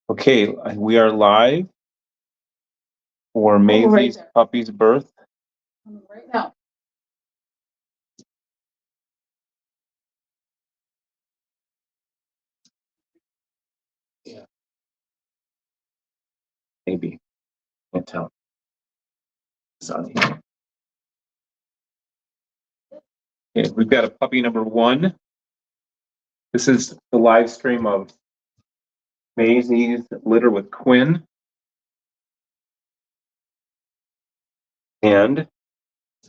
Okay, we are live for Maisie's puppy's birth. Right now. Yeah. Maybe. Can't tell. It's on here. Okay, we've got a puppy number 1. This is the live stream of Maisie's litter with Quinn. And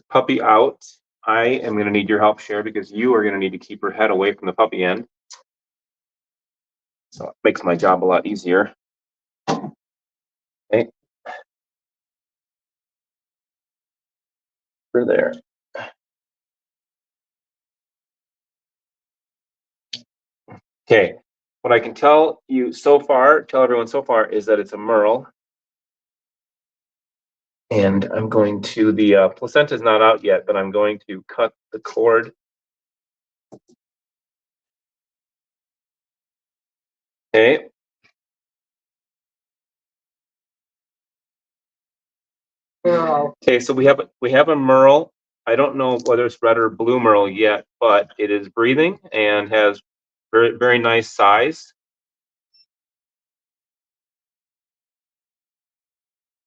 puppy out. I am going to need your help, Cher, because you are going to need to keep her head away from the puppy end. So it makes my job a lot easier. Okay. We're there. Okay. What I can tell you so far, tell everyone so far, is that it's a Merle. And I'm going to, the placenta is not out yet, but I'm going to cut the cord. Okay. Okay, so we have a Merle. I don't know whether it's red or blue Merle yet, but it is breathing and has very, very nice size.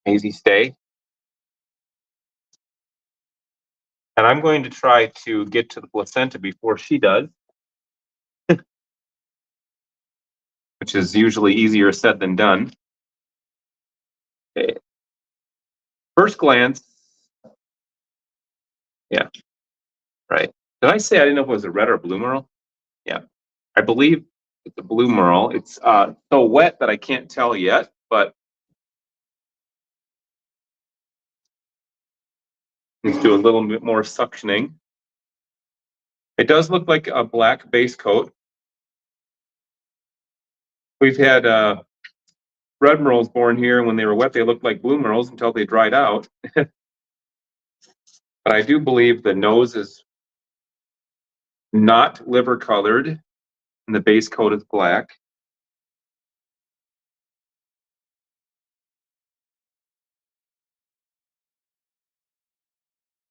Maisie, stay. And I'm going to try to get to the placenta before she does, which is usually easier said than done. Okay. First glance, yeah, right. Did I say I didn't know if it was a red or blue Merle? Yeah, I believe it's a blue Merle. It's so wet that I can't tell yet, but let's do a little bit more suctioning. It does look like a black base coat. We've had red Merles born here, and when they were wet, they looked like blue Merles until they dried out. But I do believe the nose is not liver colored, and the base coat is black.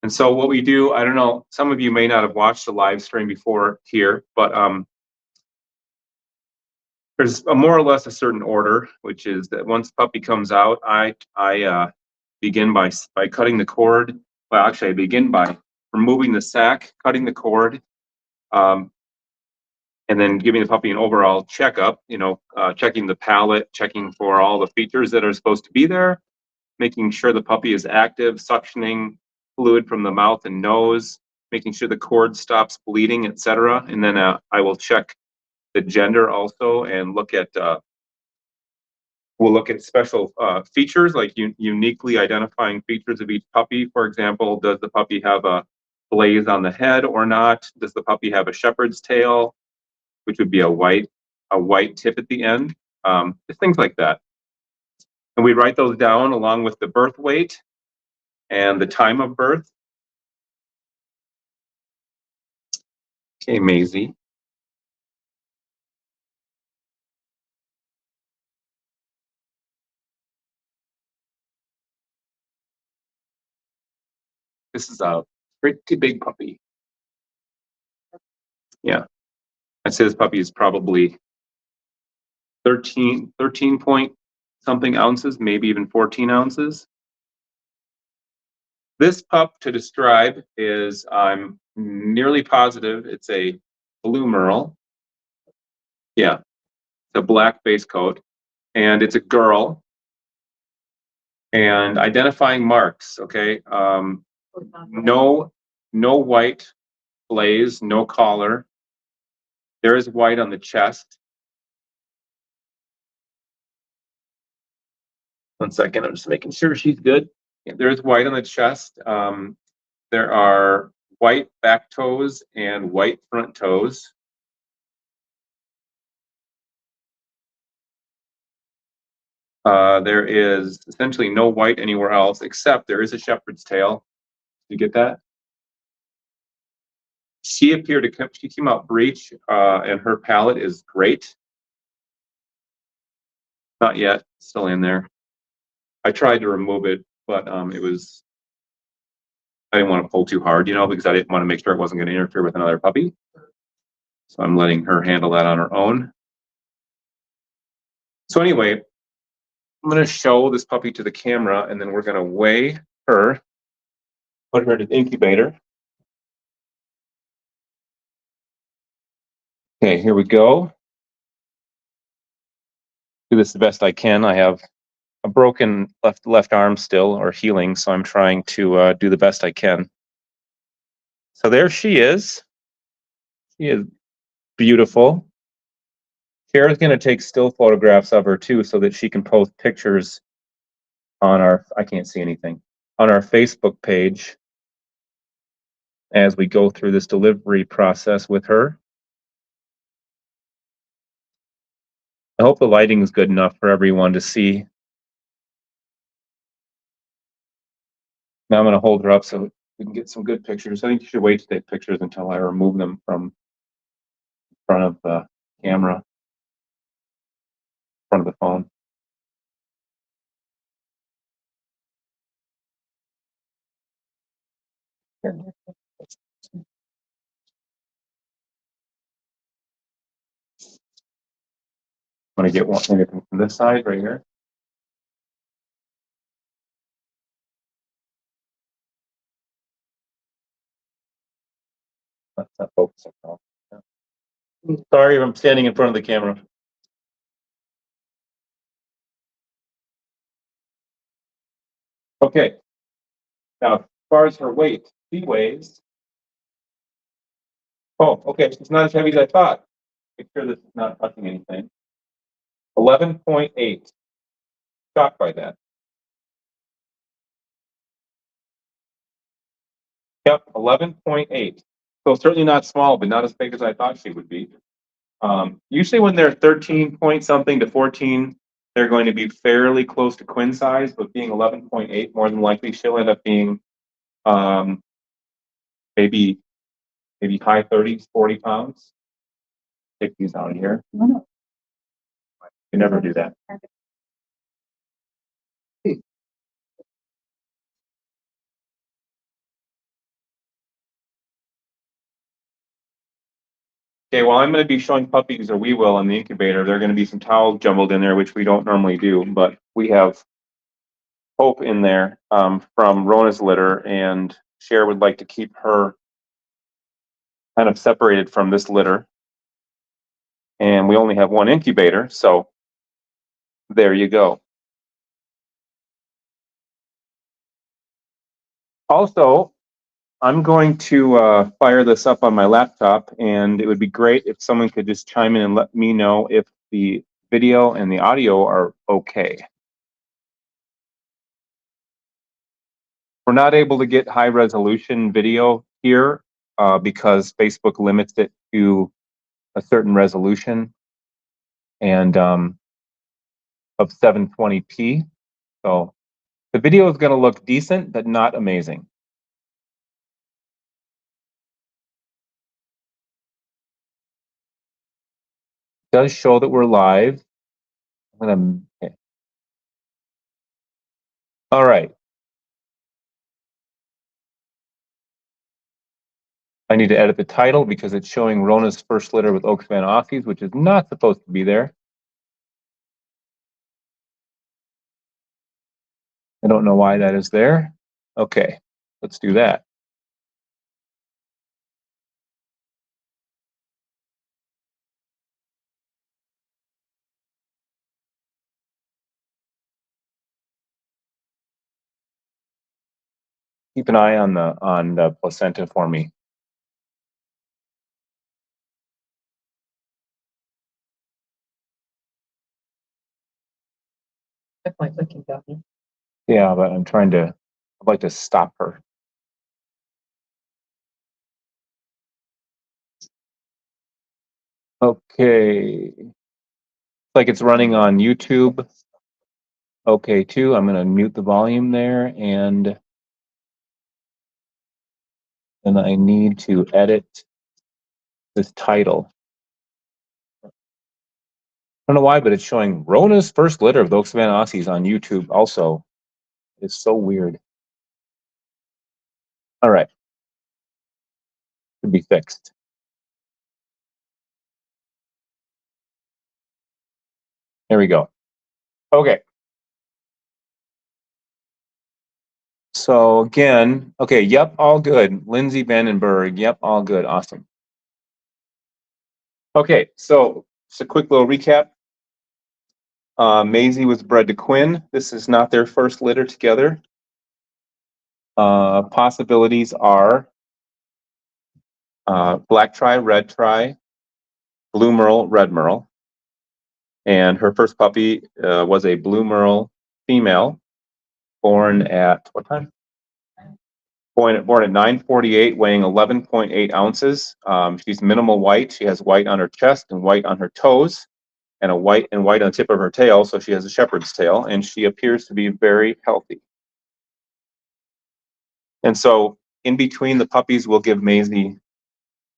And so what we do, I don't know, some of you may not have watched the live stream before here, but there's a more or less a certain order, which is that once puppy comes out, I begin by cutting the cord. Well, actually, I begin by removing the sac, cutting the cord, and then giving the puppy an overall checkup. Checking the palate, checking for all the features that are supposed to be there, making sure the puppy is active, suctioning fluid from the mouth and nose, making sure the cord stops bleeding, etc. And then I will check the gender also and we'll look at special features like uniquely identifying features of each puppy. For example, does the puppy have a blaze on the head or not? Does the puppy have a shepherd's tail, which would be a white tip at the end? Just things like that. And we write those down along with the birth weight and the time of birth. Okay, Maisie. This is a pretty big puppy. Yeah. I'd say this puppy is probably 13 point something ounces, maybe even 14 ounces. This pup to describe is, I'm nearly positive it's a blue Merle. Yeah, it's a black base coat, and it's a girl. And identifying marks, okay? No white blaze, no collar. There is white on the chest. One second, I'm just making sure she's good. Yeah, there's white on the chest. There are white back toes and white front toes. There is essentially no white anywhere else, except there is a shepherd's tail. You get that? She came out breech, and her palate is great. Not yet, still in there. I tried to remove it, but it was, I didn't want to pull too hard, you know, because I didn't want to make sure it wasn't going to interfere with another puppy. So I'm letting her handle that on her own. So anyway, I'm going to show this puppy to the camera, and then we're going to weigh her, put her in an incubator. Okay, here we go. Do this the best I can. I have a broken left arm still, or healing, so I'm trying to do the best I can. So there she is. She is beautiful. Kara's going to take still photographs of her too, so that she can post pictures on our, I can't see anything, on our Facebook page as we go through this delivery process with her. I hope the lighting is good enough for everyone to see. Now I'm going to hold her up so we can get some good pictures. I think you should wait to take pictures until I remove them from in front of the camera, in front of the phone. I'm going to get one from this side right here. That's not focusing. Sorry, I'm standing in front of the camera. Okay. Now, as far as her weight, she weighs. Oh, okay. It's not as heavy as I thought. Make sure this is not touching anything. 11.8. Shocked by that. Yep, 11.8. So certainly not small, but not as big as I thought she would be. Usually when they're 13 point something to 14, they're going to be fairly close to Quinn size, but being 11.8, more than likely she'll end up being maybe high 30s, 40 pounds. Take these out of here. You never do that. Okay, well, I'm going to be showing puppies, or we will, in the incubator. There are going to be some towels jumbled in there, which we don't normally do, but we have Hope in there from Rona's litter, and Cher would like to keep her kind of separated from this litter. And we only have one incubator, so there you go. Also, I'm going to fire this up on my laptop, and it would be great if someone could just chime in and let me know if the video and the audio are okay. We're not able to get high resolution video here because Facebook limits it to a certain resolution and of 720p. So the video is going to look decent, but not amazing. It does show that we're live. Okay. All right. I need to edit the title because it's showing Rona's first litter with Oaks Van Aussies, which is not supposed to be there. I don't know why that is there. Okay, let's do that. Keep an eye on the placenta for me. That's my clicking button. Yeah, but I'd like to stop her. Okay. Like it's running on YouTube. Okay, too. I'm going to mute the volume there, and then I need to edit this title. don't know why, but it's showing Rona's first litter of those Savannah Aussies on YouTube also. It's so weird. All right. Should be fixed. There we go. Okay. So again, okay, yep, all good. Lindsay Vandenberg, yep, all good. Awesome. Okay, so just a quick little recap. Maisie was bred to Quinn. This is not their first litter together. Possibilities are black tri, red tri, blue merle, red merle. And her first puppy was a blue merle female, born at what time? Born at 9:48, weighing 11.8 ounces. She's minimal white. She has white on her chest and white on her toes, and white on the tip of her tail. So she has a shepherd's tail, and she appears to be very healthy. And so in between the puppies, we'll give Maisie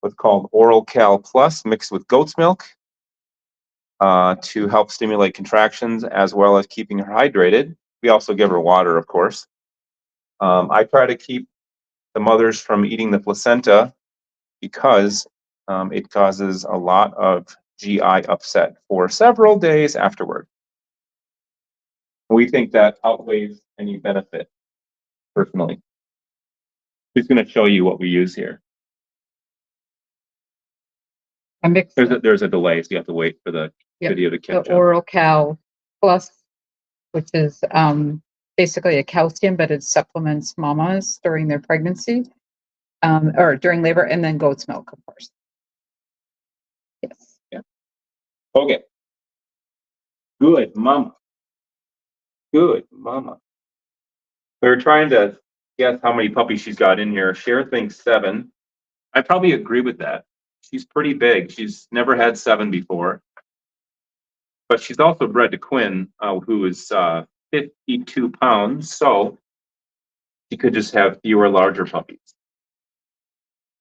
what's called Oral Cal Plus mixed with goat's milk to help stimulate contractions as well as keeping her hydrated. We also give her water, of course. I try to keep the mothers from eating the placenta because it causes a lot of GI upset for several days afterward. We think that outweighs any benefit, personally. Who's going to show you what we use here? There's a delay, so you have to wait for the video to catch the up. Oral Cal Plus, which is basically a calcium, but it supplements mamas during their pregnancy or during labor, and then goat's milk, of course. Yes. Yeah. Okay. Good, mama. Good, mama. We were trying to guess how many puppies she's got in here. Cher thinks 7. I probably agree with that. She's pretty big. She's never had 7 before. But she's also bred to Quinn, who is 52 pounds. So she could just have fewer larger puppies.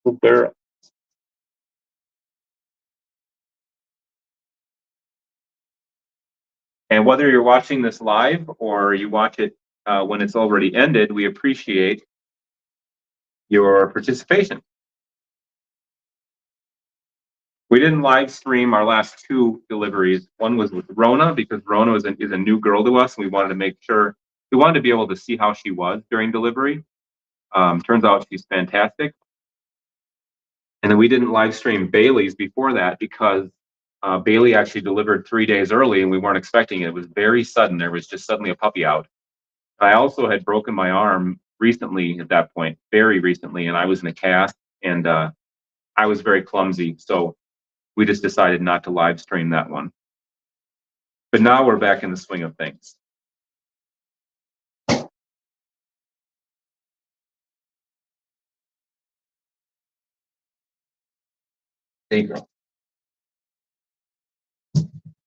Good girl. And whether you're watching this live or you watch it when it's already ended, we appreciate your participation. We didn't live stream our last 2 deliveries. One was with Rona because Rona is a new girl to us, and we wanted to make sure we wanted to be able to see how she was during delivery. Turns out she's fantastic. And then we didn't live stream Bailey's before that because Bailey actually delivered 3 days early, and we weren't expecting it. It was very sudden. There was just suddenly a puppy out. I also had broken my arm recently at that point, very recently, and I was in a cast, and I was very clumsy. So we just decided not to live stream that one. But now we're back in the swing of things. Hey, girl.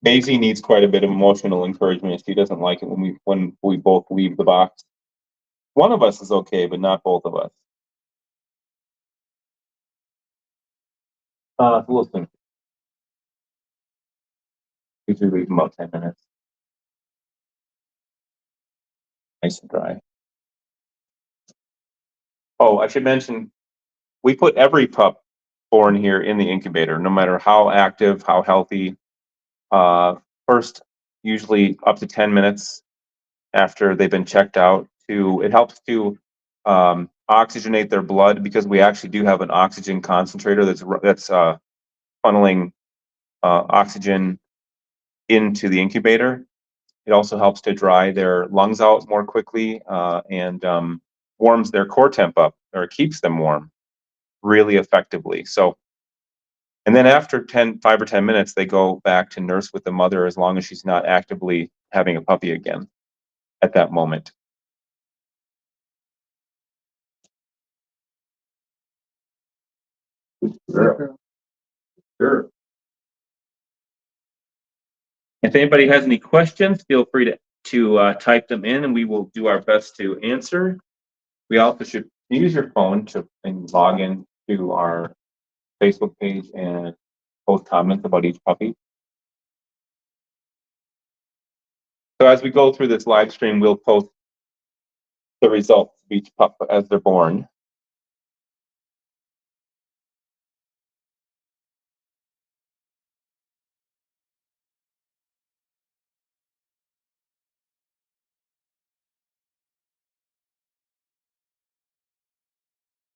Maisie needs quite a bit of emotional encouragement. She doesn't like it when we both leave the box. One of us is okay, but not both of us. We'll think. Usually leave them about 10 minutes. Nice and dry. Oh, I should mention, we put every pup born here in the incubator, no matter how active, how healthy. First, usually up to 10 minutes after they've been checked out. It helps to oxygenate their blood because we actually do have an oxygen concentrator that's funneling oxygen into the incubator. It also helps to dry their lungs out more quickly and warms their core temp up, or keeps them warm really effectively. So, and then after 5 or 10 minutes, they go back to nurse with the mother as long as she's not actively having a puppy again at that moment. Sure. Sure. If anybody has any questions, feel free to type them in, and we will do our best to answer. We also should use your phone to log in to our Facebook page and post comments about each puppy. So as we go through this live stream, we'll post the results of each pup as they're born.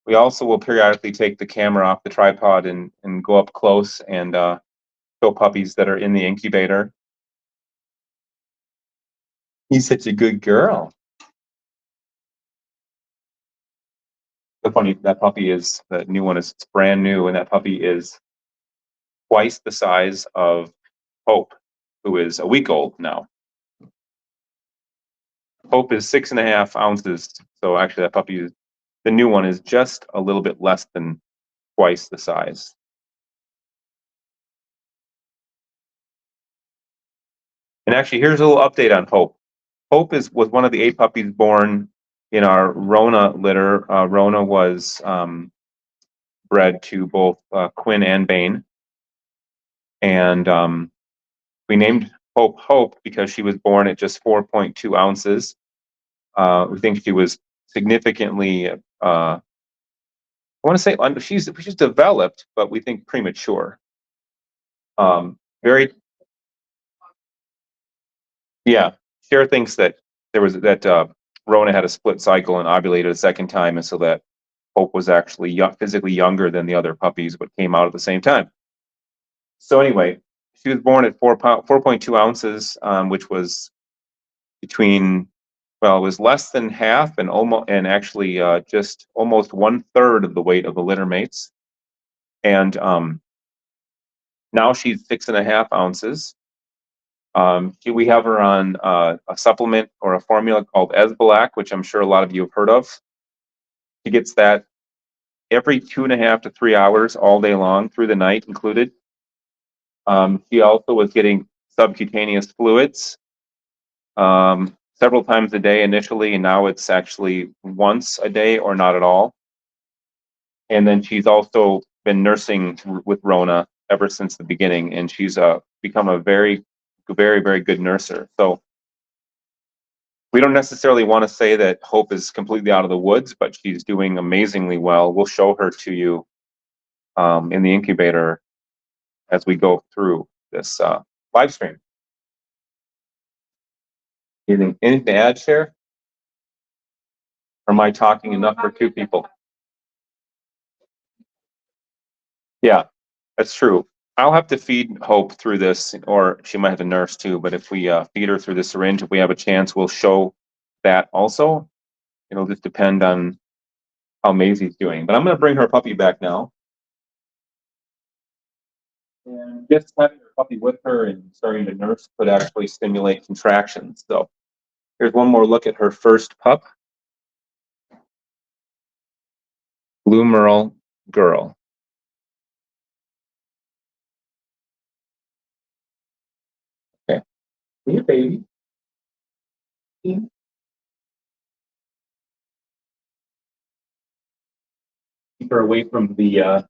We also will periodically take the camera off the tripod and go up close and show puppies that are in the incubator. He's such a good girl. So funny, that puppy is, the new one is, it's brand new, and that puppy is twice the size of Hope, who is a week old now. Hope is 6.5 ounces. So actually that puppy is, the new one is just a little bit less than twice the size. And actually, here's a little update on Hope. Hope was one of the 8 puppies born in our Rona litter. Rona was bred to both Quinn and Bane. And we named Hope Hope because she was born at just 4.2 ounces. We think she was significantly, I want to say she's developed, but we think premature. Very, yeah. Cher thinks that Rona had a split cycle and ovulated a second time, and so that Hope was actually physically younger than the other puppies, but came out at the same time. So anyway, she was born at 4.2 ounces, which was between, well, it was less than half and actually just almost 1/3 of the weight of the litter mates. And now she's 6.5 ounces. We have her on a supplement or a formula called Esbalac, which I'm sure a lot of you have heard of. She gets that every 2.5 to 3 hours all day long, through the night included. She also was getting subcutaneous fluids several times a day initially, and now it's actually once a day or not at all. And then she's also been nursing with Rona ever since the beginning, and she's become a very, very, very good nurser. So we don't necessarily want to say that Hope is completely out of the woods, but she's doing amazingly well. We'll show her to you in the incubator as we go through this live stream. Anything to add, Cher? Or am I talking enough for 2 people? Yeah, that's true. I'll have to feed Hope through this, or she might have a nurse too, but if we feed her through the syringe, if we have a chance, we'll show that also. It'll just depend on how Maisie's doing. But I'm going to bring her puppy back now. And just having her puppy with her and starting to nurse could actually stimulate contractions. So here's one more look at her first pup. Blue Merle girl. Okay. Hey, baby. Keep her away from the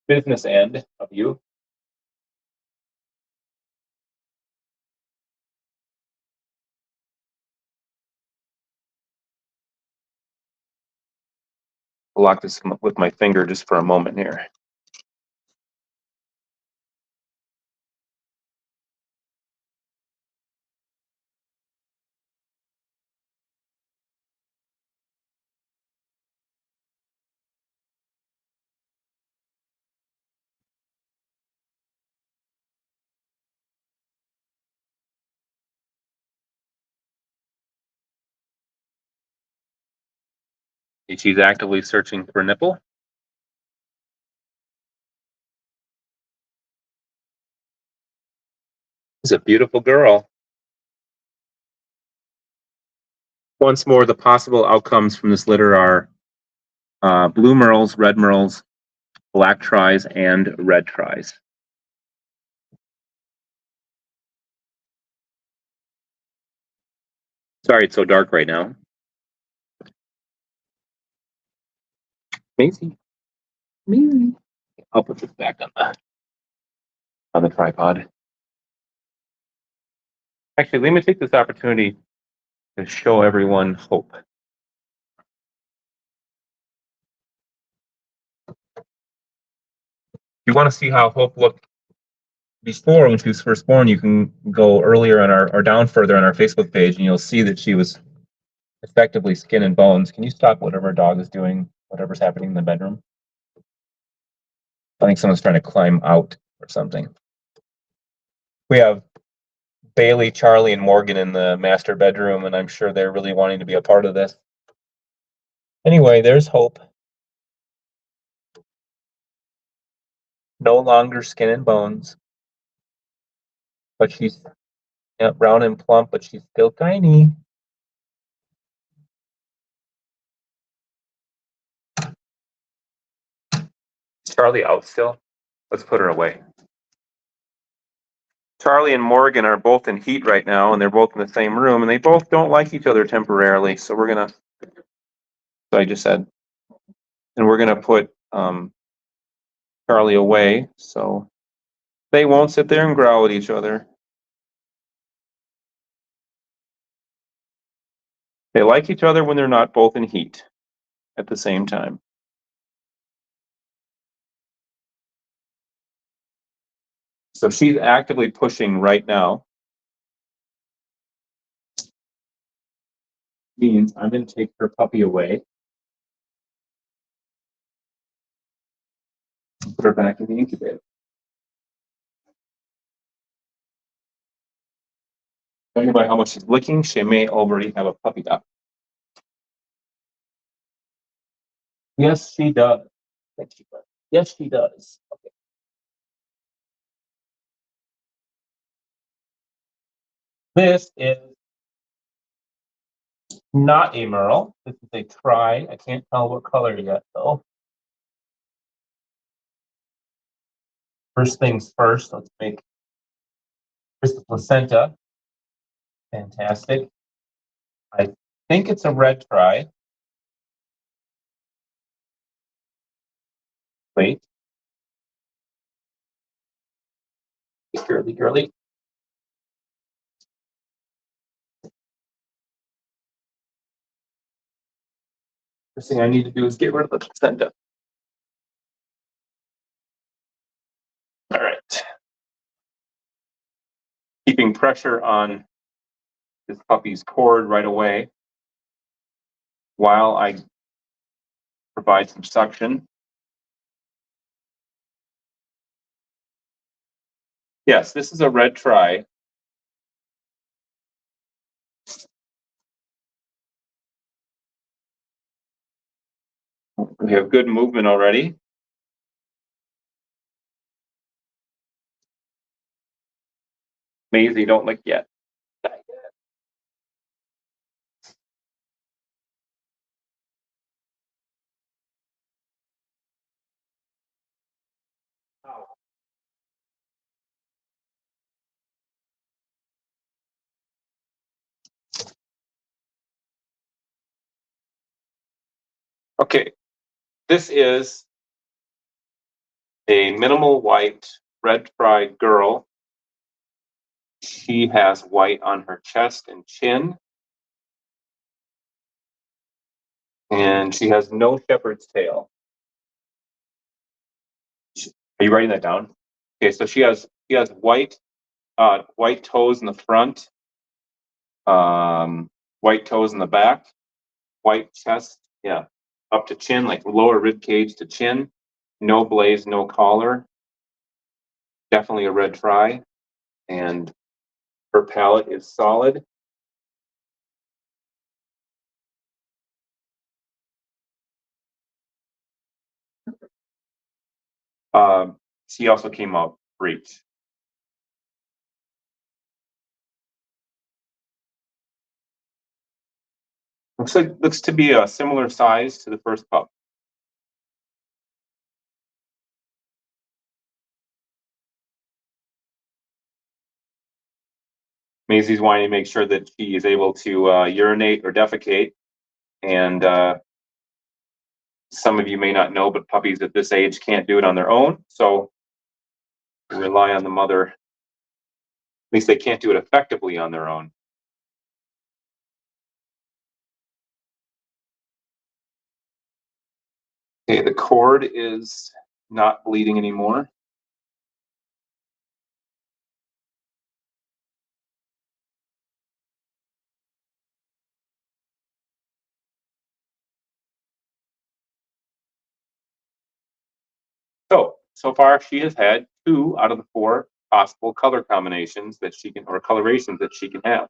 business end of you. I'll lock this with my finger just for a moment here. She's actively searching for a nipple. She's a beautiful girl. Once more, the possible outcomes from this litter are blue merles, red merles, black tries, and red tries. Sorry, it's so dark right now. Maisie. Maisie. I'll put this back on the tripod. Actually, let me take this opportunity to show everyone Hope. If you want to see how Hope looked before when she was first born, you can go earlier on or down further on our Facebook page, and you'll see that she was effectively skin and bones. Can you stop whatever our dog is doing, whatever's happening in the bedroom? I think someone's trying to climb out or something. We have Bailey, Charlie, and Morgan in the master bedroom, and I'm sure they're really wanting to be a part of this. Anyway, there's Hope. No longer skin and bones, but she's round and plump, but she's still tiny. Is Charlie out still? Let's put her away. Charlie and Morgan are both in heat right now, and they're both in the same room, and they both don't like each other temporarily. So we're gonna. So I just said, and we're gonna put Charlie away, so they won't sit there and growl at each other. They like each other when they're not both in heat at the same time. So she's actively pushing right now. Means I'm going to take her puppy away. And put her back in the incubator. Judging by how much she's licking, she may already have a puppy dog. Yes, she does. Yes, she does. Okay. This is not a merle. This is a tri. I can't tell what color yet, though. First things first, let's make here's the placenta. Fantastic. I think it's a red tri. Wait. Girly, girly. First thing I need to do is get rid of the placenta. All right. Keeping pressure on this puppy's cord right away while I provide some suction. Yes, this is a red tri. We have good movement already. Maisie, don't lick yet. Okay, this is a minimal white red tri girl. She has white on her chest and chin. And she has no shepherd's tail. Are you writing that down? Okay, so she has white white toes in the front, white toes in the back, white chest, yeah, up to chin, like lower rib cage to chin. No blaze, no collar. Definitely a red tri, and her palate is solid. She also came out great. Looks to be a similar size to the first pup. Maisie's wanting to make sure that she is able to urinate or defecate. And some of you may not know, but puppies at this age can't do it on their own. So we rely on the mother least they can't do it effectively on their own. Okay, the cord is not bleeding anymore. So far she has had 2 out of the 4 possible color combinations that she can, or colorations that she can have.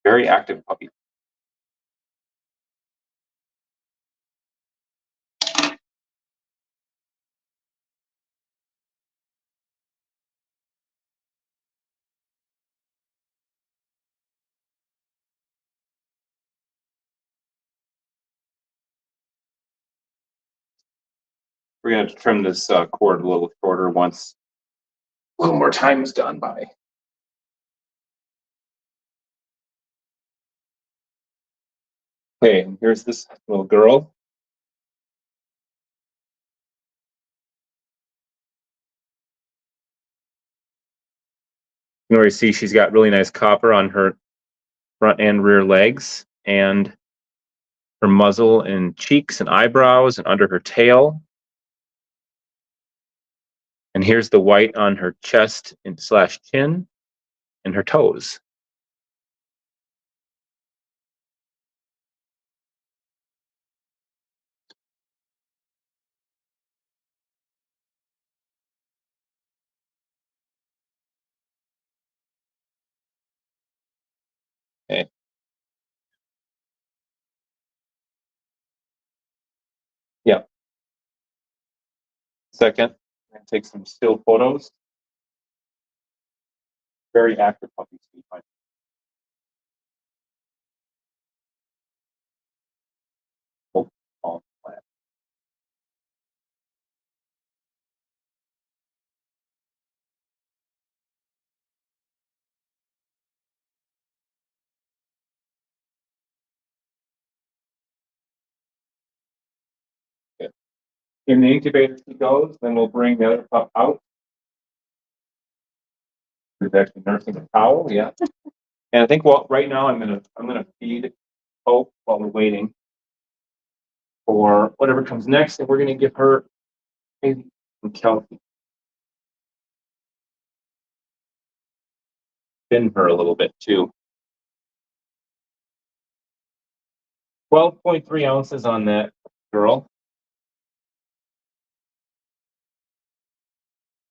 Very active puppy. We're going to trim this cord a little shorter once a little more time is gone by. Okay, here's this little girl. You can already see she's got really nice copper on her front and rear legs, and her muzzle and cheeks and eyebrows and under her tail. And here's the white on her chest and slash chin and her toes. Okay. Yeah. Second, I'm gonna take some still photos. Very active puppies. Oh, all flat. Good. In the incubator she goes, then we'll bring the other pup out. Who's actually nursing a towel, yeah. And I think right now I'm gonna feed Hope while we're waiting for whatever comes next, and we're gonna give her maybe some Kelsey. Thin her a little bit too. 12.3 ounces on that girl.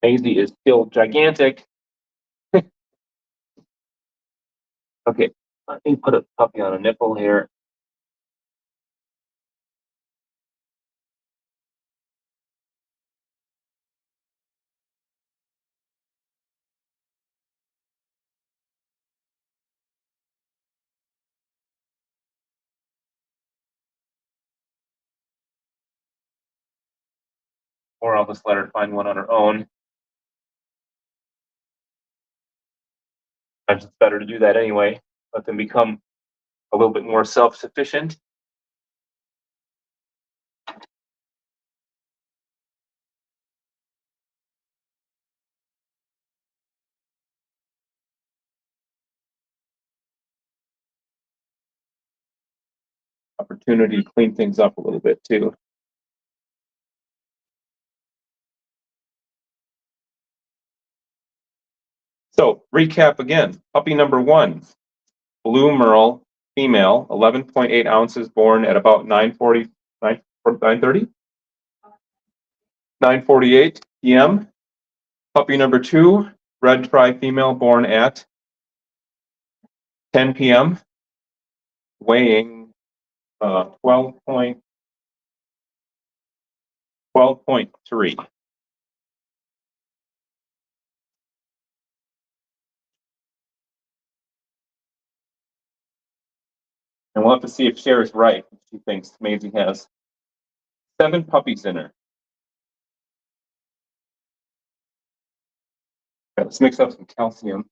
Maisie is still gigantic. Okay, let me put a puppy on a nipple here. Or I'll just let her find one on her own. Sometimes it's better to do that anyway. Let them become a little bit more self-sufficient. Opportunity to clean things up a little bit too. So recap again. Puppy number 1, Blue Merle, female, 11.8 ounces, born at about 9:40, 9:30, 9:48 p.m. Puppy number 2, Red Tri female, born at 10 p.m., weighing 12.3. And we'll have to see if Cher's right. She thinks Maisie has 7 puppies in her. Okay, let's mix up some calcium.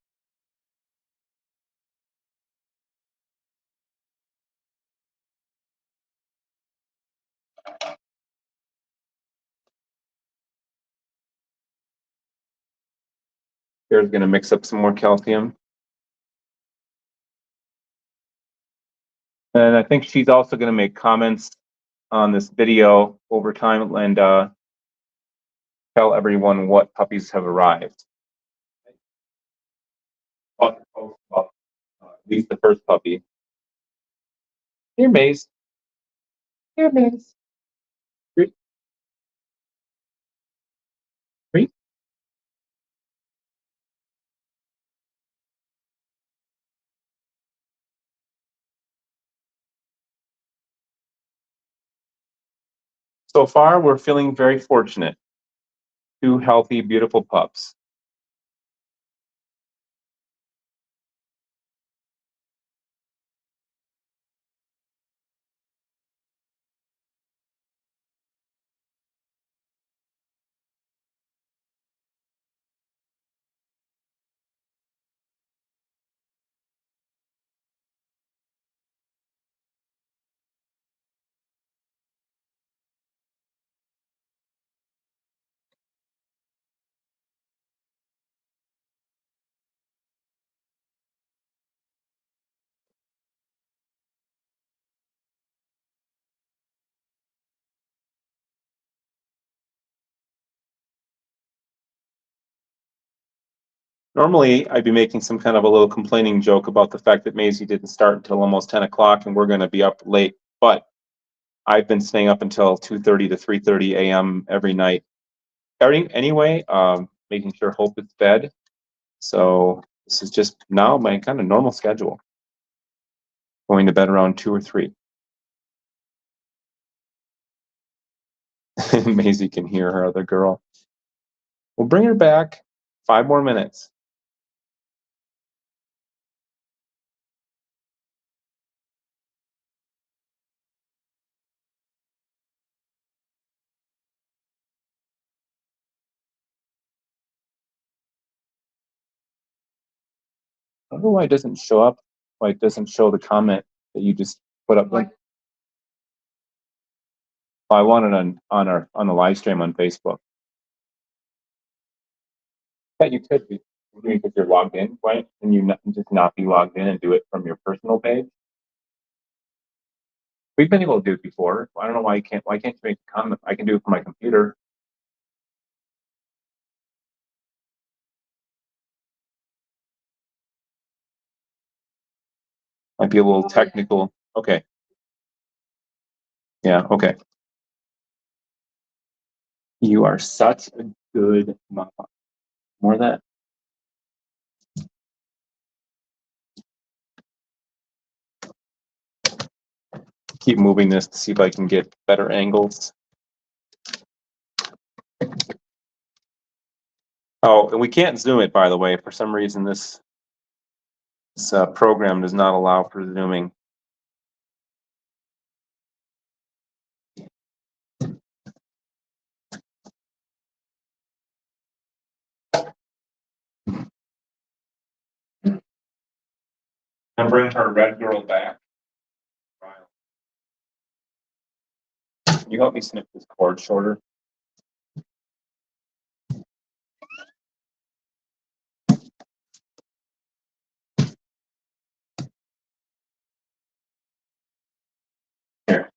Here's going to mix up some more calcium. And I think she's also going to make comments on this video over time and tell everyone what puppies have arrived. At least the first puppy. Here, Maze. Here, Maze. Greet. Greet. So far, we're feeling very fortunate. 2 healthy, beautiful pups. Normally, I'd be making some kind of a little complaining joke about the fact that Maisie didn't start until almost 10 o'clock and we're going to be up late. But I've been staying up until 2:30 to 3:30 a.m. every night. Anyway, making sure Hope is fed. So this is just now my kind of normal schedule. Going to bed around 2 or 3. Maisie can hear her other girl. We'll bring her back. 5 more minutes. I don't know why it doesn't show up. Why it doesn't show the comment that you just put up. I want it on the live stream on Facebook. That you could be because you're logged in, right? And you just not be logged in and do it from your personal page. We've been able to do it before. I don't know why you can't. Why can't you make a comment? I can do it from my computer. Might be a little technical. Okay. Yeah. Okay. You are such a good mom. More of that. Keep moving this to see if I can get better angles. Oh, and we can't zoom it, by the way. For some reason, this program does not allow for zooming. And bring her red girl back. Can you help me snip this cord shorter? Here.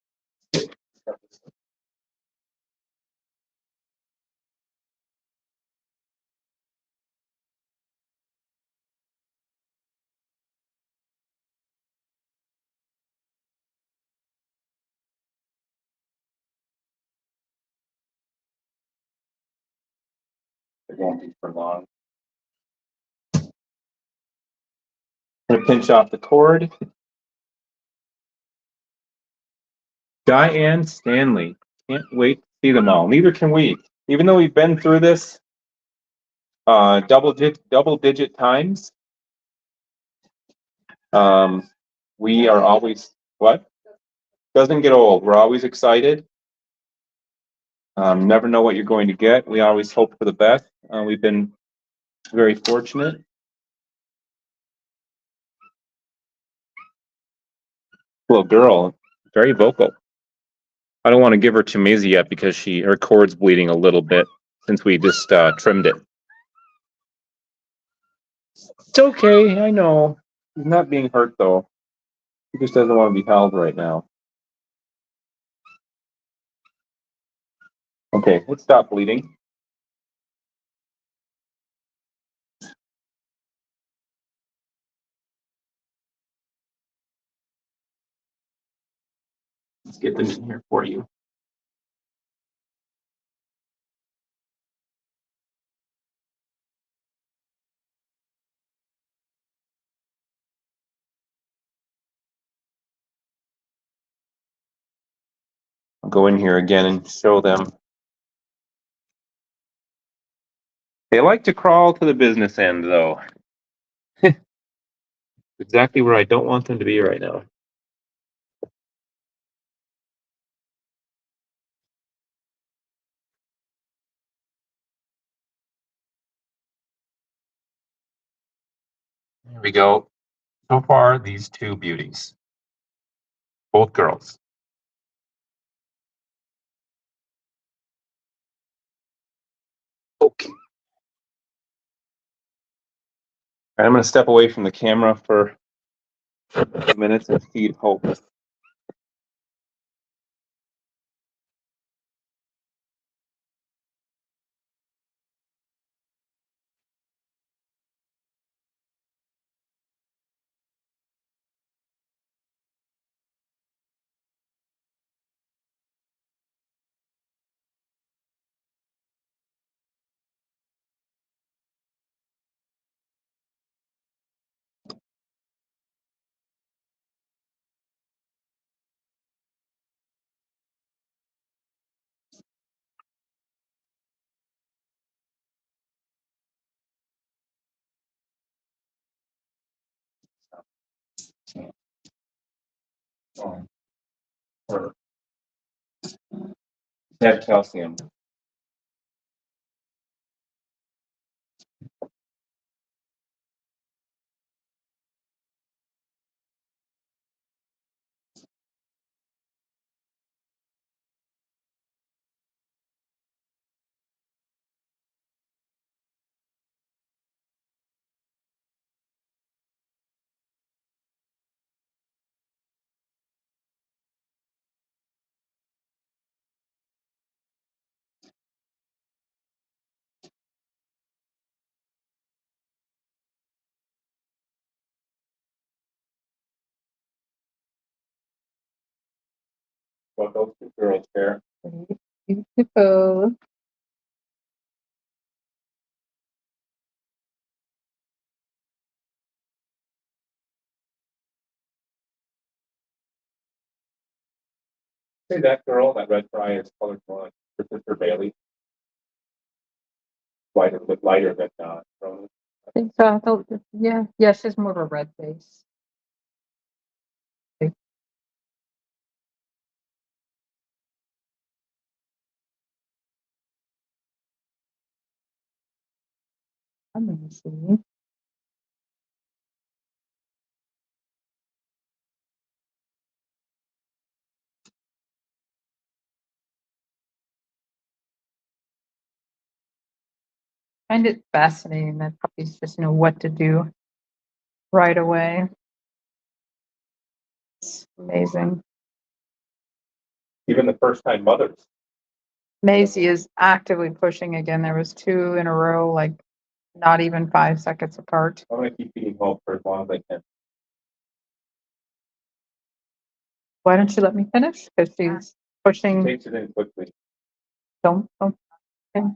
It won't be for long. I'm gonna pinch off the cord. Diane Stanley. Can't wait to see them all. Neither can we. Even though we've been through this double digit times, we are always what? Doesn't get old. We're always excited. Never know what you're going to get. We always hope for the best. We've been very fortunate. Little girl, very vocal. I don't want to give her to Maisie yet because her cord's bleeding a little bit since we just trimmed it. It's okay, I know. He's not being hurt though. He just doesn't want to be held right now. Okay, let's stop bleeding. Let's get them in here for you. I'll go in here again and show them. They like to crawl to the business end though. Exactly where I don't want them to be right now. Here we go. So far, these two beauties. Both girls. Okay. I'm going to step away from the camera for a few minutes and feed Hope. Or had calcium. What those two girls share. Beautiful. Say that girl, that red fry is colored one. Her sister Bailey. Lighter than Rose. I think so. Yeah, she's more of a red base. I'm gonna see. I find it fascinating that puppies just know what to do right away. It's amazing. Even the first time mothers. Maisie is actively pushing again. There was 2 in a row, like not even 5 seconds apart. I'm going to keep feeding Hope for as long as I can. Why don't you let me finish? Because she's pushing. Takes it in quickly. Don't. Okay.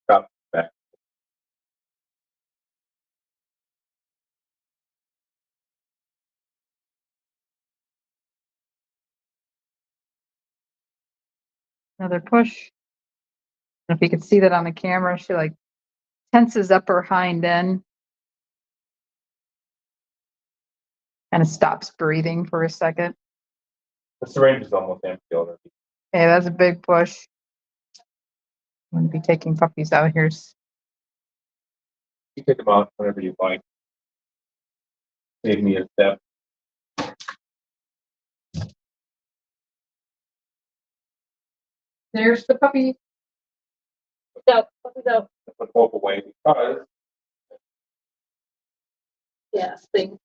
Stop back. Another push. And if you could see that on the camera, she like tenses up her hind end. Kind of stops breathing for a second. The syringe is almost empty already. Okay, that's a big push. I'm going to be taking puppies out here. You take them out whenever you like. Save me a step. There's the puppy. Put both away because Yes, thing.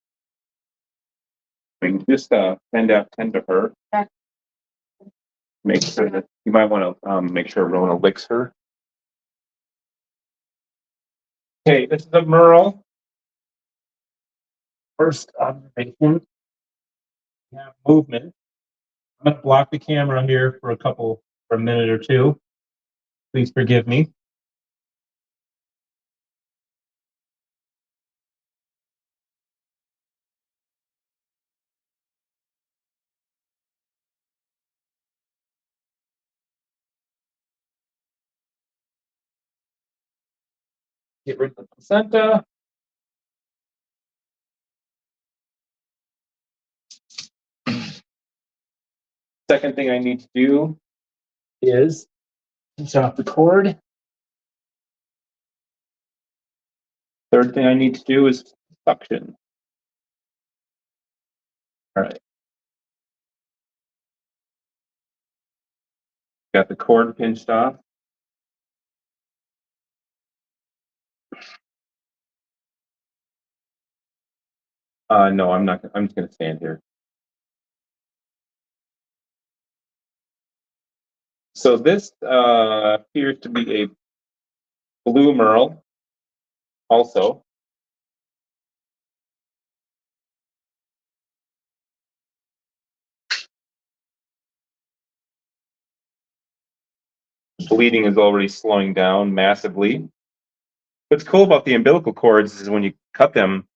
I mean, just tend to her. Okay. Make sure that you might want to make sure Rona licks her. Okay, this is a Merle. First observation. We have movement. I'm going to block the camera here for a minute or two. Please forgive me. Get rid of the placenta. Second thing I need to do is pinch off the cord. Third thing I need to do is suction. All right. Got the cord pinched off. No, I'm not. I'm just going to stand here. So this appears to be a blue merle also. Bleeding is already slowing down massively. What's cool about the umbilical cords is when you cut them,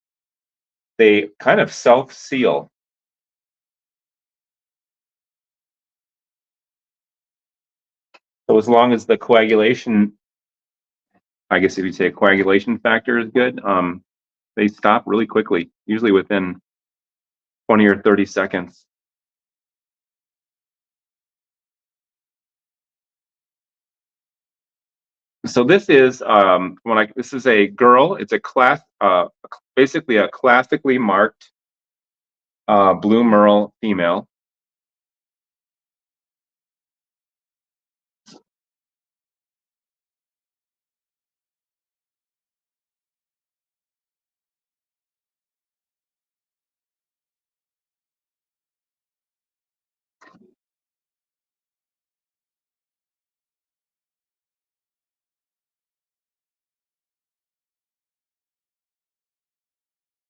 they kind of self-seal. So as long as the coagulation, I guess if you say coagulation factor is good, they stop really quickly, usually within 20 or 30 seconds. So this is this is a girl. It's a class, basically a classically marked blue merle female.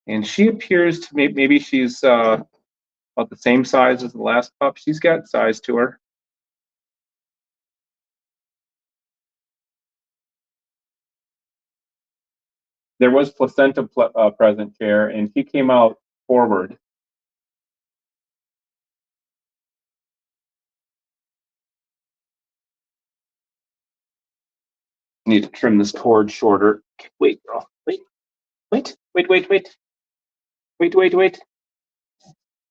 And she appears to maybe she's about the same size as the last pup. She's got size to her. There was placenta present here, and she came out forward. Need to trim this cord shorter. Wait, girl. Wait.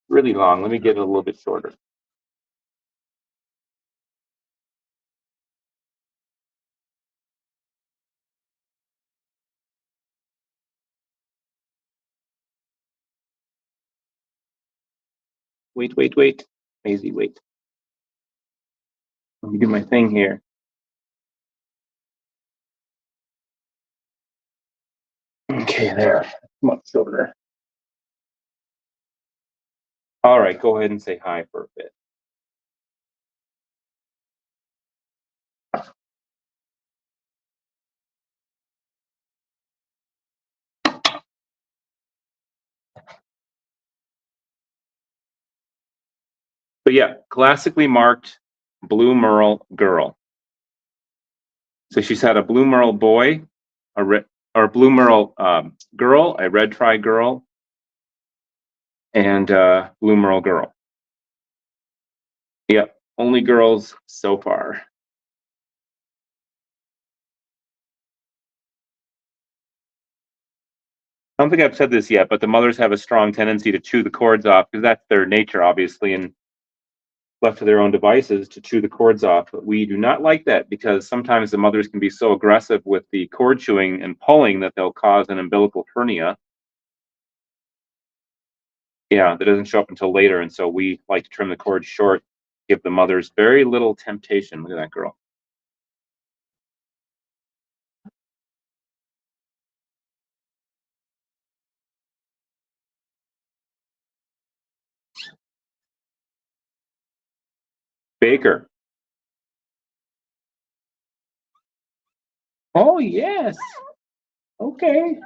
Really long. Let me get it a little bit shorter. Wait. Maisie, wait. Let me do my thing here. Okay, there. Much shorter. All right, go ahead and say hi for a bit. But yeah, classically marked blue merle girl. So she's had a blue merle boy, a blue merle girl, a red tri girl, and blue merle girl. Yep, only girls so far. I don't think I've said this yet, but the mothers have a strong tendency to chew the cords off because that's their nature, obviously, and left to their own devices to chew the cords off. But we do not like that because sometimes the mothers can be so aggressive with the cord chewing and pulling that they'll cause an umbilical hernia. Yeah, that doesn't show up until later, and so we like to trim the cord short, give the mothers very little temptation. Look at that girl. Baker. Oh, yes. Okay.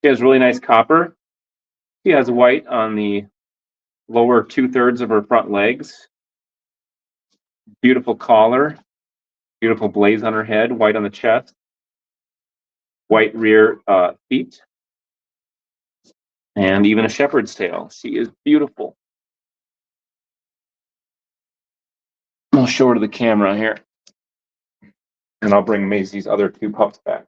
She has really nice copper. She has white on the lower 2/3 of her front legs. Beautiful collar. Beautiful blaze on her head. White on the chest. White rear feet. And even a shepherd's tail. She is beautiful. I'll show her to the camera here. And I'll bring Maisie's other two pups back.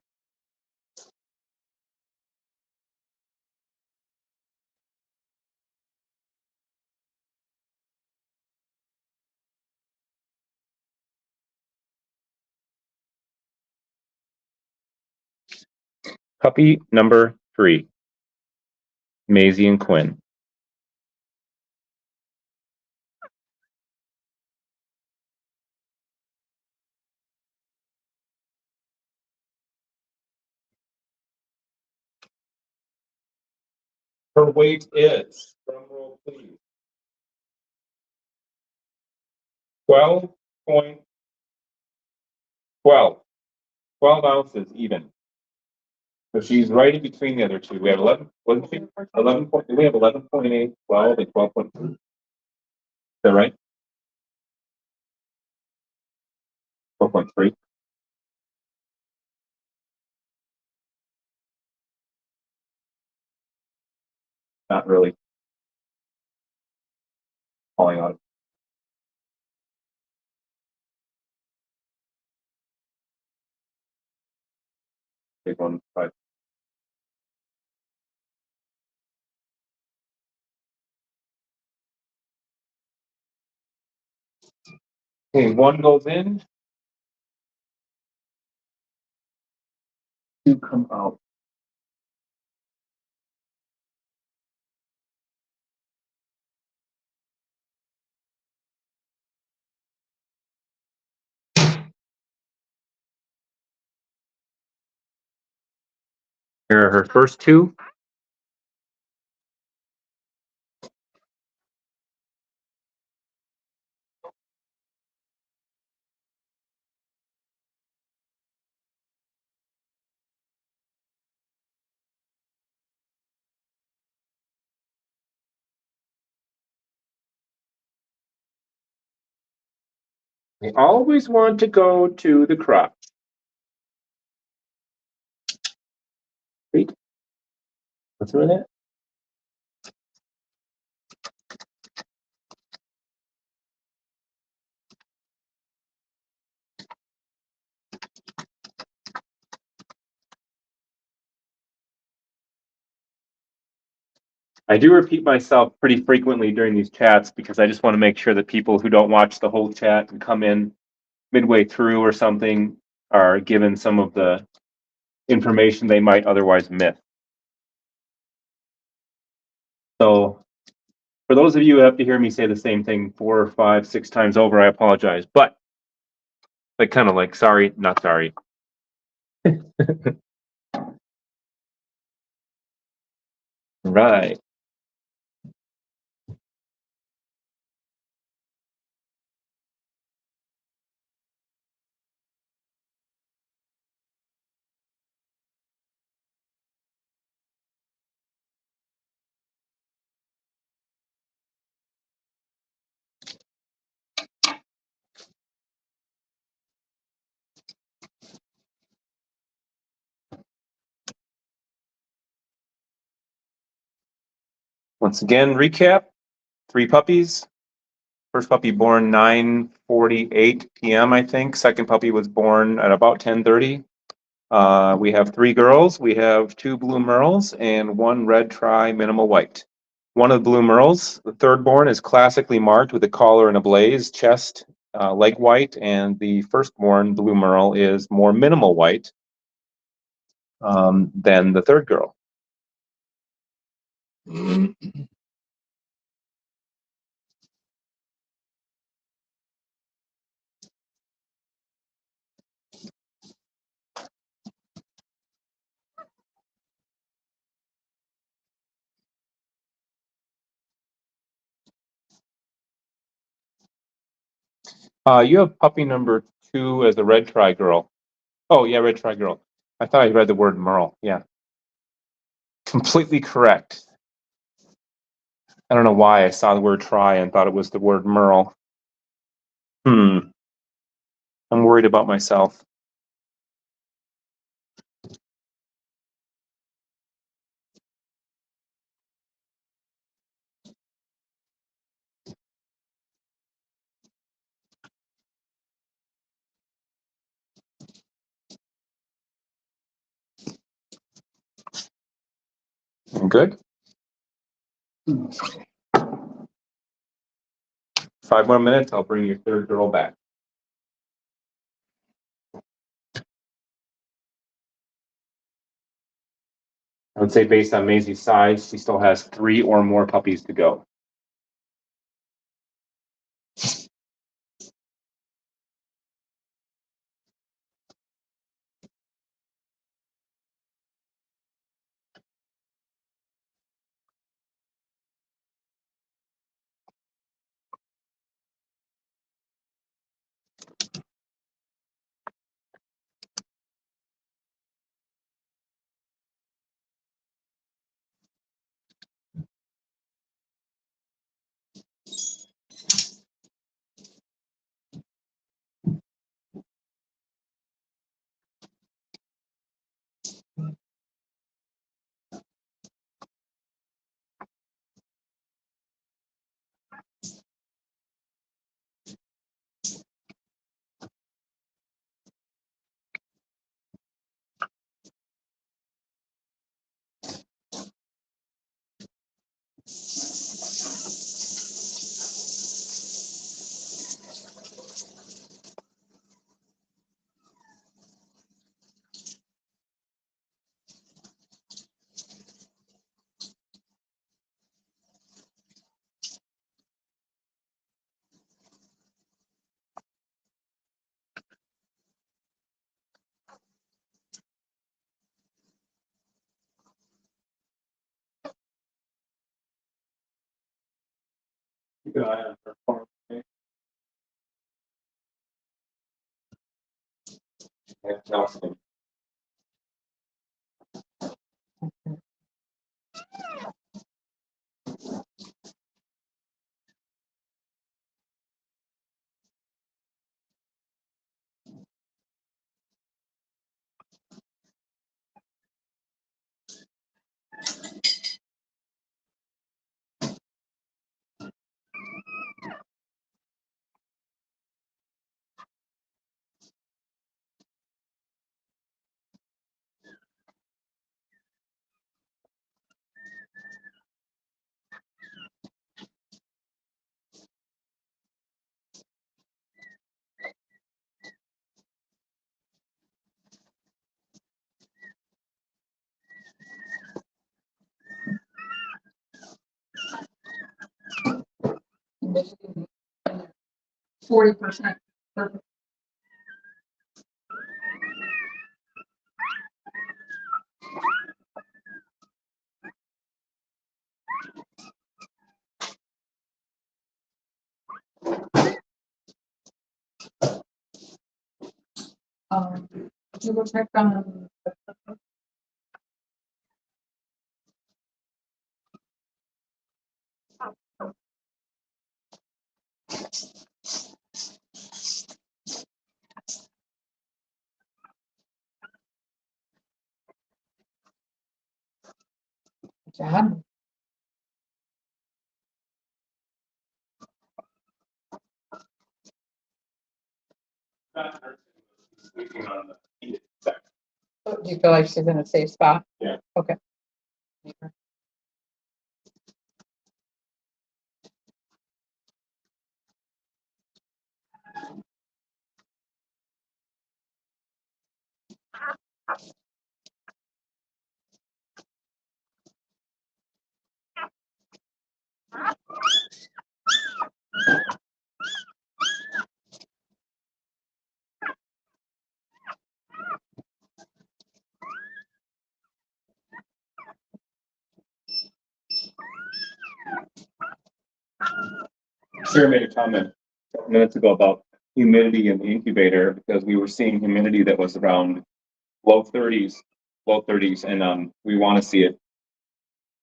Puppy number 3, Maisie and Quinn. Her weight is, drum roll please, 12.12. 12 ounces even. So she's right in between the other two. We have 11, wasn't she? 11 point, we have 11.8, 12, and 12.3. Is that right? 12.3. Not really falling out. Big one, but okay, one goes in, two come out. Here are her first two. They always want to go to the crop. Wait, what's with it? I do repeat myself pretty frequently during these chats because I just want to make sure that people who don't watch the whole chat and come in midway through or something are given some of the information they might otherwise miss. So for those of you who have to hear me say the same thing 4, 5, 6 times over, I apologize. But like kind of like sorry, not sorry. Right. Once again, recap. 3 puppies. First puppy born 9:48 p.m. I think. Second puppy was born at about 10:30. We have 3 girls. We have 2 blue merles and 1 red tri minimal white. One of the blue merles, the third born, is classically marked with a collar and a blaze, chest, leg white, and the firstborn blue merle is more minimal white than the third girl. You have puppy number 2 as a red tri girl. Oh yeah, red tri girl. I thought I read the word Merle. Yeah. Completely correct. I don't know why I saw the word try and thought it was the word Merle. I'm worried about myself. I'm good. 5 more minutes, I'll bring your third girl back. I would say based on Maisie's size, she still has 3 or more puppies to go. Keep an eye on her phone, okay? Yeah, Nelson. Michigan, 40%. Perfect. Did you go check on? Good job. Sleeping on the heated section. Do you feel like she's in a safe spot? Yeah. Okay. Sarah made a comment a couple minutes ago about humidity in the incubator because we were seeing humidity that was around low 30s, and we want to see it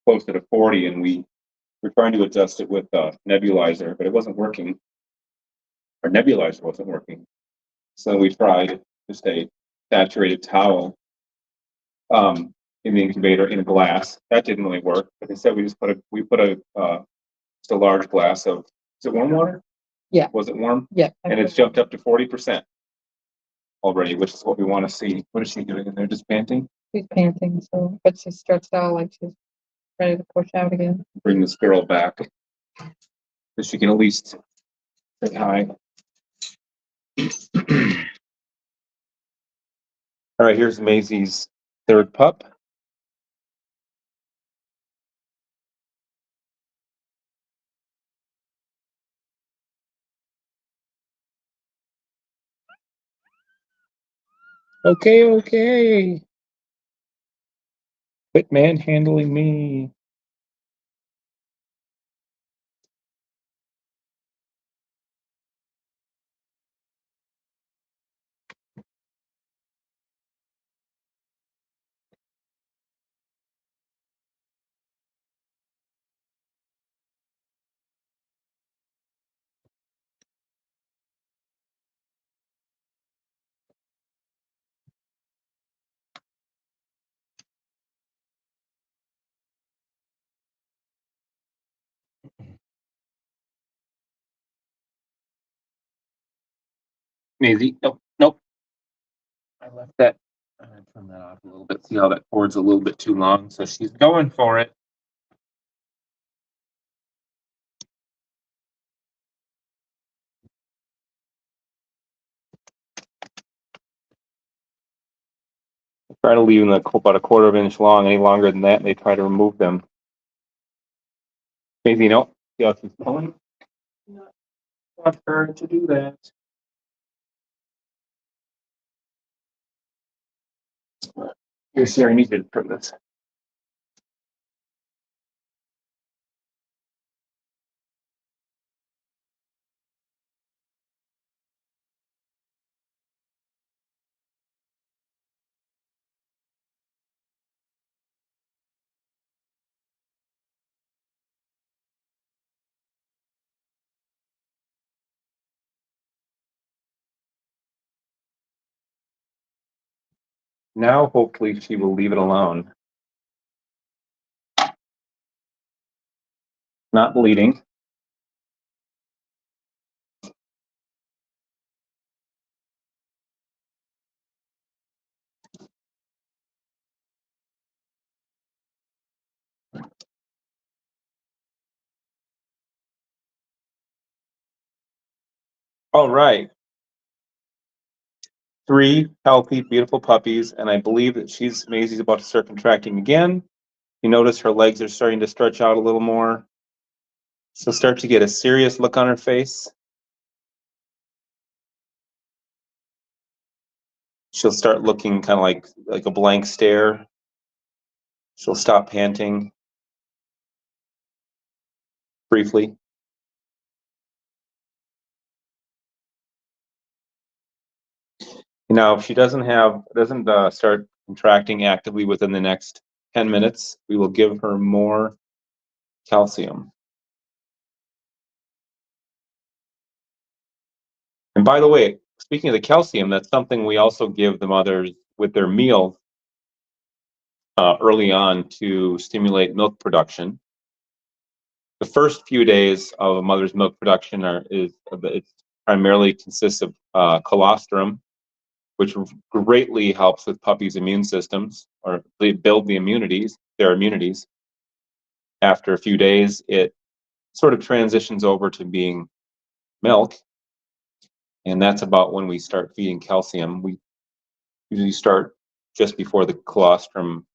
closer to 40, and we were trying to adjust it with a nebulizer, but it wasn't working. Our nebulizer wasn't working. So we tried just a saturated towel in the incubator in a glass. That didn't really work. But instead, we put a just a large glass of, is it warm water? Yeah. Was it warm? Yeah. And it's jumped up to 40% already, which is what we want to see. What is she doing in there? Just panting? She's panting, so, but she's stretched out like she's ready to push out again. Bring this girl back so she can at least say hi. All right, here's Maisie's third pup. Okay. Quit manhandling me. Maisie, nope. I left that. I'm gonna turn that off a little bit. See how that cord's a little bit too long. So she's going for it. Try to leave them about a quarter of an inch long. Any longer than that, they try to remove them. Maisie, no. See how she's pulling? Not want her to do that. Here, Sarah, I need you to trim this. Now, hopefully, she will leave it alone. Not bleeding. All right. 3 healthy, beautiful puppies, and I believe that Maisie's about to start contracting again. You notice her legs are starting to stretch out a little more. She'll start to get a serious look on her face. She'll start looking kind of like a blank stare. She'll stop panting briefly. Now, if she doesn't start contracting actively within the next 10 minutes, we will give her more calcium. And by the way, speaking of the calcium, that's something we also give the mothers with their meals early on to stimulate milk production. The first few days of a mother's milk production it primarily consists of colostrum, which greatly helps with puppies' immune systems, or they build their immunities. After a few days, it sort of transitions over to being milk, and that's about when we start feeding calcium. We usually start just before the colostrum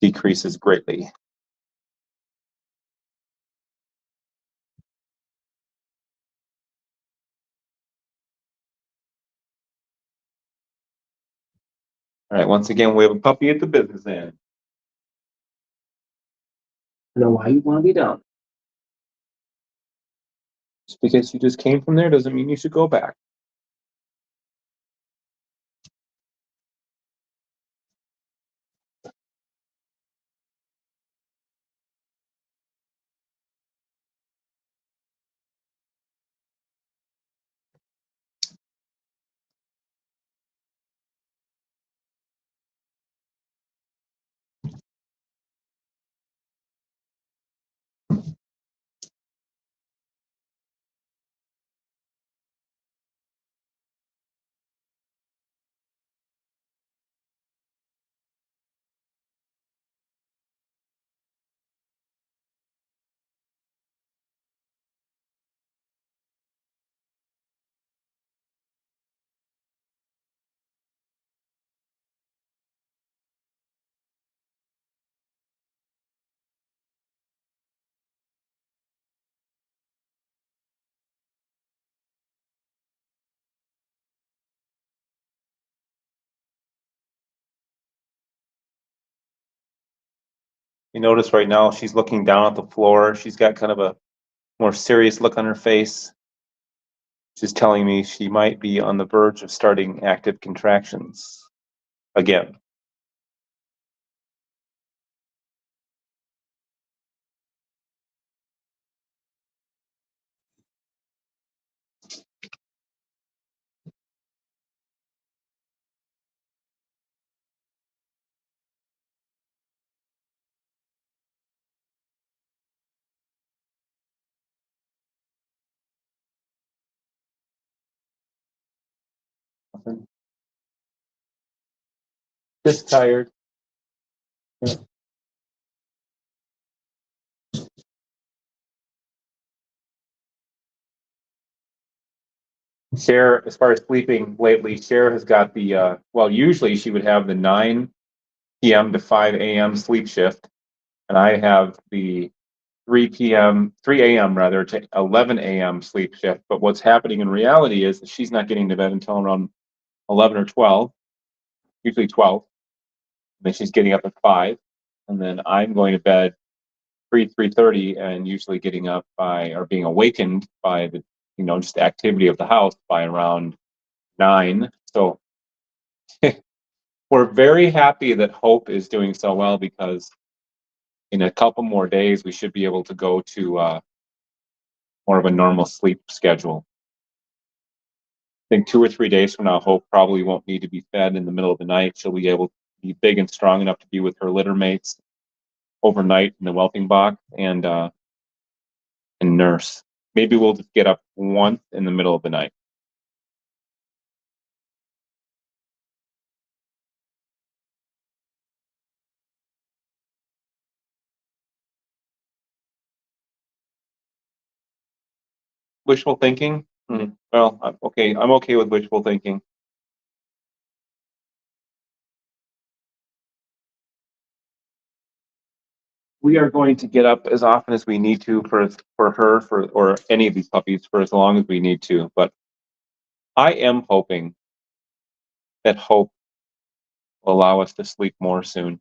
decreases greatly. All right, once again, we have a puppy at the business end. I know why you want to be down. Just because you just came from there doesn't mean you should go back. You notice right now she's looking down at the floor. She's got kind of a more serious look on her face. She's telling me she might be on the verge of starting active contractions again. Just tired. Yeah. Cher, as far as sleeping lately, Cher has got the well, usually she would have the 9 p.m. to 5 a.m. sleep shift, and I have the 3 a.m. rather to 11 a.m. sleep shift. But what's happening in reality is that she's not getting to bed until around 11 or 12, usually 12. And then she's getting up at 5, and then I'm going to bed 3:30, and usually getting up by or being awakened by the just the activity of the house by around 9. So we're very happy that Hope is doing so well, because in a couple more days we should be able to go to more of a normal sleep schedule. I think 2 or 3 days from now, Hope probably won't need to be fed in the middle of the night. She'll be able to be big and strong enough to be with her litter mates overnight in the whelping box and nurse. Maybe we'll just get up once in the middle of the night. Wishful thinking? Well, okay. I'm okay with wishful thinking. We are going to get up as often as we need to for her or any of these puppies for as long as we need to. But I am hoping that Hope will allow us to sleep more soon.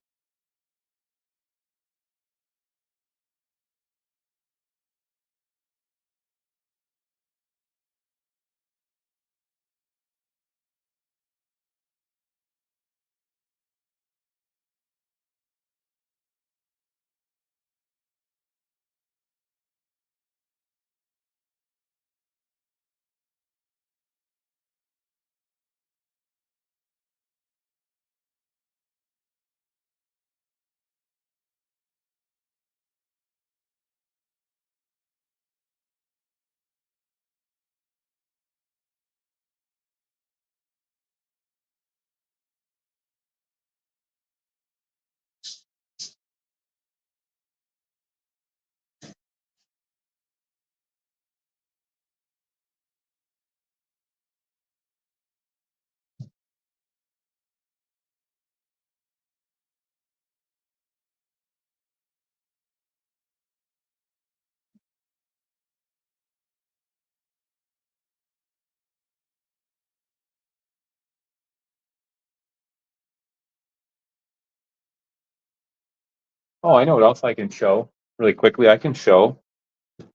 Oh, I know what else I can show really quickly. I can show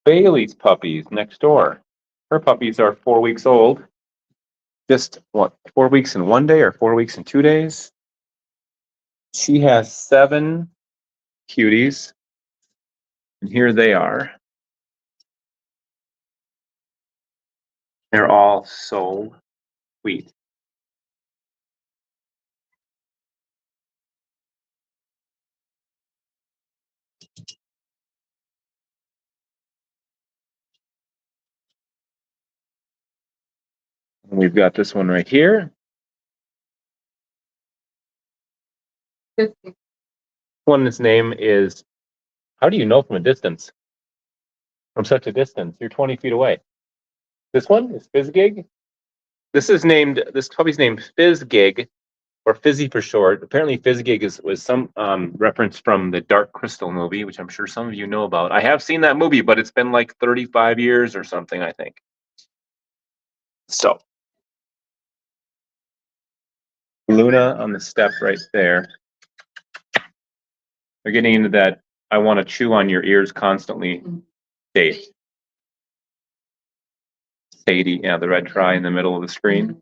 Bailey's puppies next door. Her puppies are 4 weeks old. Just what, 4 weeks in 1 day or 4 weeks in 2 days? She has 7 cuties, and here they are. They're all so sweet. And we've got this one right here. This one's name is, how do you know from a distance? From such a distance, you're 20 feet away. This one is Fizzgig. This puppy's named Fizzgig, or Fizzy for short. Apparently Fizzgig was some reference from the Dark Crystal movie, which I'm sure some of you know about. I have seen that movie, but it's been like 35 years or something, I think. So, Luna on the step right there. They're getting into that I want to chew on your ears constantly state. Sadie, yeah, the red try in the middle of the screen.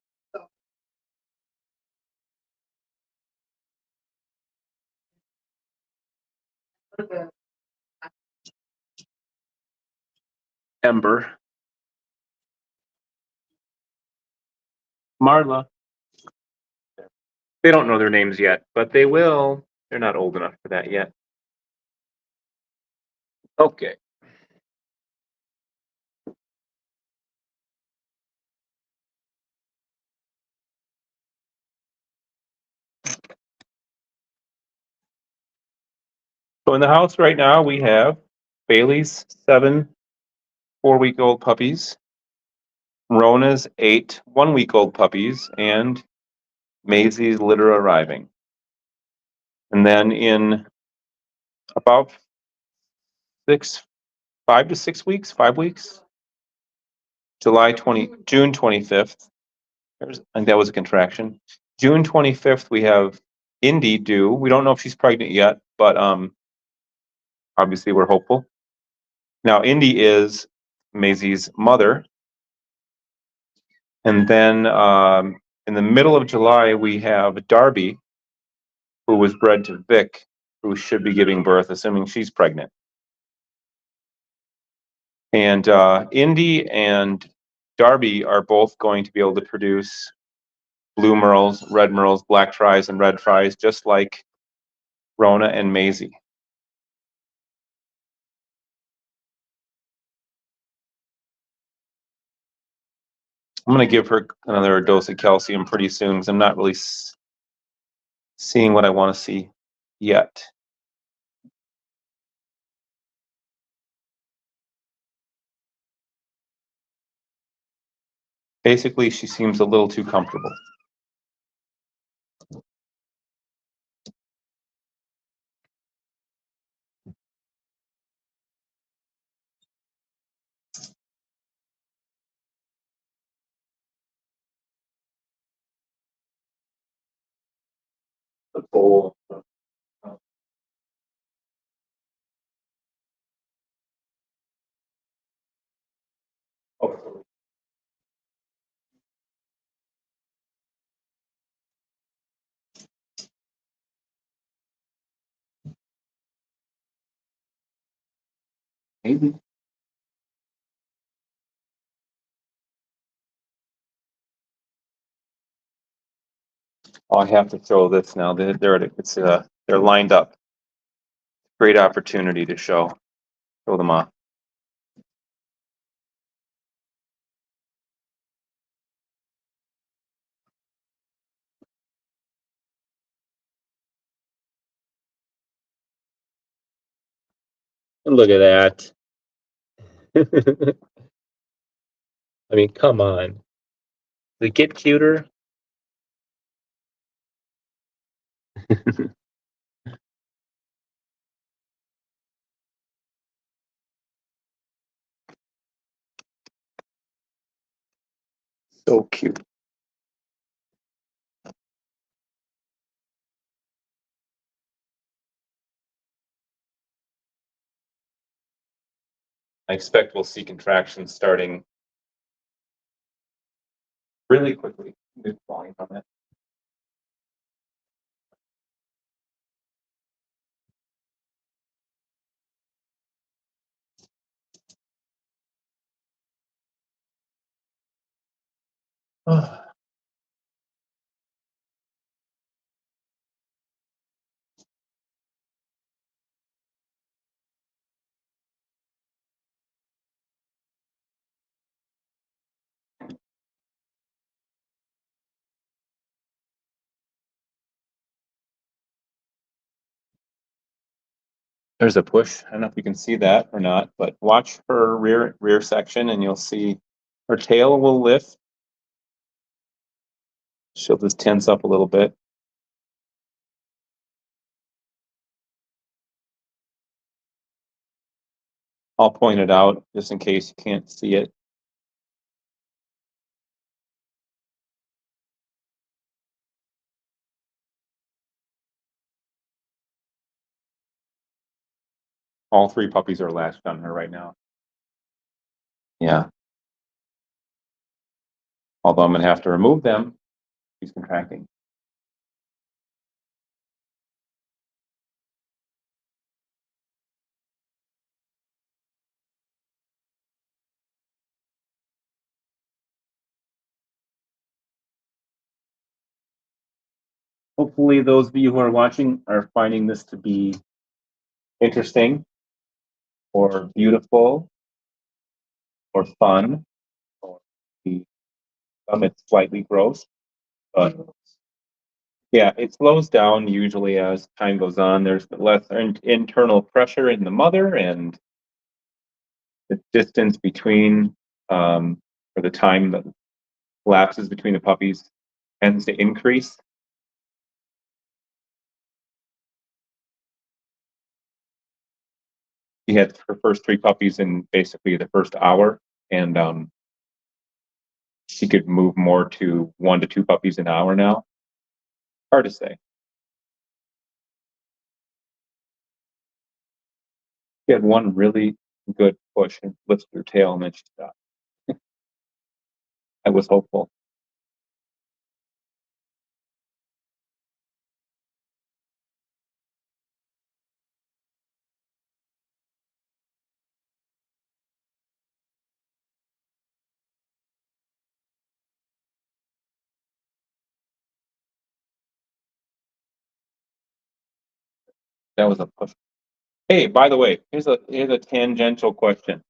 Ember. Marla. They don't know their names yet, but they will. They're not old enough for that yet. Okay. So in the house right now, we have Bailey's 7 4-week-old puppies, Rona's 8 1-week-old puppies, and Maisie's litter arriving. And then in about 5 to 6 weeks, 5 weeks, June 25th. I think that was a contraction. June 25th, we have Indy due. We don't know if she's pregnant yet, but obviously we're hopeful. Now, Indy is Maisie's mother. And then in the middle of July, we have Darby, who was bred to Vic, who should be giving birth, assuming she's pregnant. And Indy and Darby are both going to be able to produce blue merles, red merles, black tries, and red tries, just like Rona and Maisie. I'm going to give her another dose of calcium pretty soon because I'm not really seeing what I want to see yet. Basically, she seems a little too comfortable. The bowl. Oh. Maybe. Oh, I have to show this now. They're lined up. Great opportunity to show them off. And look at that. I mean, come on. Does it get cuter? So cute. I expect we'll see contractions starting really quickly. Good volume on that. There's a push. I don't know if you can see that or not, but watch her rear section and you'll see her tail will lift. She'll just tense up a little bit. I'll point it out just in case you can't see it. All three puppies are latched on her right now. Yeah. Although I'm going to have to remove them. She's contracting. Hopefully those of you who are watching are finding this to be interesting or beautiful or fun or some it's slightly gross, but yeah, it slows down usually as time goes on. There's less internal pressure in the mother, and the distance between or the time that lapses between the puppies tends to increase. She had her first three puppies in basically the first hour, and she could move more to 1 to 2 puppies an hour now. Hard to say. She had one really good push and lifted her tail, and then she stopped. I was hopeful. That was a push. Hey, by the way, here's a tangential question.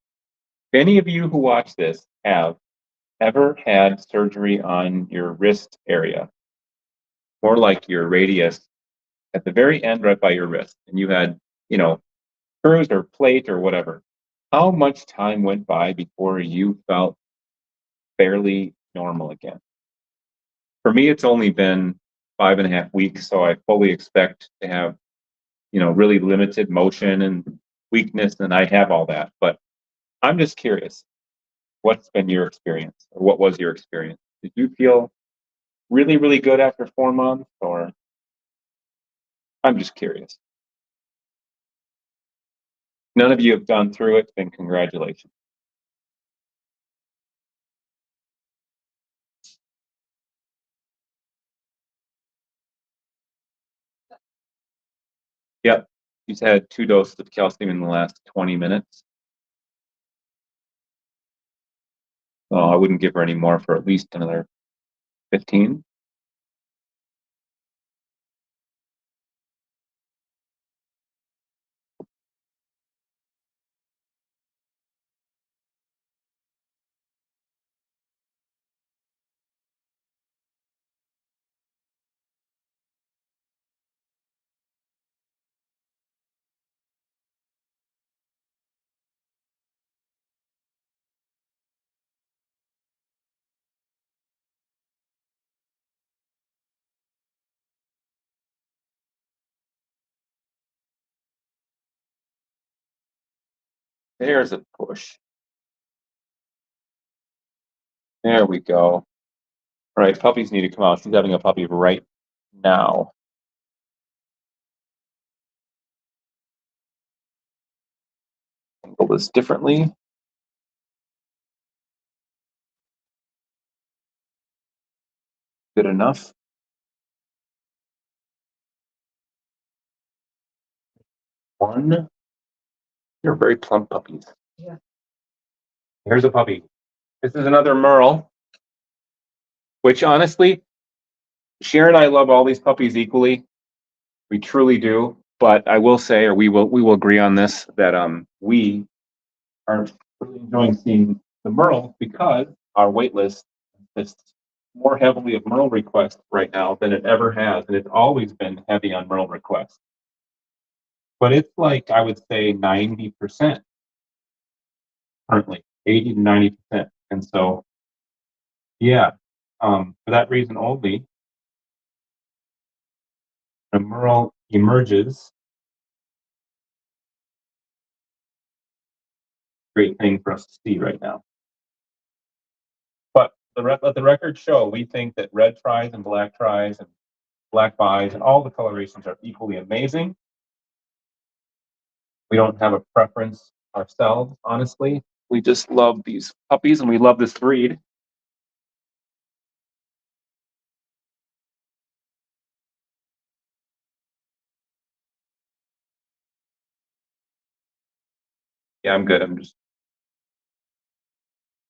If any of you who watch this have ever had surgery on your wrist area, more like your radius at the very end, right by your wrist, and you had, screws or plate or whatever, how much time went by before you felt fairly normal again? For me, it's only been 5.5 weeks, so I fully expect to have, really limited motion and weakness, and I have all that. But I'm just curious, what's been your experience, or what was your experience? Did you feel really, really good after 4 months, or I'm just curious. None of you have gone through it, then congratulations. Yep. He's had 2 doses of calcium in the last 20 minutes. So I wouldn't give her any more for at least another 15. There's a push. There we go. All right, puppies need to come out. She's having a puppy right now. Angle this differently. Good enough. One. You're very plump puppies. Yeah. Here's a puppy. This is another Merle, which honestly, Sharon and I love all these puppies equally. We truly do. But I will say, or we will agree on this, that we are really enjoying seeing the Merle because our wait list is more heavily of Merle requests right now than it ever has, and it's always been heavy on Merle requests. But it's like I would say 90% currently, 80 to 90%. And so, yeah, for that reason only, the Merle emerges. Great thing for us to see right now. But let the record show, we think that red tries and black tries and black buys and all the colorations are equally amazing. We don't have a preference ourselves, honestly. We just love these puppies and we love this breed. Yeah, I'm good. I'm just.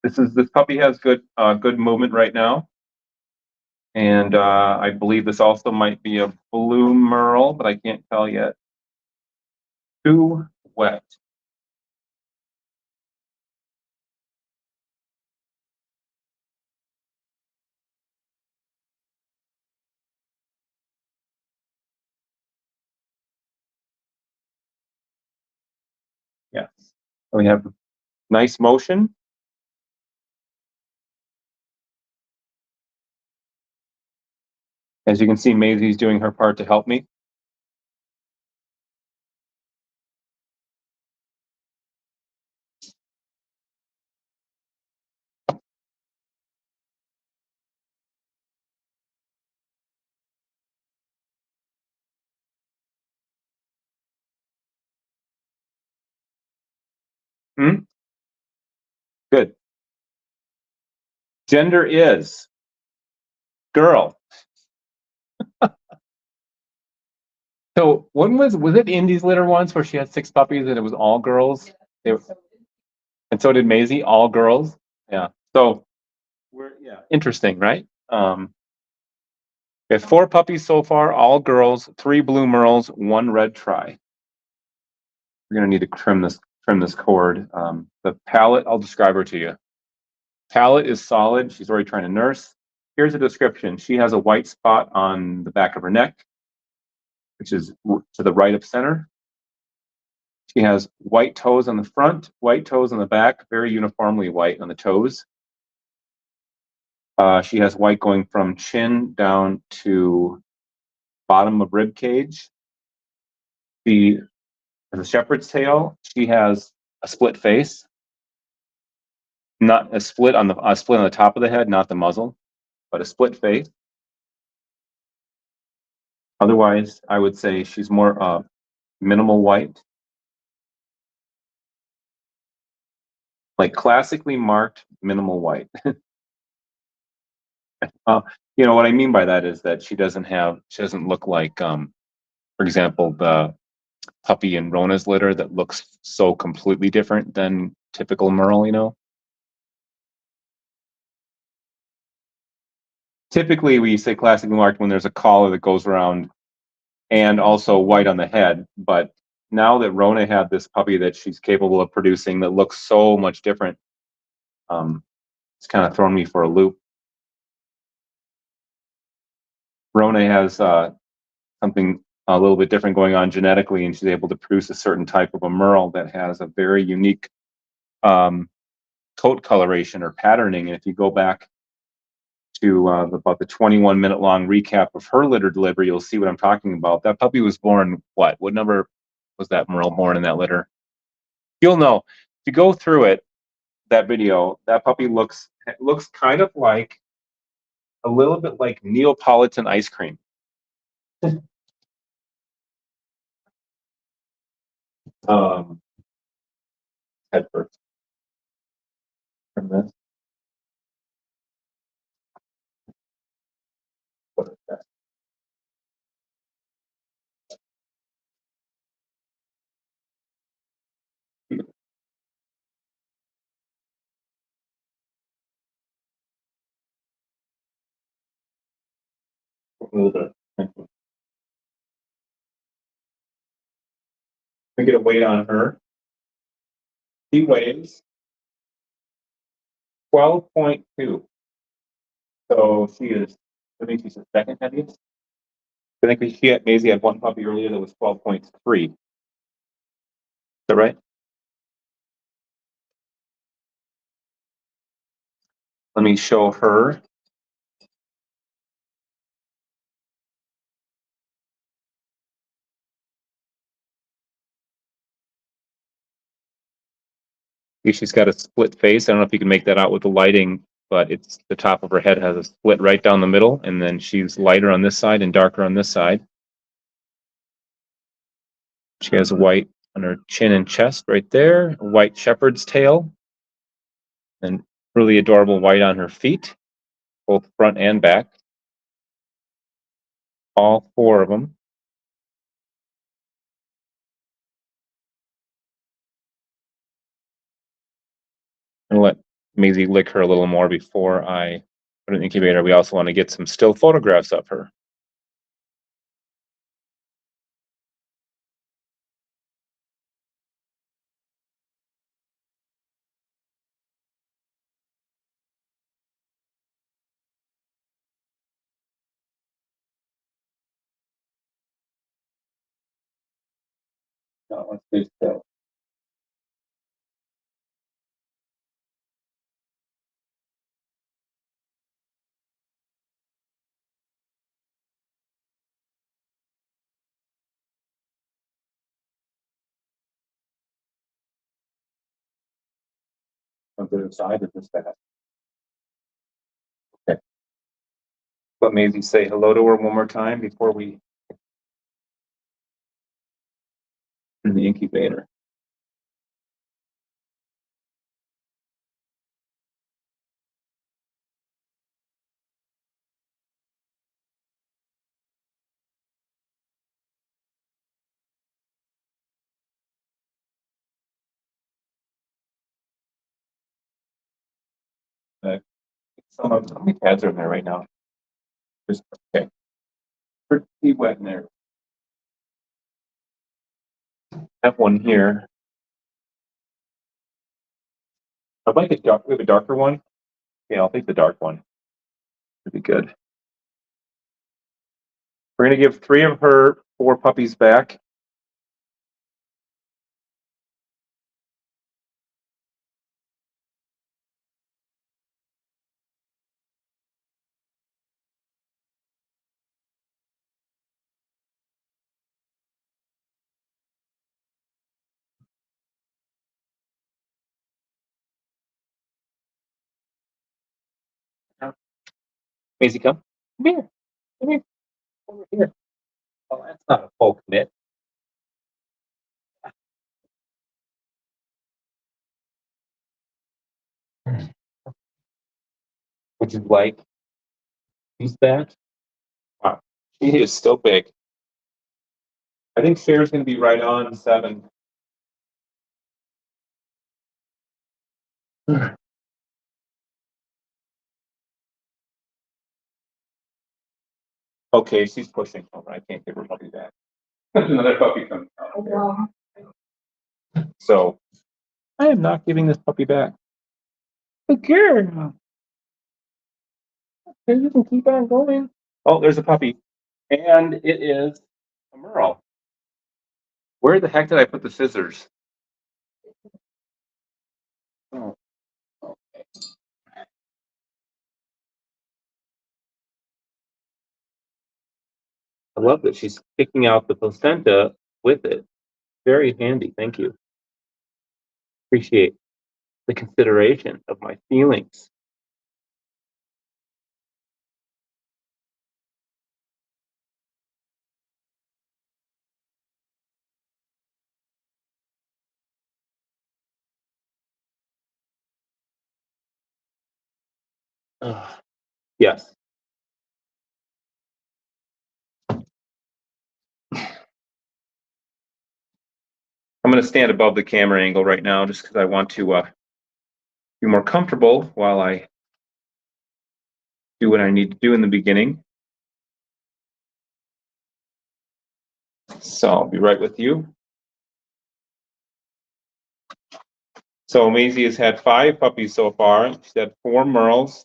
This puppy has good movement right now, and I believe this also might be a blue Merle, but I can't tell yet. Too wet. Yes. We have nice motion. As you can see, Maisie's doing her part to help me. Hmm? Good. Gender is girl. So when was it Indy's litter once where she had 6 puppies and it was all girls? And so did Maisie, all girls. Yeah. So interesting, right? We have 4 puppies so far, all girls, 3 blue Merles, 1 red tri. We're gonna need to trim this cord. The palette, I'll describe her to you. Palette is solid. She's already trying to nurse. Here's a description. She has a white spot on the back of her neck, which is to the right of center. She has white toes on the front, white toes on the back, very uniformly white on the toes. She has white going from chin down to bottom of rib cage. She has a shepherd's tail. She has a split face, not a split on the top of the head, not the muzzle, but a split face. Otherwise, I would say she's more minimal white, like classically marked minimal white. What I mean by that is that she doesn't look like, for example, the puppy in Rona's litter that looks so completely different than typical Merle, Typically, we say classically marked when there's a collar that goes around and also white on the head. But now that Rona had this puppy that she's capable of producing that looks so much different, it's kind of thrown me for a loop. Rona has something a little bit different going on genetically, and she's able to produce a certain type of a Merle that has a very unique coat coloration or patterning. And if you go back to about the 21-minute long recap of her litter delivery, you'll see what I'm talking about. That puppy was born, what number was that Merle born in that litter? You'll know. If you go through it, that video, that puppy looks kind of like a little bit like Neapolitan ice cream. Head first. From this. A little bit. We get a weight on her. She weighs 12.2. So she is, I think she's the second heaviest. I think Maisie had one puppy earlier that was 12.3. Is that right? Let me show her. She's got a split face. I don't know if you can make that out with the lighting, but it's the top of her head has a split right down the middle, and then she's lighter on this side and darker on this side. She has white on her chin and chest right there, a white shepherd's tail, and really adorable white on her feet, both front and back. All four of them. I'm gonna let Maisie lick her a little more before I put in the incubator. We also want to get some still photographs of her. Let's stay still. On the other side of this fast. Okay. Let Maisie say hello to her one more time before we in the incubator. How many pads are in there right now? Just okay. Pretty wet in there. Have one here. I'd like we have a darker one. Yeah, I'll take the dark one. Should be good. We're gonna give 3 of her 4 puppies back. Maisie, come. Come here. Come here. Over here. Oh, that's not a full commit. Would you like these back? Wow. She is still big. I think Cher's gonna be right on 7. Okay, she's pushing. Oh, I can't give her puppy back. Another puppy comes out. Wow. So I am not giving this puppy back. Good girl. Okay, you can keep on going. Oh, there's a puppy. And it is a Merle. Where the heck did I put the scissors? Oh, okay. I love that she's picking out the placenta with it. Very handy. Thank you. Appreciate the consideration of my feelings. Yes. I'm going to stand above the camera angle right now just because I want to be more comfortable while I do what I need to do in the beginning. So I'll be right with you. So Maisie has had 5 puppies so far. She's had 4 Merles,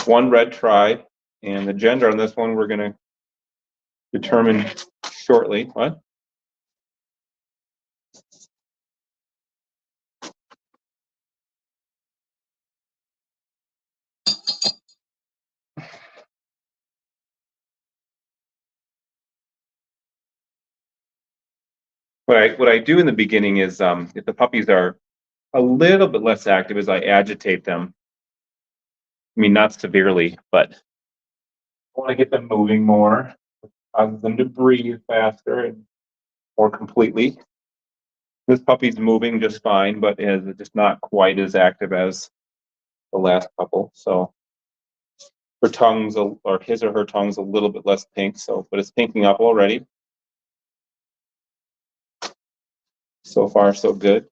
1 red tri, and the gender on this one we're going to determine shortly. What? What I do in the beginning is if the puppies are a little bit less active, is I agitate them. I mean, not severely, but I want to get them moving more, cause them to breathe faster and more completely. This puppy's moving just fine, but is just not quite as active as the last couple. So her tongue's or his or her tongue's a little bit less pink. So, but it's pinking up already. So far, so good.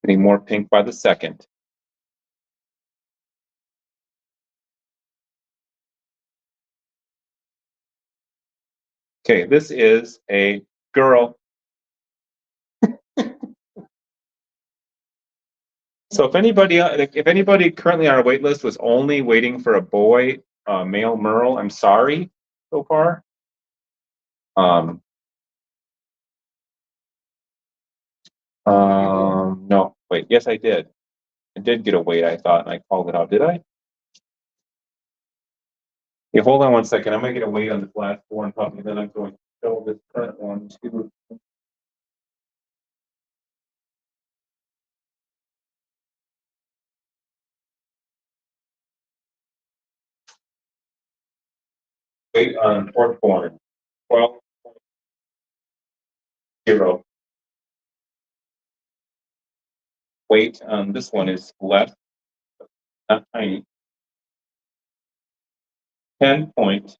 Getting more pink by the second. Okay, this is a girl. So if anybody currently on our wait list was only waiting for a boy, male Merle, I'm sorry so far. No, wait, yes, I did. I did get a wait, I thought, and I called it out. Did I? Yeah, hold on one second. I'm gonna get a wait on this last born puppy, then I'm going to show this current one too. Wait on fourth born. 12.0. Wait on this one is less, not tiny. 10.2.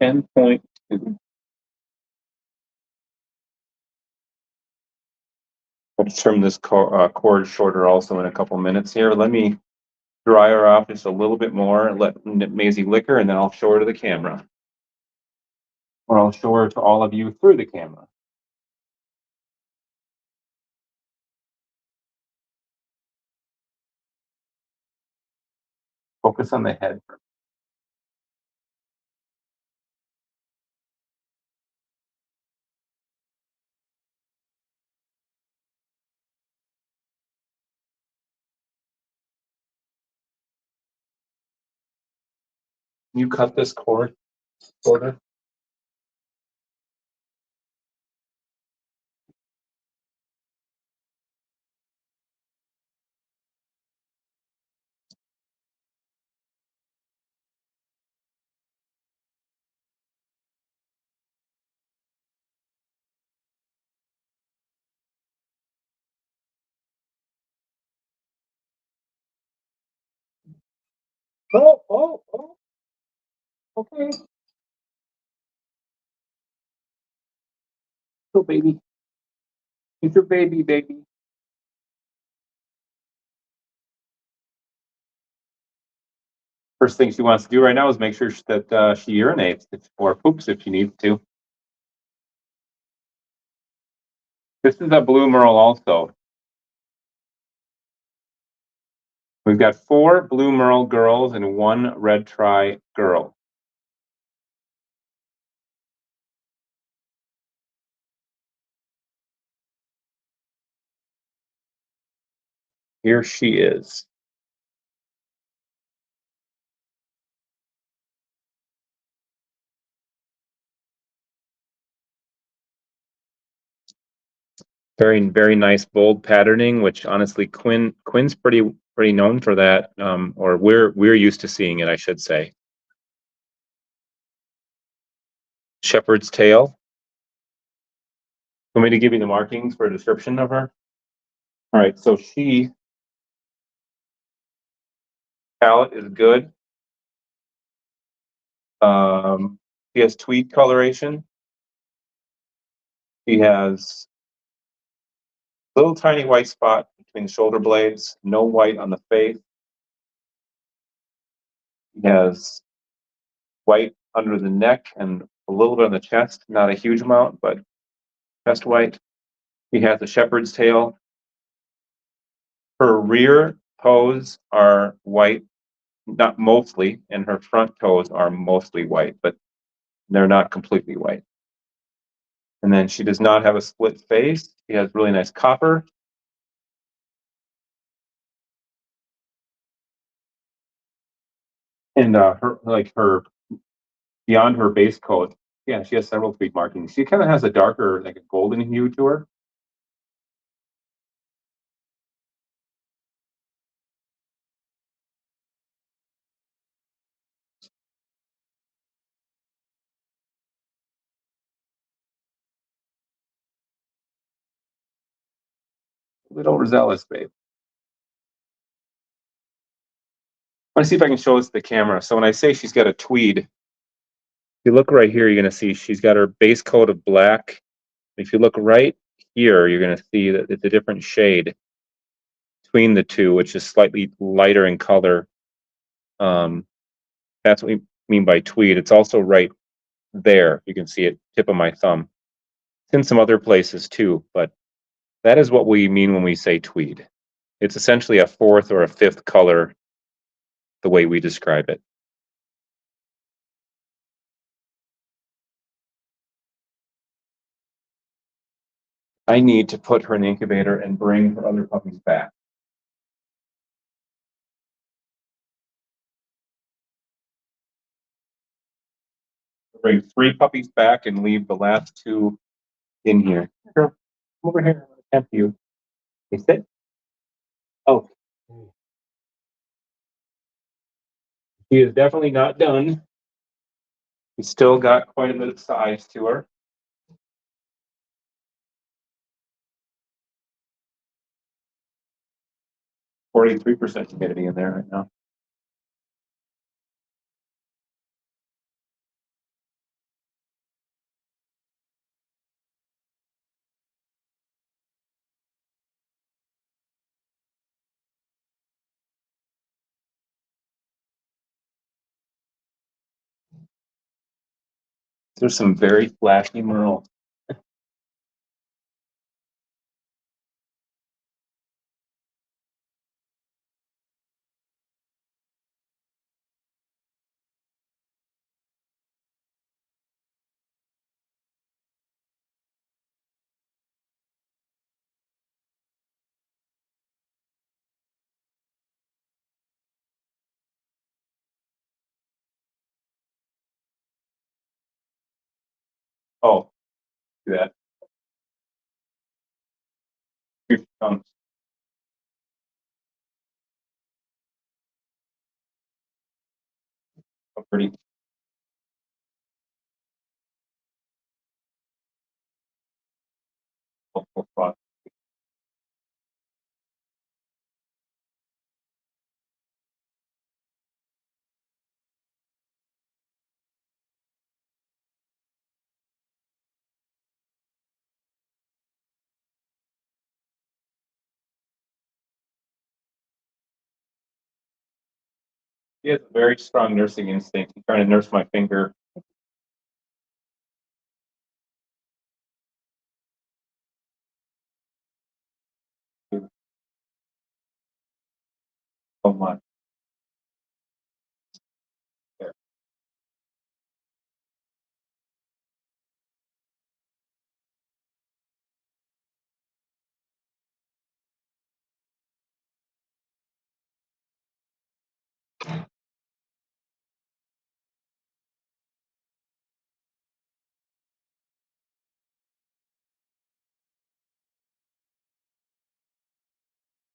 10.2. I'll trim this cord shorter also in a couple minutes here. Let me dry her off just a little bit more, let Maisie lick her, and then I'll show her to the camera. Or I'll show her to all of you through the camera. Focus on the head. You cut this cord shorter. Oh, okay. So baby. It's your baby. First thing she wants to do right now is make sure that she urinates or poops if she needs to. This is a blue Merle also. We've got 4 blue Merle girls and 1 red tri girl. Here she is. Very, very nice bold patterning, which honestly Quinn's pretty known for that, or we're used to seeing it, I should say. Shepherd's tail. Want me to give you the markings for a description of her? All right, so palette is good. She has tweed coloration. She has little tiny white spot between the shoulder blades, no white on the face. He has white under the neck and a little bit on the chest, not a huge amount, but chest white. He has a shepherd's tail. Her rear toes are white, not mostly, and her front toes are mostly white, but they're not completely white. And then she does not have a split face. She has really nice copper. And her beyond her base coat, yeah, she has several tweed markings. She kind of has a darker, like a golden hue to her. A little overzealous, babe. I want to see if I can show this to the camera. So when I say she's got a tweed, if you look right here, you're going to see she's got her base coat of black. If you look right here, you're going to see that it's a different shade between the two, which is slightly lighter in color. That's what we mean by tweed. It's also right there. You can see it, tip of my thumb. It's in some other places too, but that is what we mean when we say tweed. It's essentially a fourth or a fifth color, the way we describe it. I need to put her in the incubator and bring her other puppies back. Bring 3 puppies back and leave the last 2 in here. Girl, come over here. I want to you. Hey, sit. Oh. She is definitely not done. She's still got quite a bit of size to her. %, humidity in there right now. There's some very flashy merle. Oh, do that. Here she comes. So pretty. She has a very strong nursing instinct. She's trying to nurse my finger. So much. There.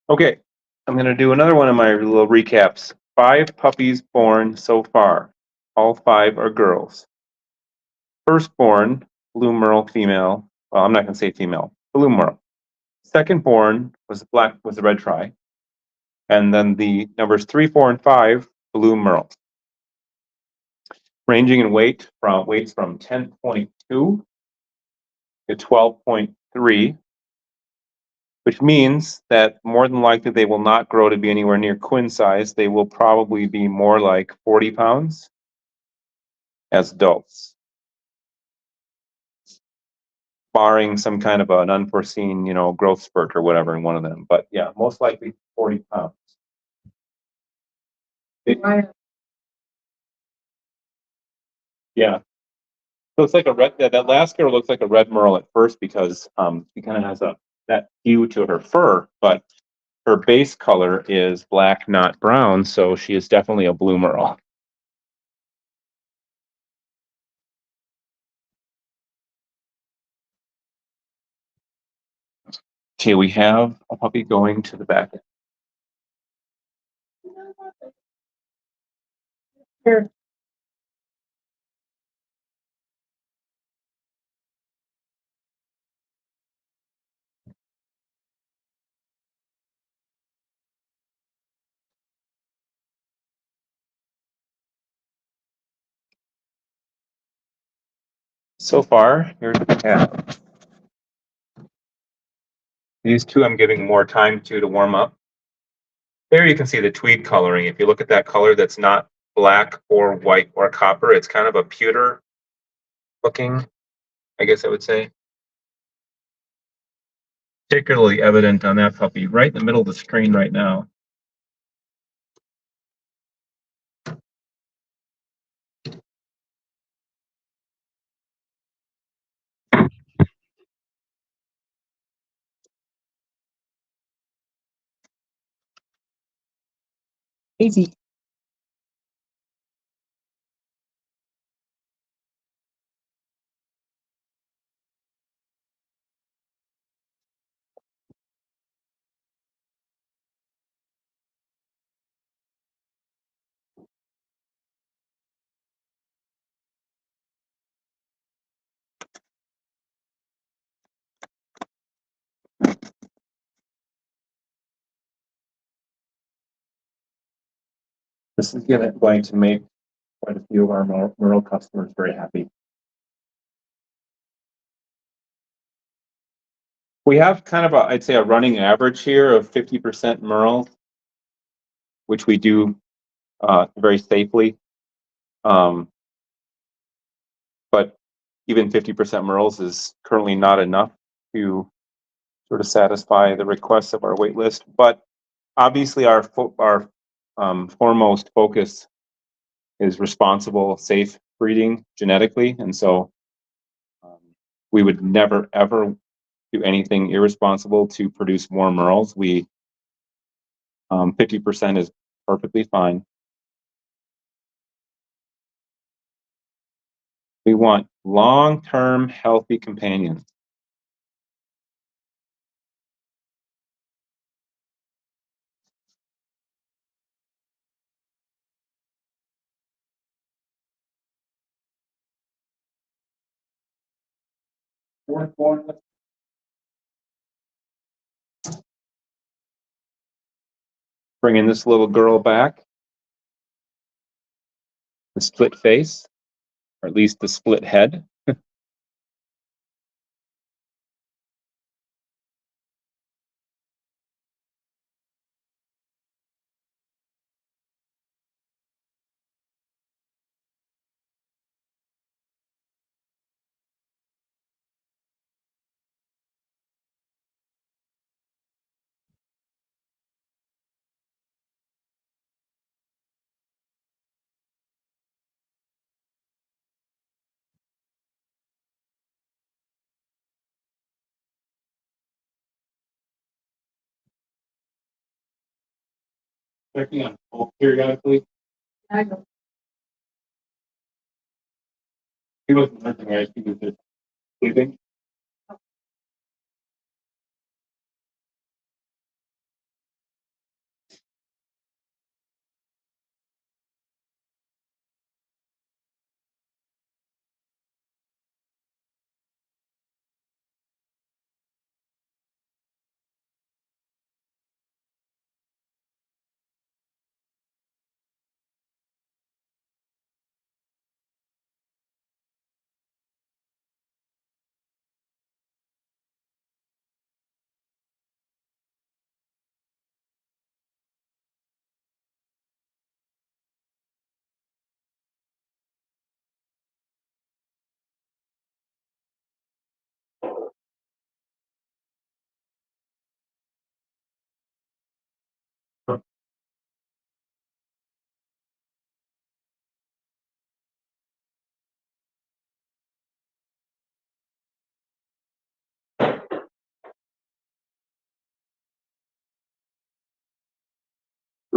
Okay, I'm going to do another one of my little recaps. 5 puppies born so far. All 5 are girls. Firstborn, blue merle female. Well, I'm not going to say female. Blue merle. Secondborn was a red tri. And then the numbers 3, 4, and 5, blue merle. Ranging in weights from 10.2 to 12.3. which means that more than likely they will not grow to be anywhere near queen size. They will probably be more like 40 pounds as adults, barring some kind of an unforeseen, growth spurt or whatever in one of them. But yeah, most likely 40 pounds. Yeah. Looks like a red, that last girl looks like a red merle at first because she kind of has that hue to her fur, but her base color is black, not brown, so she is definitely a blue merle. Okay, we have a puppy going to the back. Here. So far, here's what we have. These two I'm giving more time to warm up. There you can see the tweed coloring. If you look at that color, that's not black or white or copper. It's kind of a pewter looking, I guess I would say. Particularly evident on that puppy, right in the middle of the screen right now. Easy. This is going to make quite a few of our Merle customers very happy. We have kind of I'd say a running average here of 50% Merle, which we do very safely. But even 50% Merles is currently not enough to sort of satisfy the requests of our wait list. But obviously our foremost focus is responsible, safe breeding genetically. And so we would never, ever do anything irresponsible to produce more Merles. 50% is perfectly fine. We want long-term healthy companions. Bringing this little girl back. The split face, or at least the split head. Checking on both periodically. I know. He wasn't nothing, right? He was just sleeping.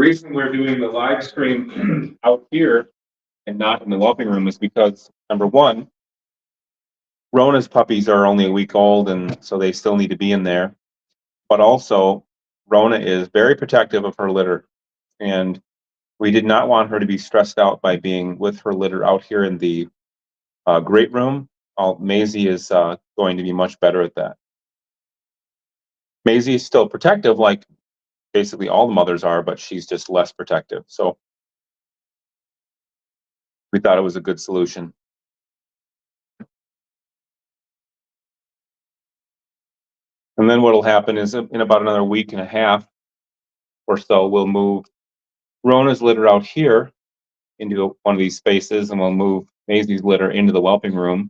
reason we're doing the live stream out here and not in the whelping room is because, number one, Rona's puppies are only a week old, and so they still need to be in there. But also, Rona is very protective of her litter, and we did not want her to be stressed out by being with her litter out here in the great room. Maisie is going to be much better at that. Maisie is still protective, like basically all the mothers are, but she's just less protective. So we thought it was a good solution. And then what'll happen is in about another week and a half or so, we'll move Rona's litter out here into one of these spaces, and we'll move Maisie's litter into the whelping room.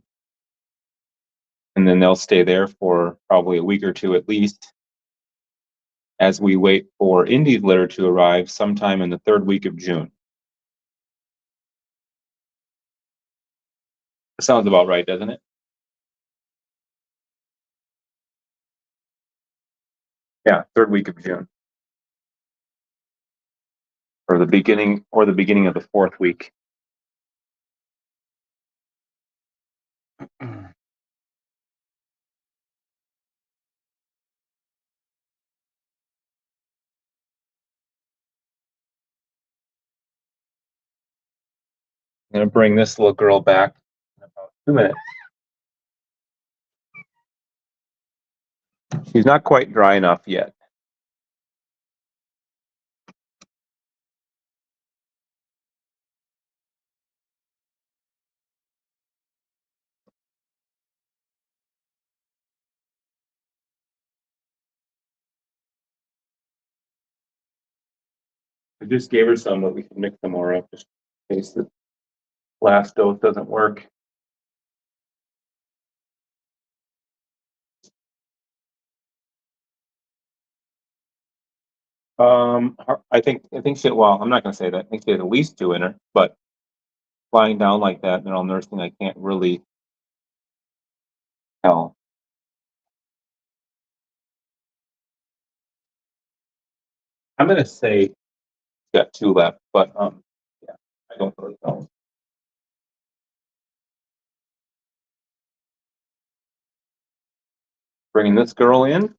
And then they'll stay there for probably a week or two at least, as we wait for Indy's litter to arrive sometime in the 3rd week of June. Sounds about right, doesn't it? Yeah, 3rd week of June. Or the beginning of the 4th week. I'm gonna bring this little girl back in about 2 minutes. She's not quite dry enough yet. I just gave her some, but we can mix them more up just in case the last dose doesn't work. I think she, well, I'm not gonna say that. I think she had at least 2 in her, but lying down like that and all nursing, I can't really tell. I'm gonna say she's got 2 left, but yeah, I don't really know. Bringing this girl in.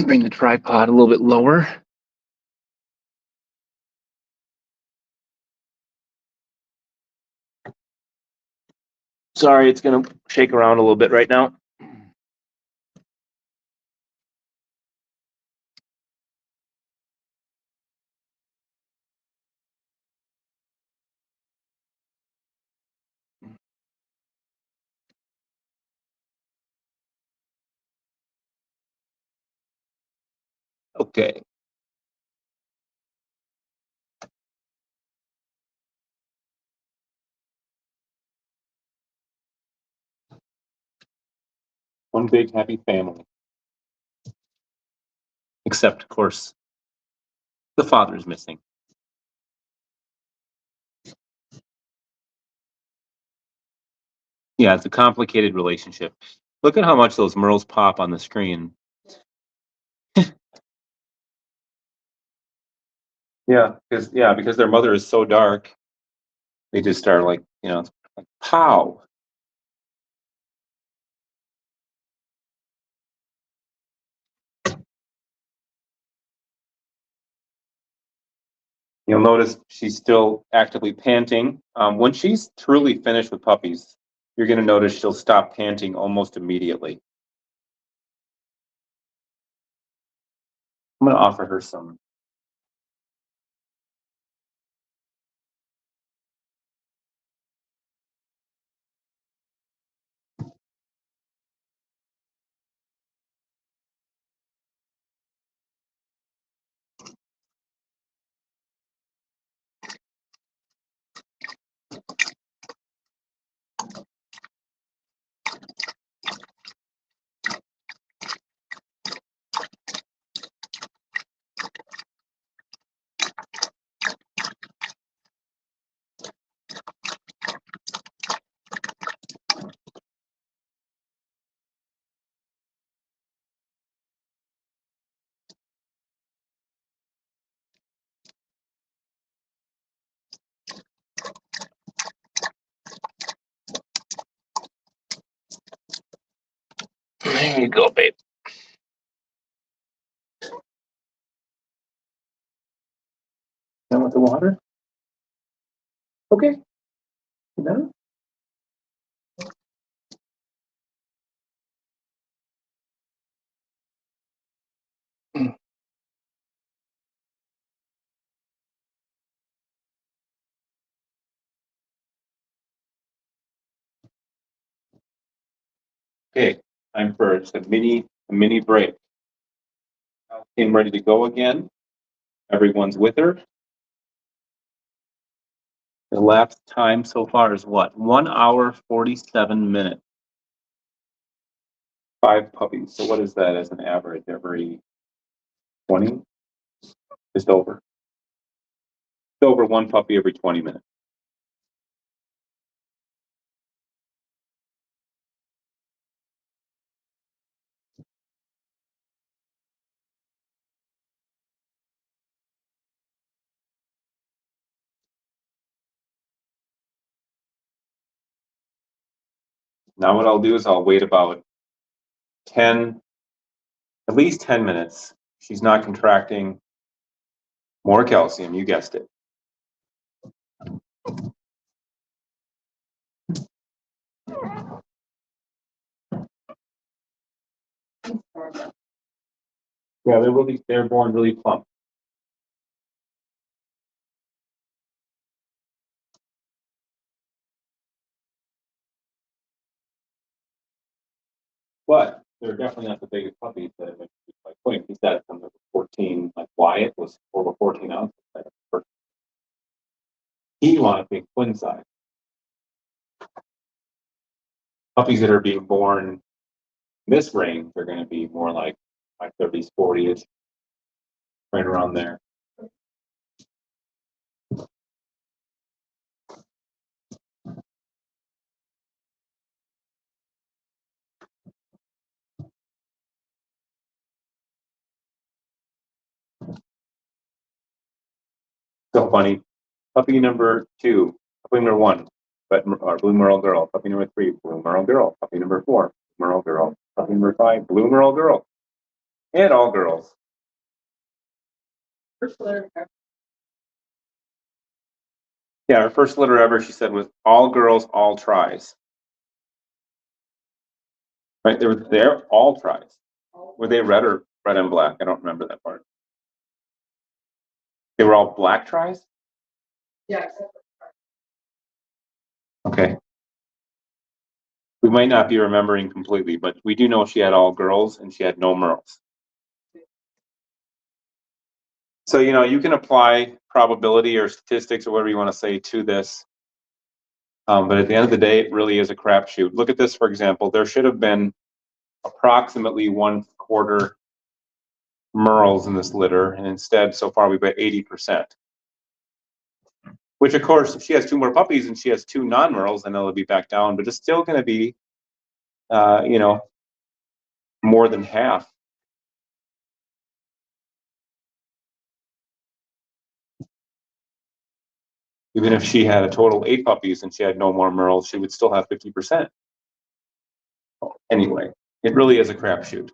Bring the tripod a little bit lower. Sorry, it's gonna shake around a little bit right now. Okay. One big happy family. Except, of course, the father is missing. Yeah, it's a complicated relationship. Look at how much those merles pop on the screen. Yeah, because their mother is so dark, they just start like, like pow. You'll notice she's still actively panting. When she's truly finished with puppies, you're going to notice she'll stop panting almost immediately. I'm going to offer her some. There you go, babe. Done with the water? Okay. You done? Okay, time for a mini break. Getting ready to go again. Everyone's with her. The elapsed time so far is what? 1 hour, 47 minutes. 5 puppies. So what is that as an average? Every 20? Just over. Just over 1 puppy every 20 minutes. Now what I'll do is I'll wait about 10, at least 10 minutes. She's not contracting. More calcium, you guessed it. Yeah, they're born really plump. But they're definitely not the biggest puppies that have been produced by Queen. He's got some that were 14, like Wyatt was over 14 ounces. He wanted to be twin size. Puppies that are being born this range are going to be more like 30s, 40s, right around there. So funny. Puppy number 2, puppy number 1, but blue merle girl. Puppy number 3, blue merle girl. Puppy number 4, merle girl. Puppy number 5, blue merle girl. And all girls. Yeah, her first litter ever, she said, was all girls, all tries. Right? They're all tries. Were they red or red and black? I don't remember that part. They were all black tries? Yeah. Okay. We might not be remembering completely, but we do know she had all girls and she had no merles. So, you can apply probability or statistics or whatever you want to say to this. But at the end of the day, it really is a crapshoot. Look at this, for example. There should have been approximately 1/4 merles in this litter, and instead, so far, we've got 80%. Which, of course, if she has 2 more puppies and she has 2 non-merles, then it'll be back down. But it's still going to be, more than half. Even if she had a total 8 puppies and she had no more merles, she would still have 50%. Anyway, it really is a crapshoot.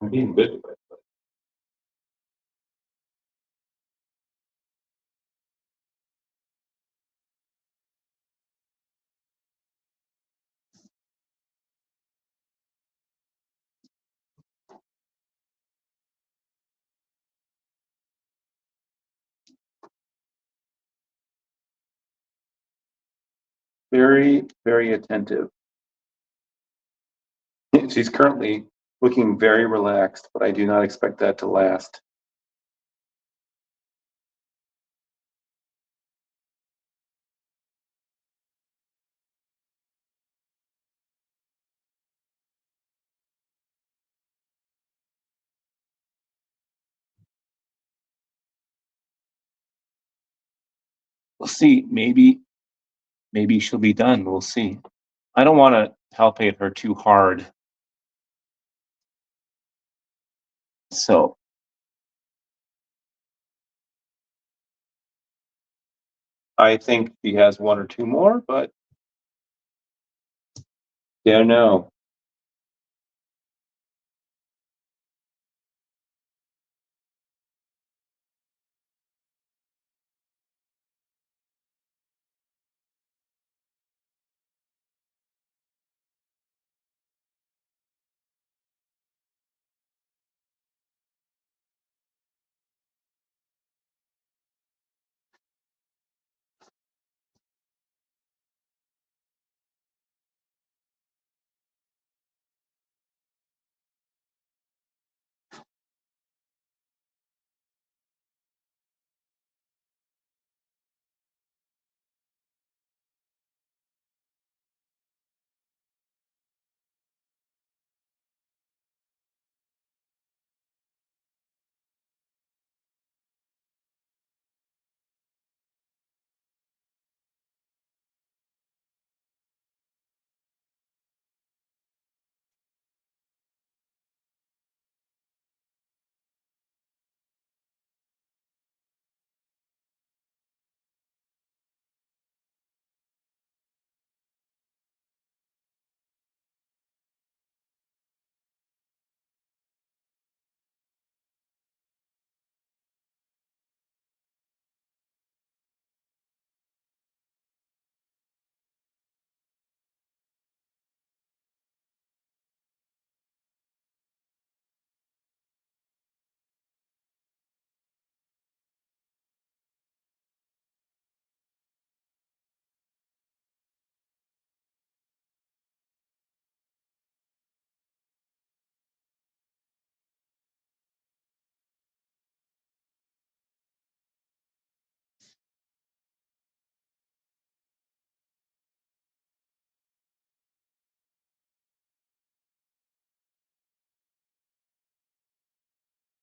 I'm being good with it. Very, very attentive. She's currently looking very relaxed, but I do not expect that to last. We'll see. Maybe she'll be done. We'll see. I don't want to palpate her too hard. So I think she has one or two more, but don't know.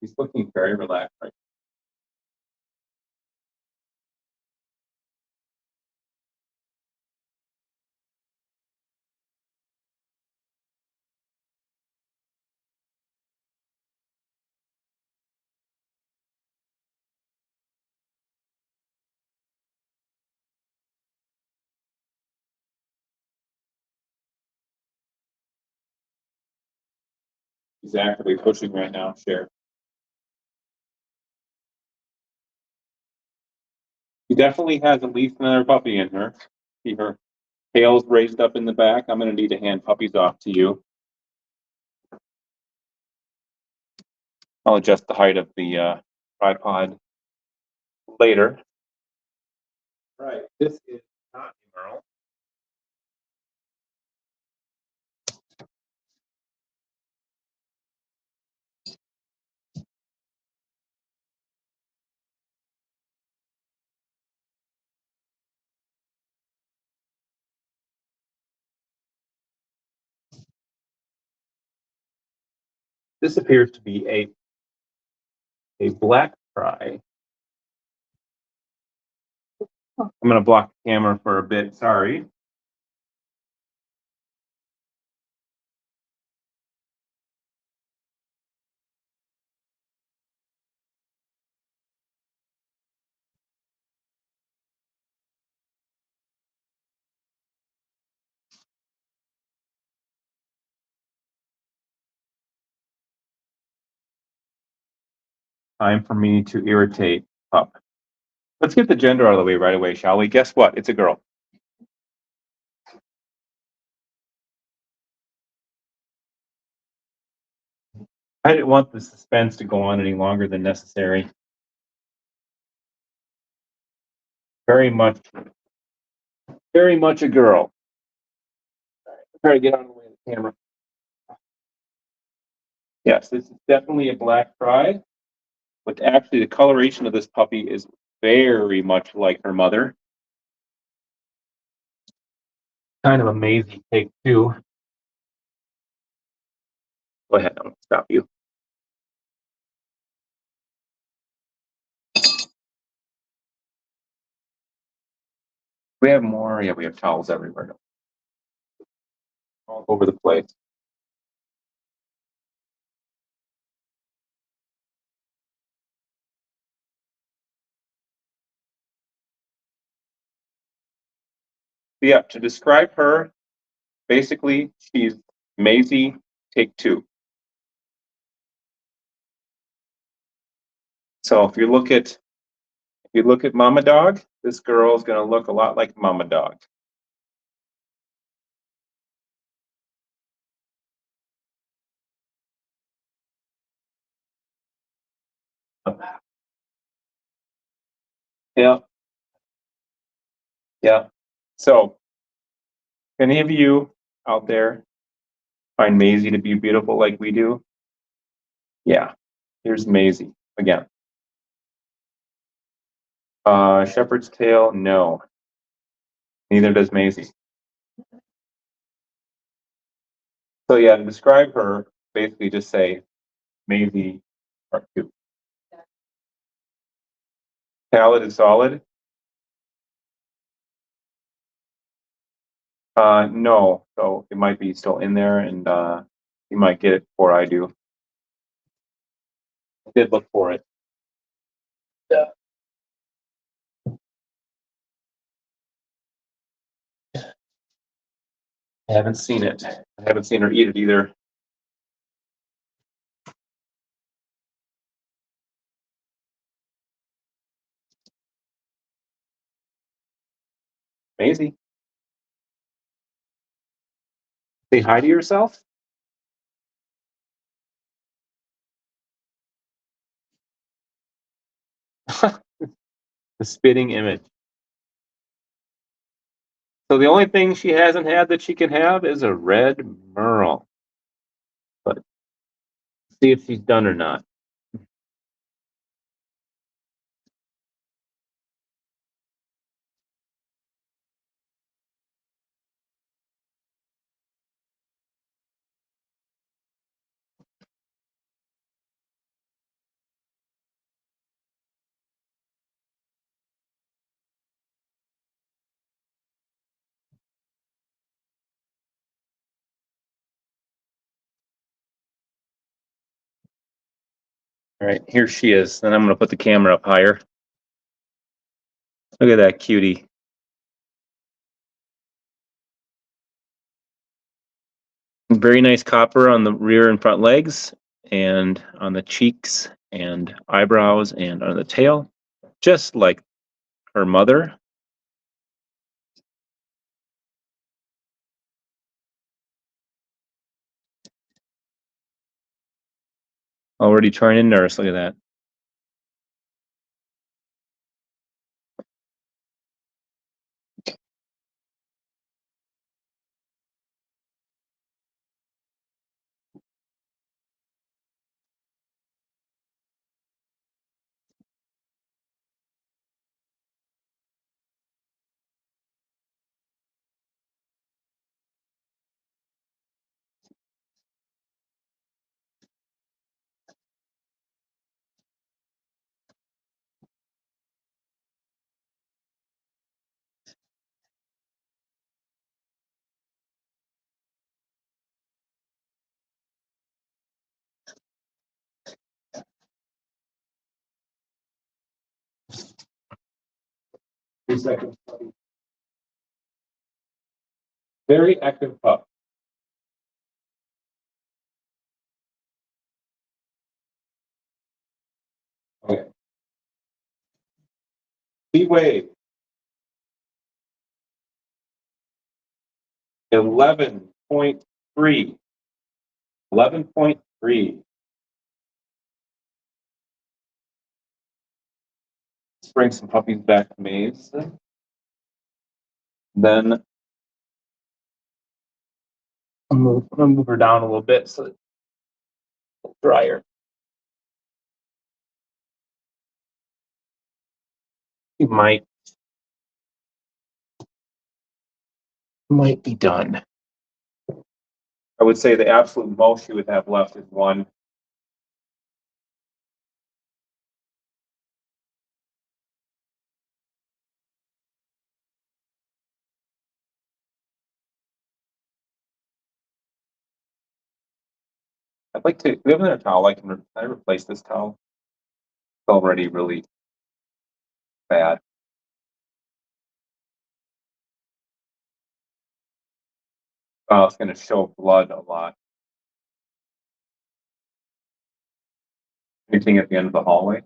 She's looking very relaxed right She's actively pushing right now, Cher. She definitely has at least another puppy in her. See her tail's raised up in the back. I'm going to need to hand puppies off to you. I'll adjust the height of the tripod later. Right. This is not Merle. This appears to be a black fry. I'm going to block the camera for a bit. Sorry. Time for me to irritate pup. Let's get the gender out of the way right away, shall we? Guess what? It's a girl. I didn't want the suspense to go on any longer than necessary. Very much a girl. Try to get out of the way of the camera. Yes, this is definitely a black fry, but actually the coloration of this puppy is very much like her mother. Kind of a Maisie take too. Go ahead, I'll stop you. We have more. Yeah, we have towels everywhere. All over the place. Yeah, to describe her, basically, she's Maisie, take two. So if you look at Mama Dog, this girl is going to look a lot like Mama Dog. Yeah, yeah. So, if any of you out there find Maisie to be beautiful like we do, yeah, here's Maisie again. Shepherd's tail, no. Neither does Maisie. So yeah, to describe her, basically just say Maisie part two. Salad is solid. No, so it might be still in there, and you might get it before I do. I did look for it. Yeah. I haven't seen it. I haven't seen her eat it either. Maisie, say hi to yourself. The spitting image. So the only thing she hasn't had that she can have is a red merle. But see if she's done or not. All right, here she is. Then I'm going to put the camera up higher. Look at that cutie. Very nice copper on the rear and front legs, and on the cheeks and eyebrows and on the tail, just like her mother. Already trying to nurse. Look at that. Very active pup. Okay. B-Wave. 11.3. 11.3. Let's bring some puppies back to Maze. Then I'm gonna move her down a little bit so it's drier. She might be done. I would say the absolute most she would have left is one. I'd like to, we have another towel. Can I replace this towel? It's already really bad. Oh, it's gonna show blood a lot. Anything at the end of the hallway?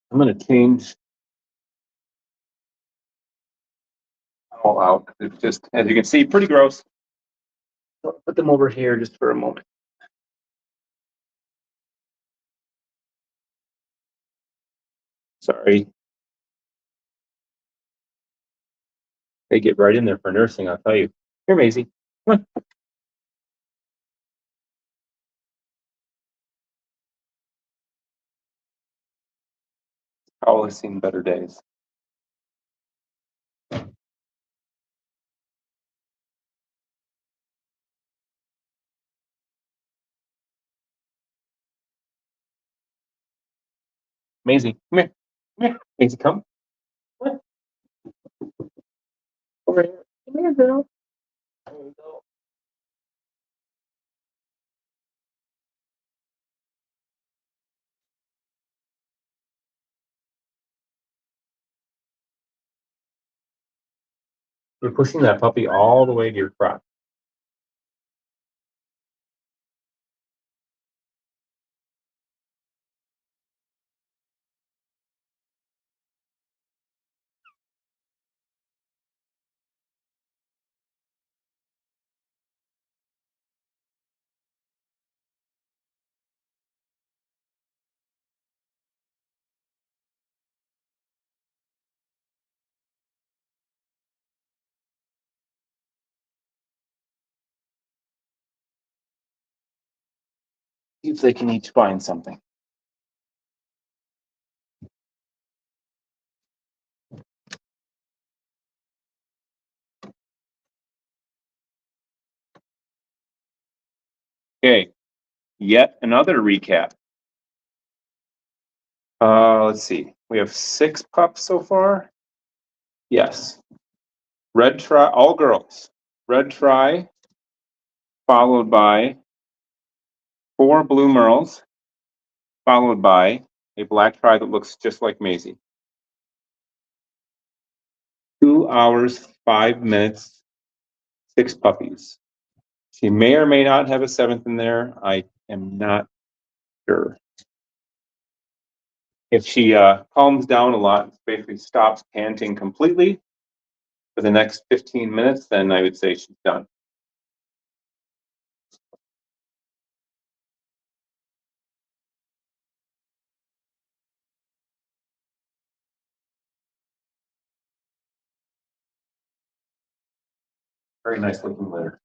I'm gonna change all out. It's just, as you can see, pretty gross. So put them over here just for a moment. Sorry. They get right in there for nursing, I'll tell you. Here, Maisie. Come on. Probably seen better days. Maisie, come here. Come here. Maisie, come. Come on. Over here. Come here, girl. There you go. You're pushing that puppy all the way to your crotch. See if they can each find something. Okay, yet another recap. Let's see. We have 6 pups so far. Yes. Red tri, all girls. Red tri, followed by 4 blue merles, followed by a black tri that looks just like Maisie. 2 hours, 5 minutes, 6 puppies. She may or may not have a 7th in there. I am not sure. If she calms down a lot, basically stops panting completely for the next 15 minutes, then I would say she's done. Very nice looking litter.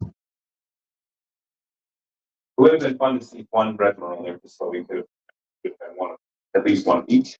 It would have been fun to see 1 red merle there, just so we could have one, at least 1 each.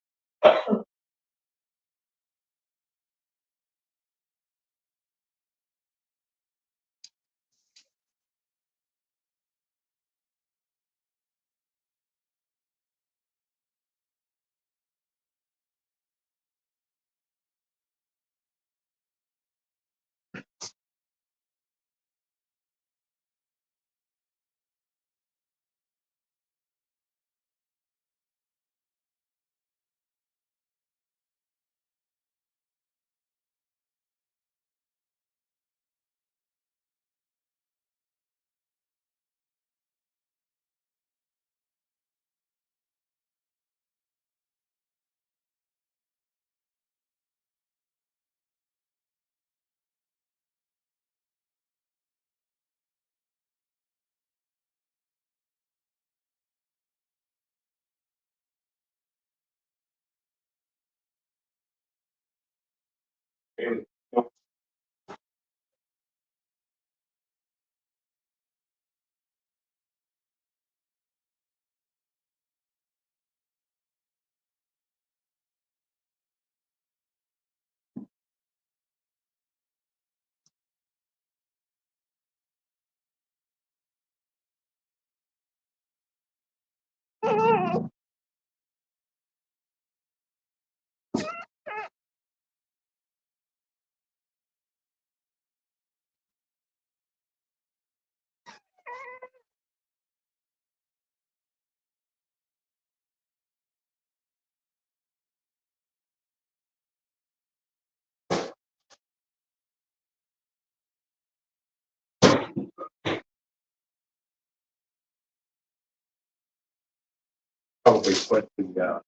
Probably put the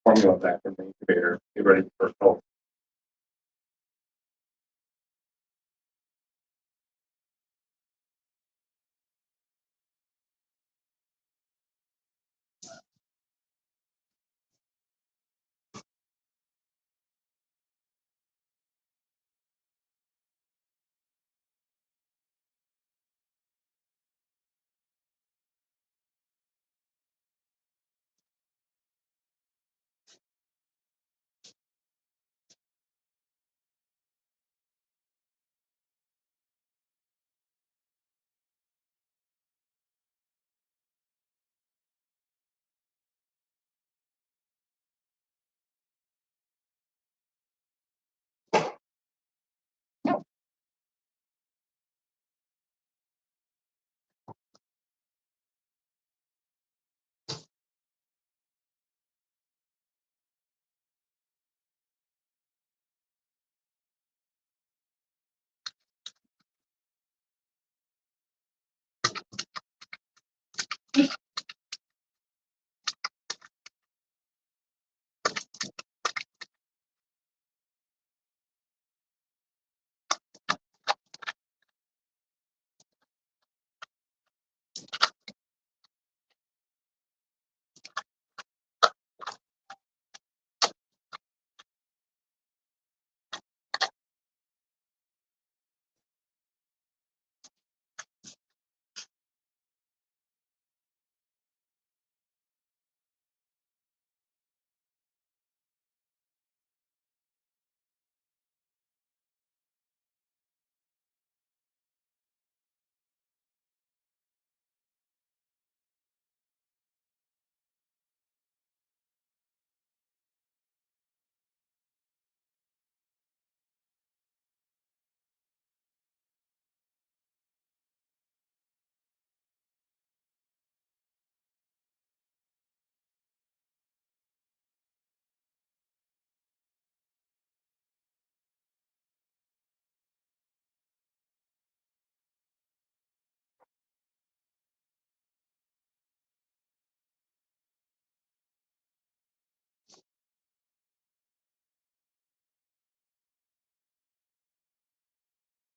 formula back in the incubator, get ready for cold.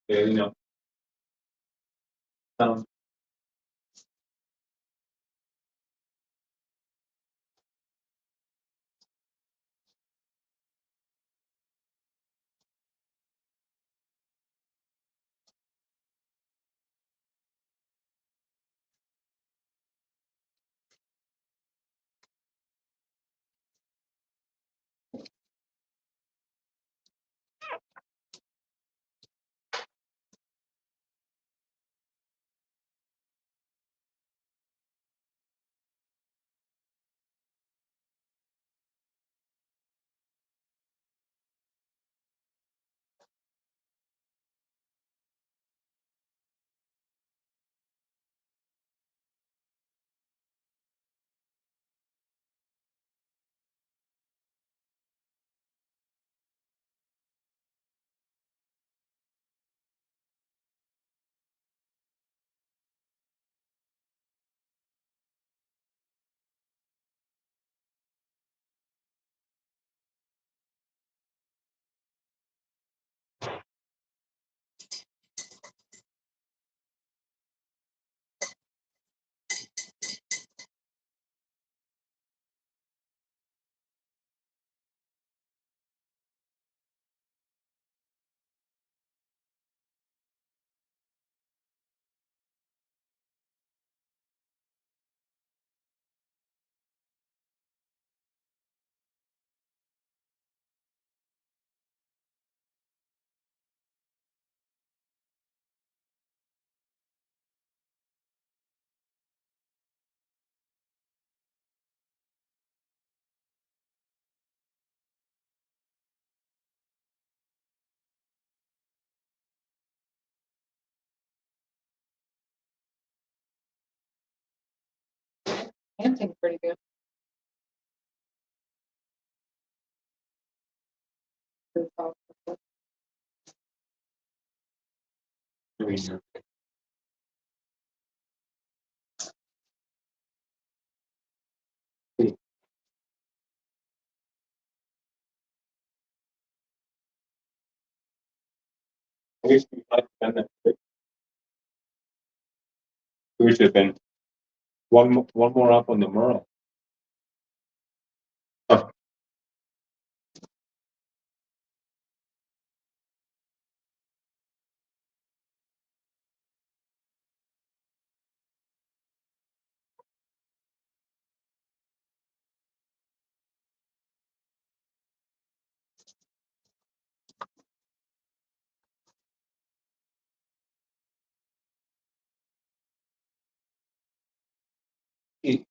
Yeah, you know. Panting pretty good. We should have been one more up on the Merle. Oh.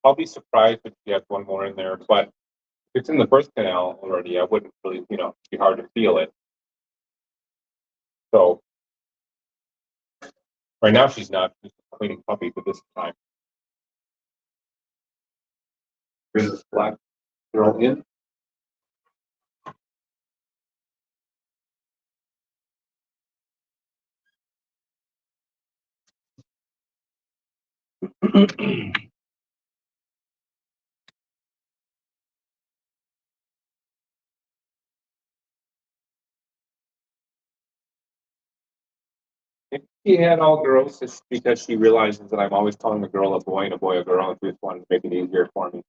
I'll be surprised if you have one more in there, but if it's in the birth canal already, I wouldn't really, be hard to feel it. So right now she's not just a cleaning puppy for this time. Bring this black girl in. If she had all girls, it's because she realizes that I'm always calling a girl a boy and a boy a girl, and she just wanted to make it easier for me.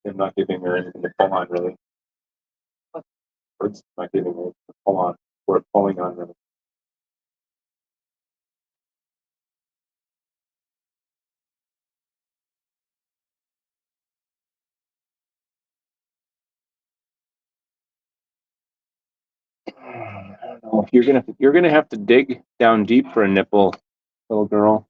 I'm not giving her anything to pull on, really. It's not giving her to pull on. We're pulling on them. I don't know. You're gonna have to dig down deep for a nipple, little girl.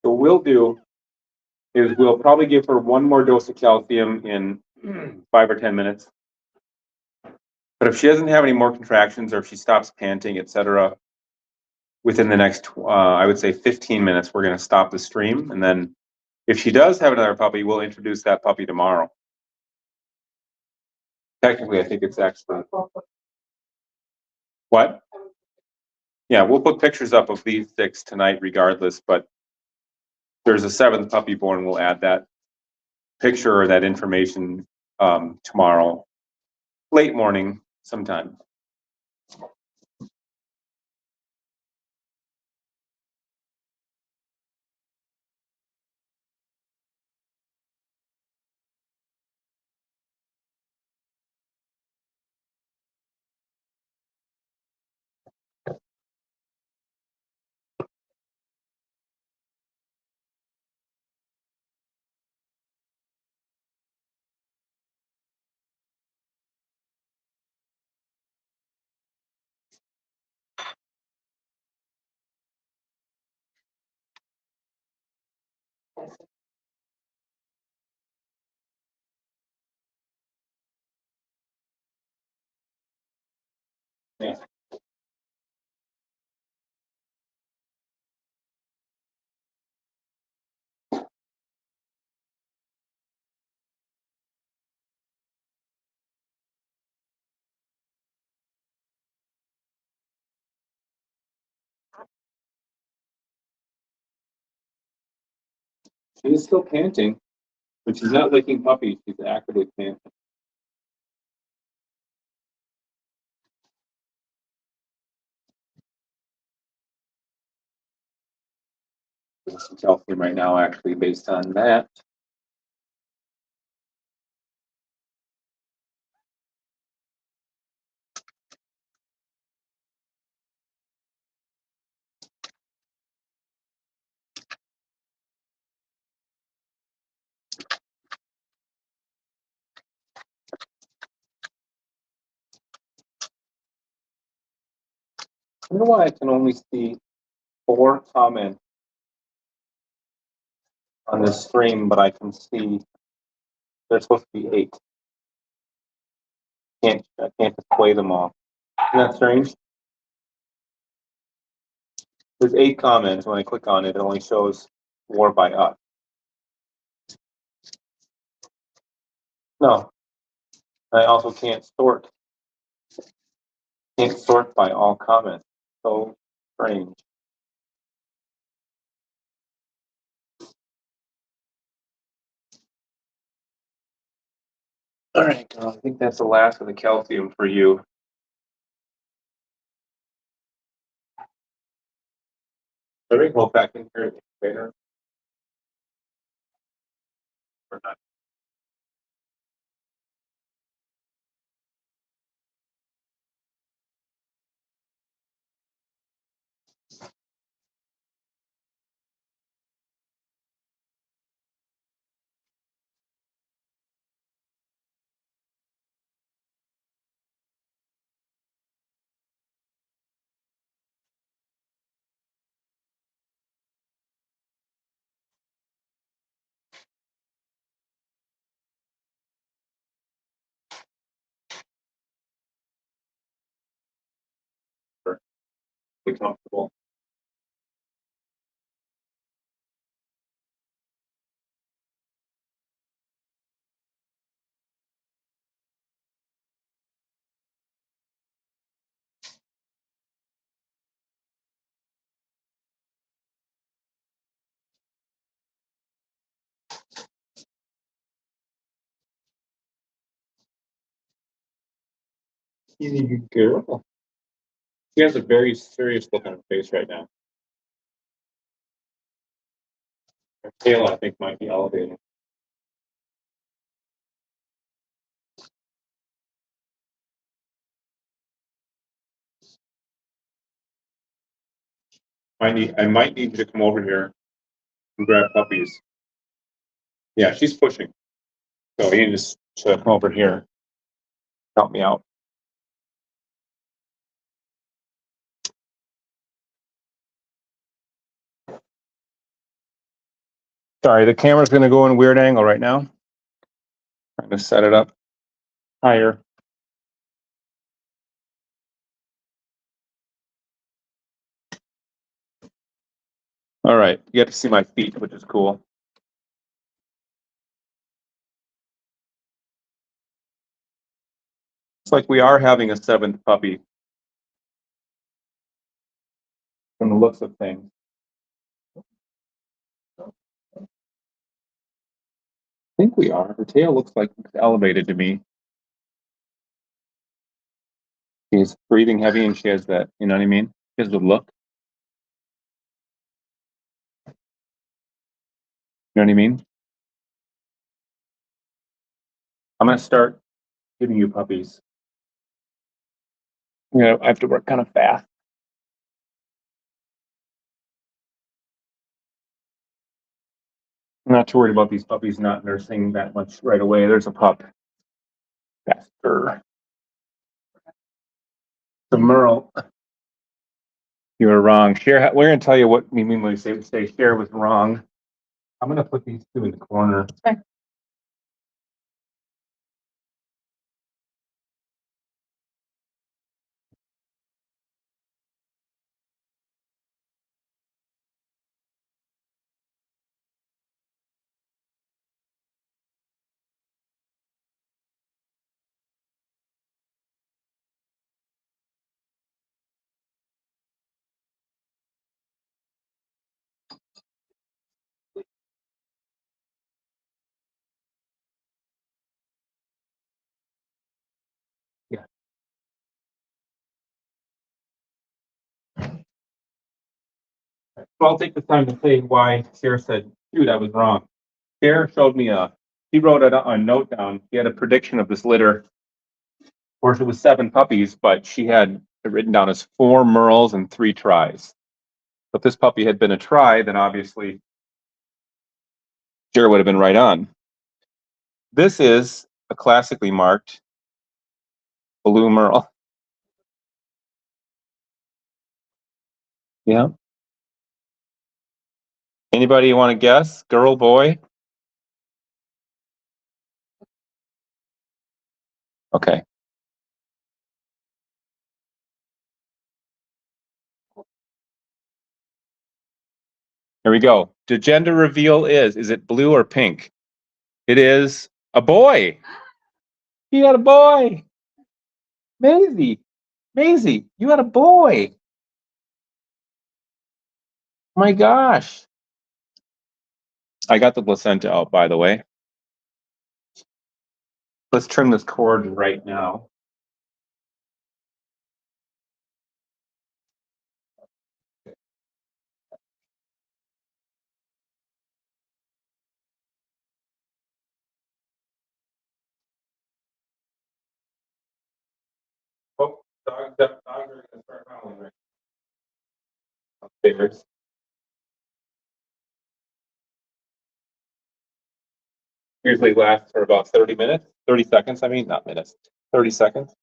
So what we'll do is we'll probably give her one more dose of calcium in 5 or 10 minutes. But if she doesn't have any more contractions or if she stops panting, etc., within the next, I would say 15 minutes, we're going to stop the stream. And then if she does have another puppy, we'll introduce that puppy tomorrow. Technically, I think it's actually. What? Yeah, we'll put pictures up of these 6 tonight regardless, but there's a 7th puppy born. We'll add that picture or that information tomorrow, late morning sometime. Yeah. She is still panting, but she's not licking puppies. She's actively panting. some calcium right now, actually, based on that. I wonder why I can only see 4 comments on this stream, but I can see there's supposed to be 8. I can't display them all. Isn't that strange? There's 8 comments. When I click on it, it only shows 4 by us. No. I also can't sort. Can't sort by all comments. So strange. All right, girl, I think that's the last of the calcium for you. Let me go back in here later. Or not. Be comfortable. You girl. She has a very serious look on her face right now. Her tail, I think, might be elevated. I might need you to come over here and grab puppies. Yeah, she's pushing. So you need to come over here. Help me out. Sorry, the camera's going to go in a weird angle right now. Trying to set it up higher. All right, you get to see my feet, which is cool. It's like we are having a 7th puppy from the looks of things. I think we are. Her tail looks like it's elevated to me. She's breathing heavy and she has that, you know what I mean? She has the look. You know what I mean? I'm going to start giving you puppies. You know, I have to work kind of fast. I'm not too worried about these puppies not nursing that much right away. There's a pup. Faster. The Merle. You were wrong. We're going to tell you what we mean when we say Cher was wrong. I'm going to put these 2 in the corner. Okay. I'll take the time to say why Sarah said, shoot, I was wrong. Sarah showed me she wrote a note down. She had a prediction of this litter. Of course, it was 7 puppies, but she had it written down as 4 Merles and 3 tries. So if this puppy had been a try, then obviously Sarah would have been right on. This is a classically marked blue Merle. Yeah. Anybody want to guess? Girl, boy? Okay. Here we go. The gender reveal is it blue or pink? It is a boy. You got a boy. Maisie. Maisie, you got a boy. My gosh. I got the placenta out, by the way. Let's trim this cord right now. Oh, dogs are going to start howling right now. Upstairs. Usually lasts for about 30 minutes, 30 seconds. I mean, not minutes, 30 seconds.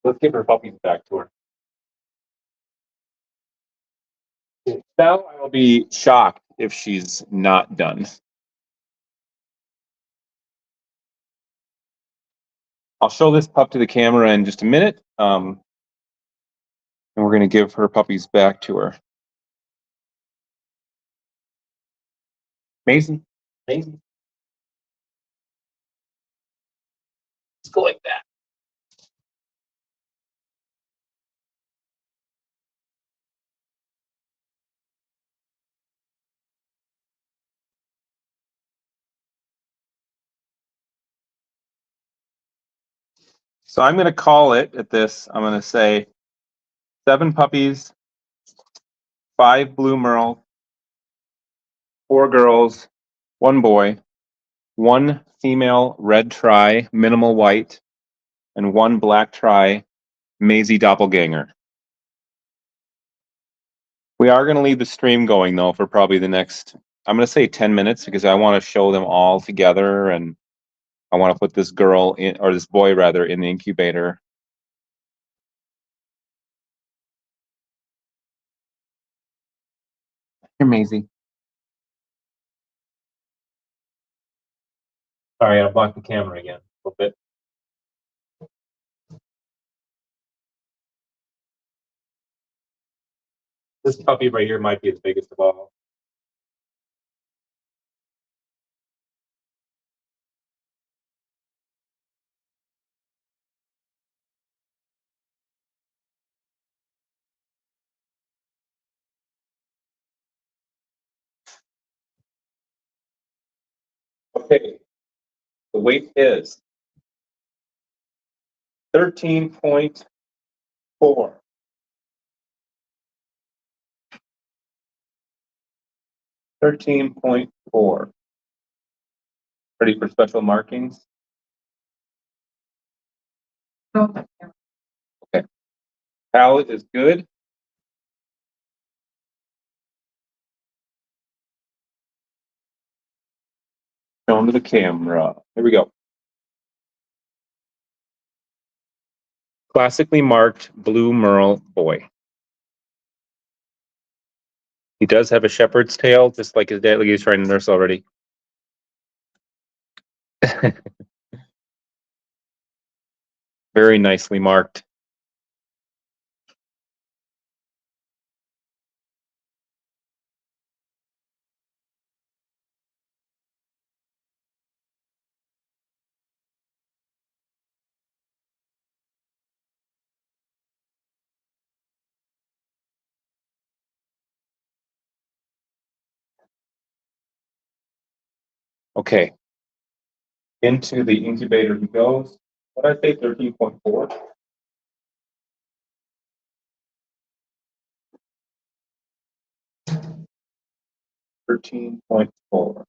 Let's give her puppies back to her. Now I will be shocked if she's not done. I'll show this pup to the camera in just a minute. And we're going to give her puppies back to her. Maisy, Maisy. Let's go like that. So I'm going to call it at this. I'm going to say 7 puppies, 5 blue Merle, 4 girls, 1 boy, 1 female red tri, minimal white, and 1 black tri, Maisie doppelganger. We are going to leave the stream going though for probably the next, I'm going to say 10 minutes because I want to show them all together and I want to put this girl in, or this boy rather, in the incubator. Here, Maisie. Sorry, I blocked the camera again a little bit. This puppy right here might be the biggest of all. Okay, the weight is 13.4. 13.4. Ready for special markings? Okay. Palate is good. Show them to the camera. Here we go. Classically marked blue Merle boy. He does have a shepherd's tail, just like his dad, like he's trying to nurse already. Very nicely marked. Okay. Into the incubator he goes. What did I say, 13.4? 13.4.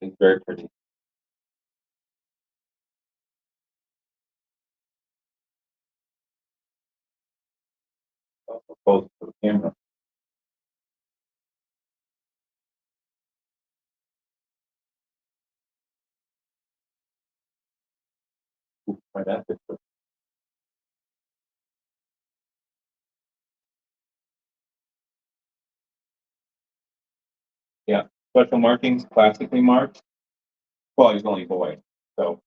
It's very pretty. Also close to the camera. Ooh, try that picture. Yeah, special markings, classically marked. Well, he's only a boy, so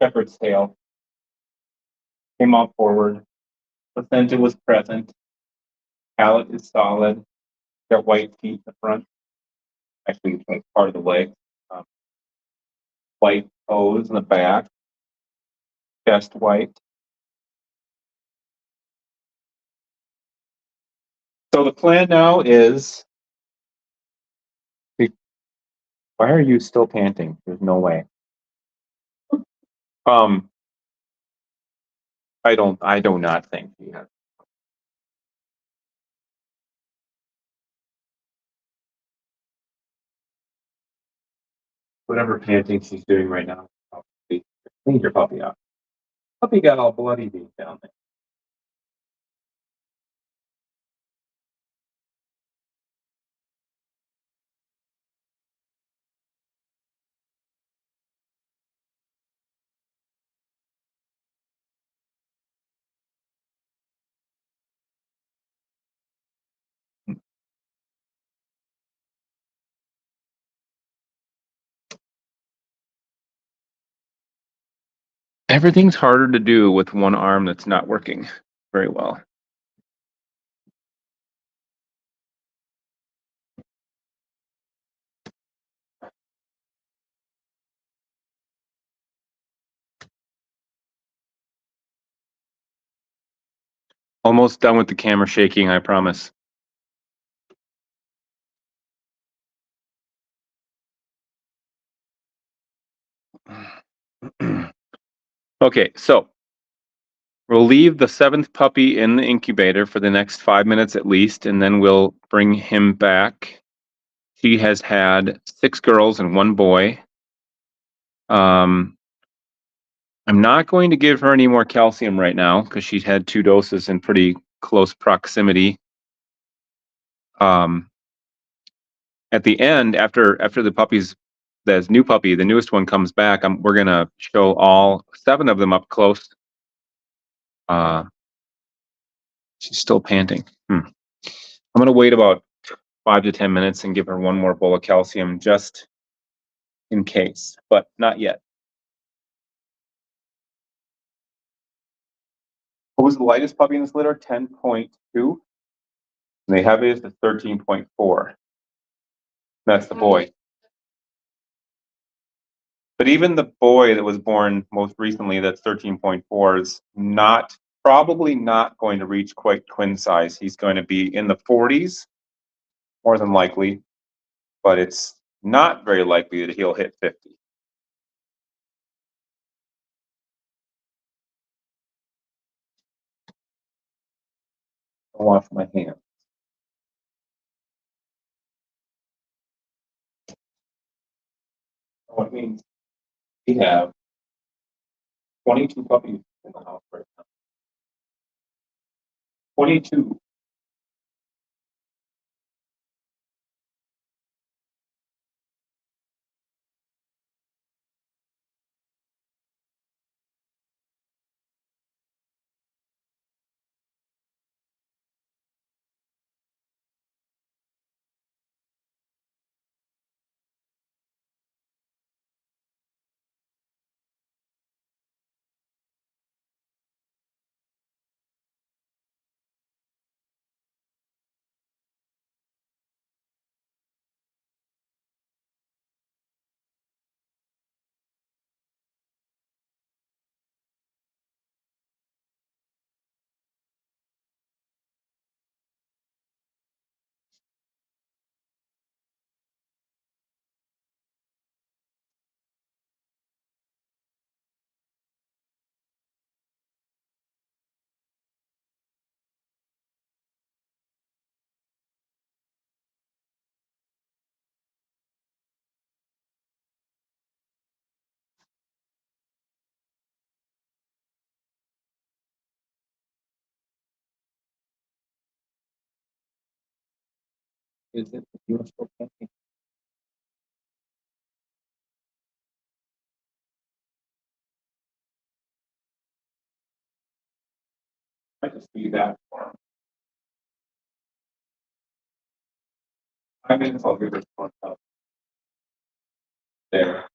shepherd's tail. Came off forward. Placenta was present. Palate is solid. Got white feet in the front. Actually, it's like part of the leg. Um, white toes in the back. Chest white. So the plan now is. Why are you still panting? There's no way. Um, I do not think he has. Whatever panting she's doing right now. Clean your puppy up. Puppy got all bloody deep down there. Everything's harder to do with one arm that's not working very well. Almost done with the camera shaking, I promise. Okay, so we'll leave the 7th puppy in the incubator for the next 5 minutes at least, and then we'll bring him back. She has had 6 girls and 1 boy. I'm not going to give her any more calcium right now because she's had 2 doses in pretty close proximity. At the end, after the puppies, the new puppy, the newest one comes back, we're gonna show all 7 of them up close. She's still panting. I'm gonna wait about 5 to 10 minutes and give her 1 more bowl of calcium just in case, but not yet. What was the lightest puppy in this litter? 10.2. And the heaviest is 13.4. That's the boy. But even the boy that was born most recently, that's 13.4, is probably not going to reach quite twin size. He's going to be in the 40s, more than likely, but it's not very likely that he'll hit 50. I'll wash my hands. What means we have 22 puppies in the house right now. 22. Is it the US puppy? I just see that for 5 minutes. I'll give this one up there.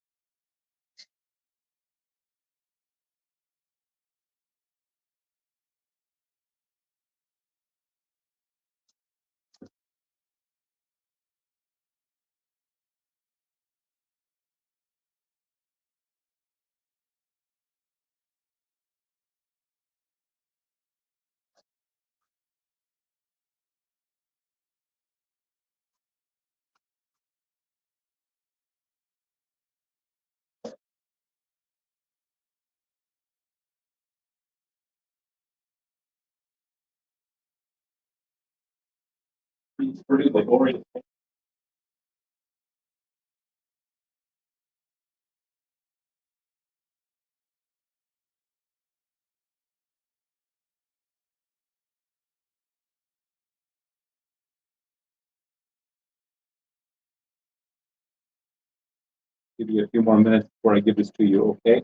It's pretty laborious. Give you a few more minutes before I give this to you, okay?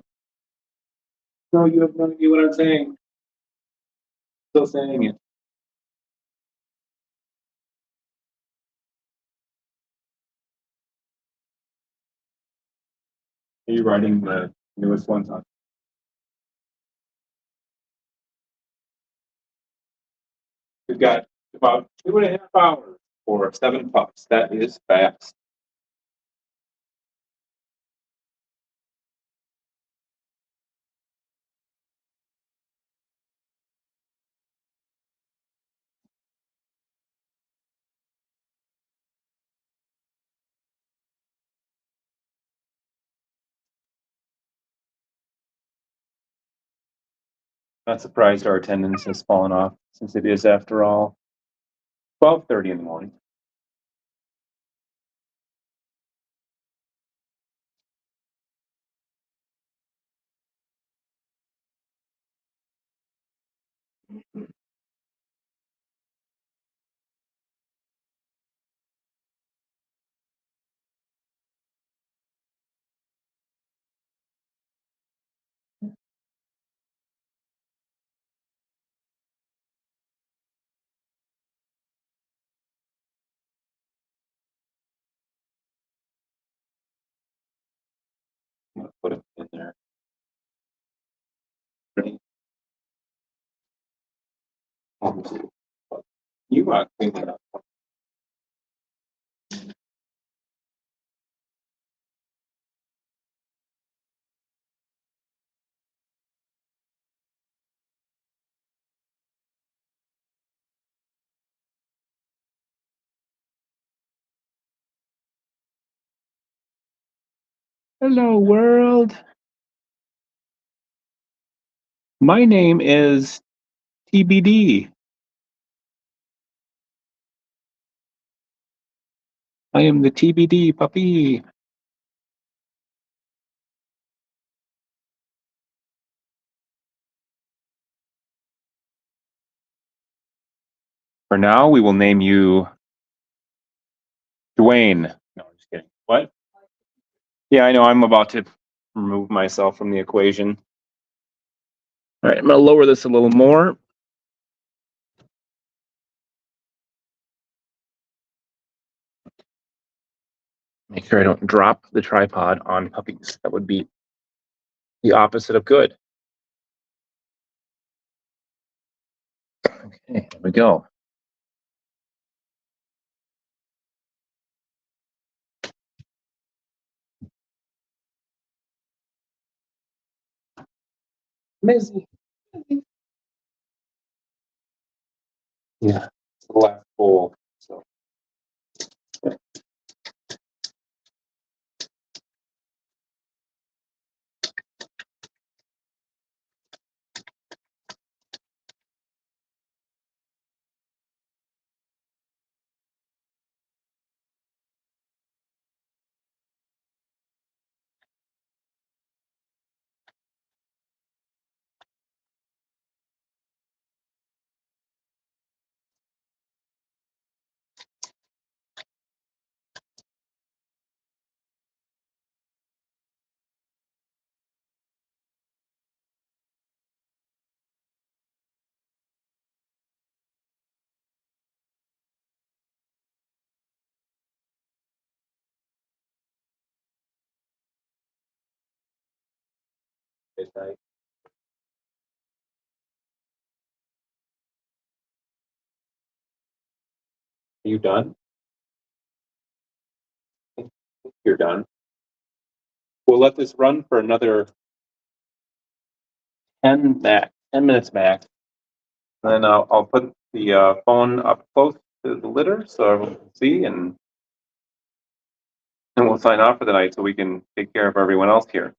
No, you have no idea what I'm saying. Still saying it. Are you writing the newest ones on? We've got about 2.5 hours for 7 pups. That is fast. Not surprised our attendance has fallen off since it is, after all, 12:30 in the morning. I'm gonna put it in there. Ready? 1, 2. You want to clean it up. Hello, world. My name is TBD. I am the TBD puppy. For now, we will name you Dwayne. No, I'm just kidding. What? Yeah, I know. I'm about to remove myself from the equation. All right, I'm going to lower this a little more. Make sure I don't drop the tripod on puppies. That would be the opposite of good. Okay, there we go. Maisie. Yeah, it's the last bowl. So. midnight. Are you done? You're done. We'll let this run for another 10 minutes max. Then I'll put the phone up close to the litter so everyone can see, and we'll sign off for the night so we can take care of everyone else here.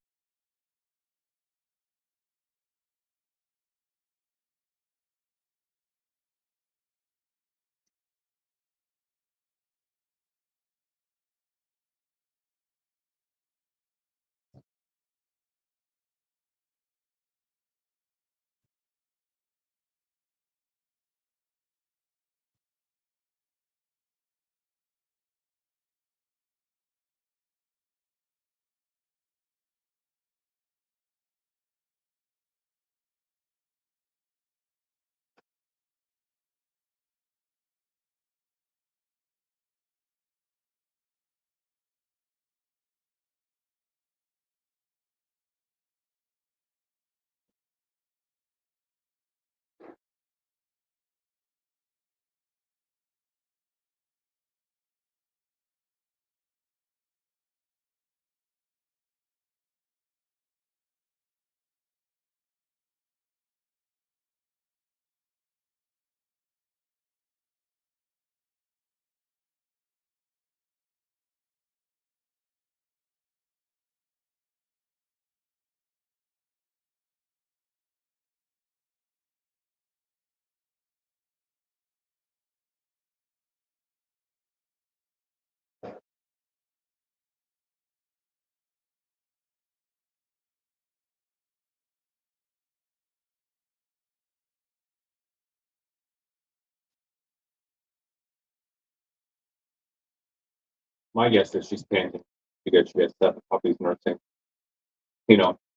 My guess is she's panicking because she has 7 puppies nursing.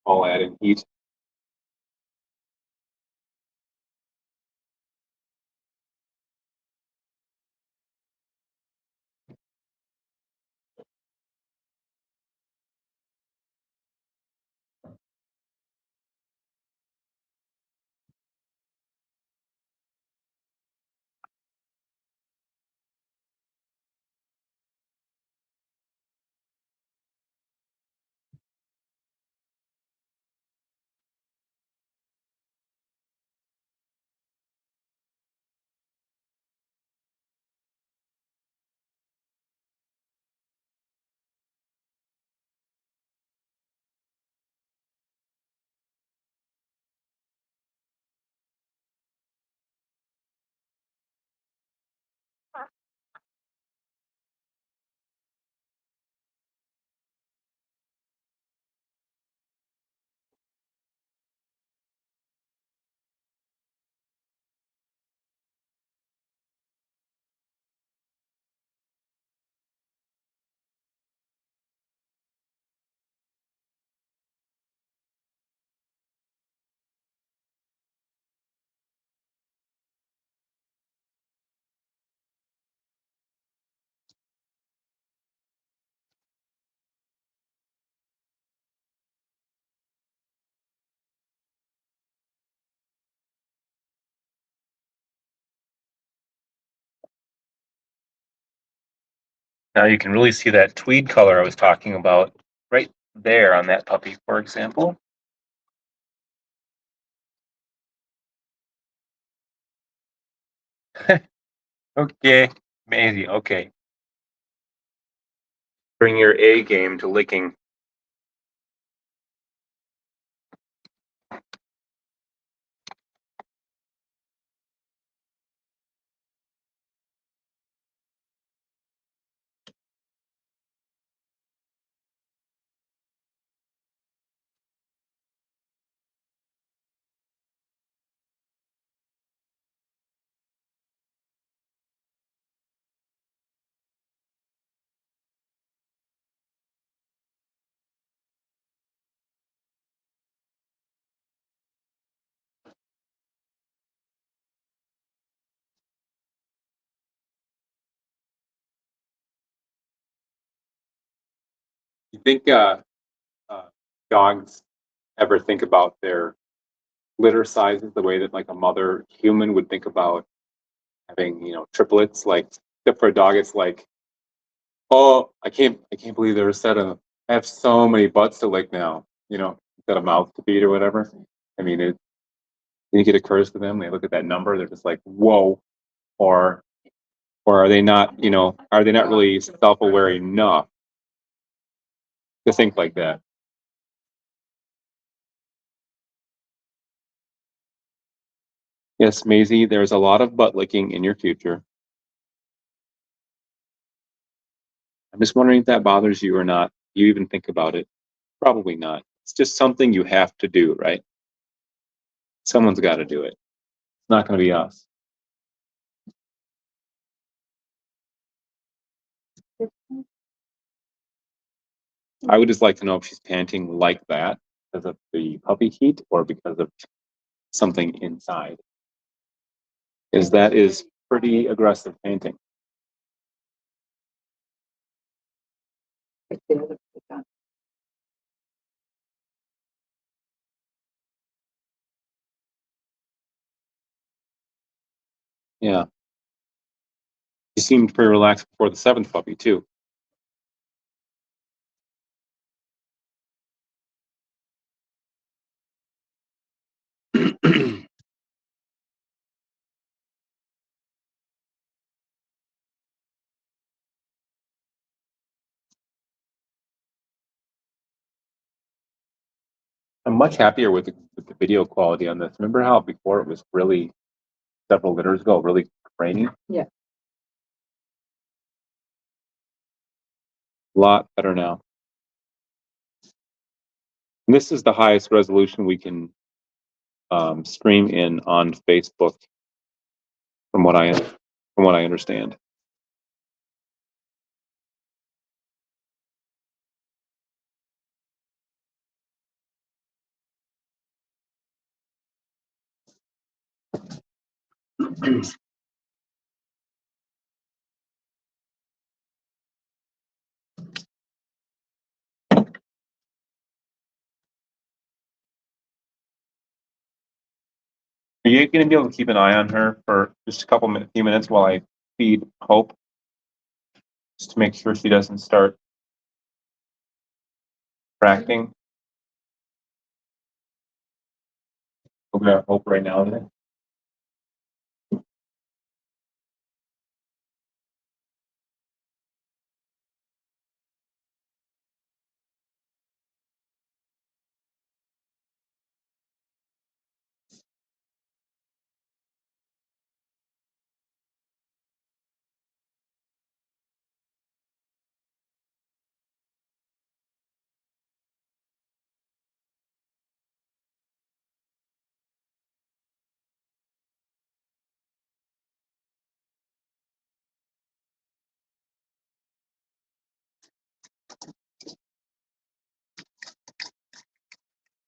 All adding heat. Now you can really see that tweed color I was talking about right there on that puppy, for example. Okay, Maisie, okay. Bring your A game to licking. You think dogs ever think about their litter sizes the way that like a mother human would think about having, triplets. Like, except for a dog, it's like, oh, I can't believe there's a set of. I have so many butts to lick now. Instead of mouths to feed or whatever. I mean, I think it occurs to them. They look at that number, they're just like, whoa, or or are they not? Are they not really self-aware enough to think like that? Yes, Maisie, there's a lot of butt licking in your future. I'm just wondering if that bothers you or not. You even think about it? Probably not. It's just something you have to do, right? Someone's got to do it. It's not going to be us. I would just like to know if she's panting like that because of the puppy heat or because of something inside. Because that is pretty aggressive panting. Yeah. She seemed pretty relaxed before the seventh puppy, too. I'm much happier with the video quality on this. Remember how before it was really several litters ago, really grainy? Yeah. A lot better now. And this is the highest resolution we can stream in on Facebook, from what I understand. Are you going to be able to keep an eye on her for just a few minutes while I feed Hope, just to make sure she doesn't start cracking? We'll grab Hope right now. Then.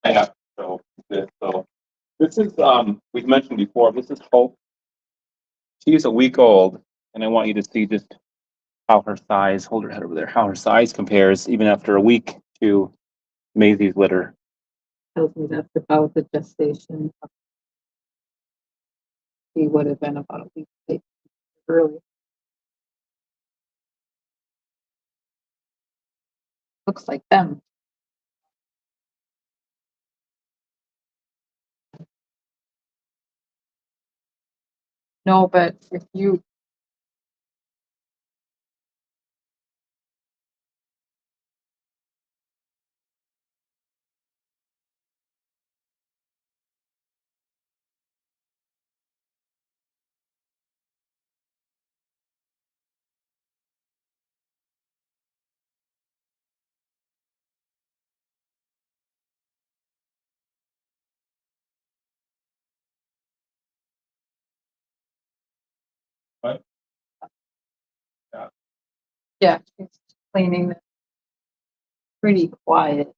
Yeah. So this is we've mentioned before. This is Hope. She's a week old, and I want you to see just how her size. Hold her head over there. How her size compares even after a week to Maisie's litter. Tells me that's about the gestation. He would have been about a week late early. Looks like them. No, but if you What? Yeah. yeah, she's cleaning them. Pretty quiet.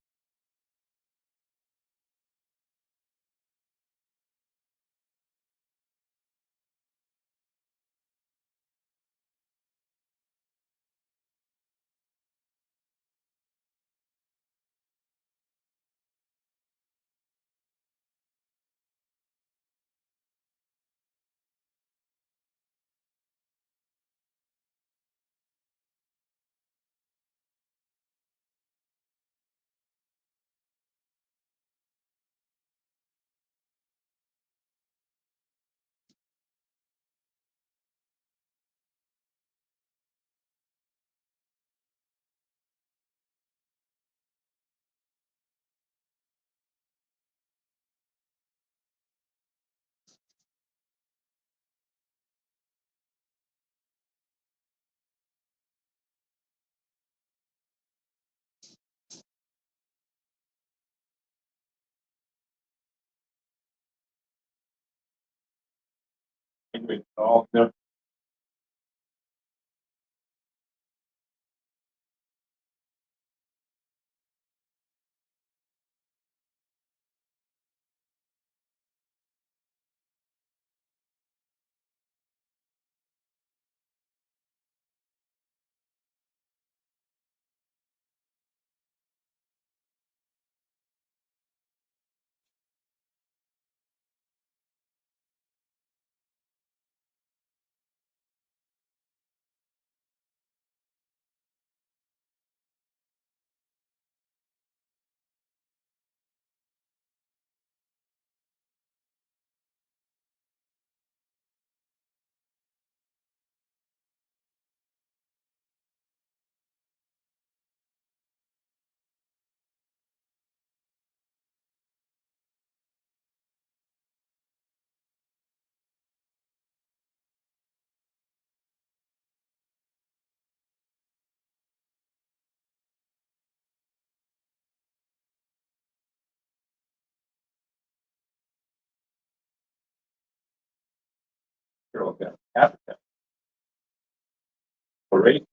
All there. Okay. Great.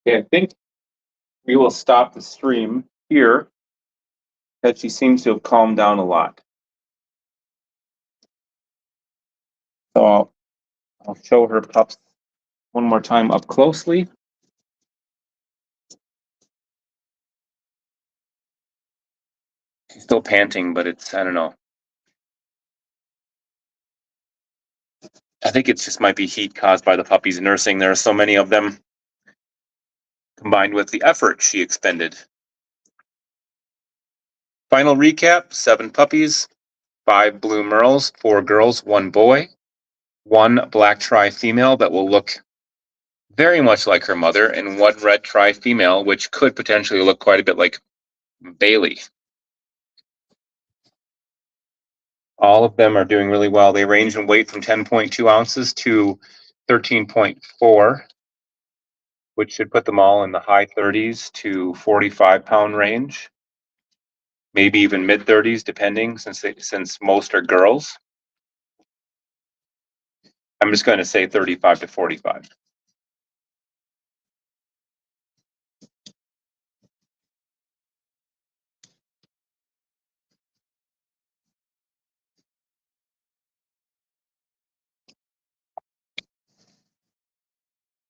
Okay, I think we will stop the stream here, that she seems to have calmed down a lot. So I'll show her pups one more time up closely. She's still panting, but it's, I don't know. I think it just might be heat caused by the puppies nursing. There are so many of them, combined with the effort she expended. Final recap: 7 puppies, 5 blue merles, 4 girls, 1 boy, 1 black tri female that will look very much like her mother, and 1 red tri female, which could potentially look quite a bit like Bailey. All of them are doing really well. They range in weight from 10.2 ounces to 13.4, which should put them all in the high 30s to 45-pound range, maybe even mid 30s, depending, since most are girls. I'm just going to say 35 to 45.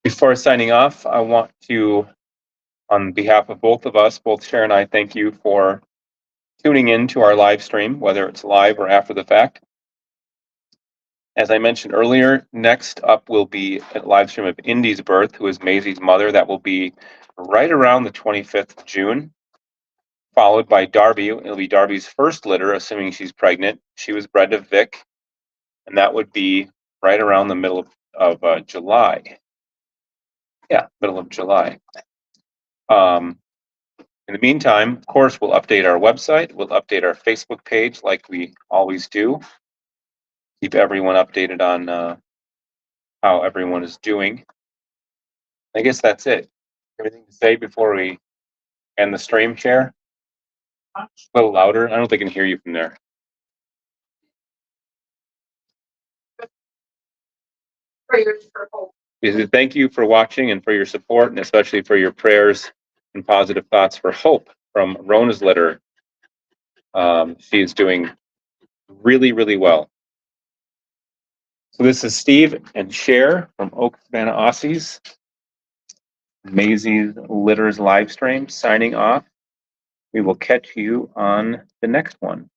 Before signing off, I want to, on behalf of both of us, both Sharon and I, thank you for tuning in to our live stream, whether it's live or after the fact. As I mentioned earlier, next up will be a live stream of Indy's birth, who is Maisie's mother. That will be right around the 25th of June, followed by Darby. It'll be Darby's first litter, assuming she's pregnant. She was bred to Vic, and that would be right around the middle of July. Yeah, middle of July. In the meantime, of course, we'll update our website. We'll update our Facebook page like we always do. Keep everyone updated on how everyone is doing. I guess that's it. Everything to say before we end the stream, share? A little louder. I don't think I can hear you from there. Thank you for watching and for your support, and especially for your prayers and positive thoughts for Hope from Rona's litter. She is doing really, really well. So this is Steve and Cher from Oak Savannah Aussies. Maisie's Litters live stream signing off. We will catch you on the next one.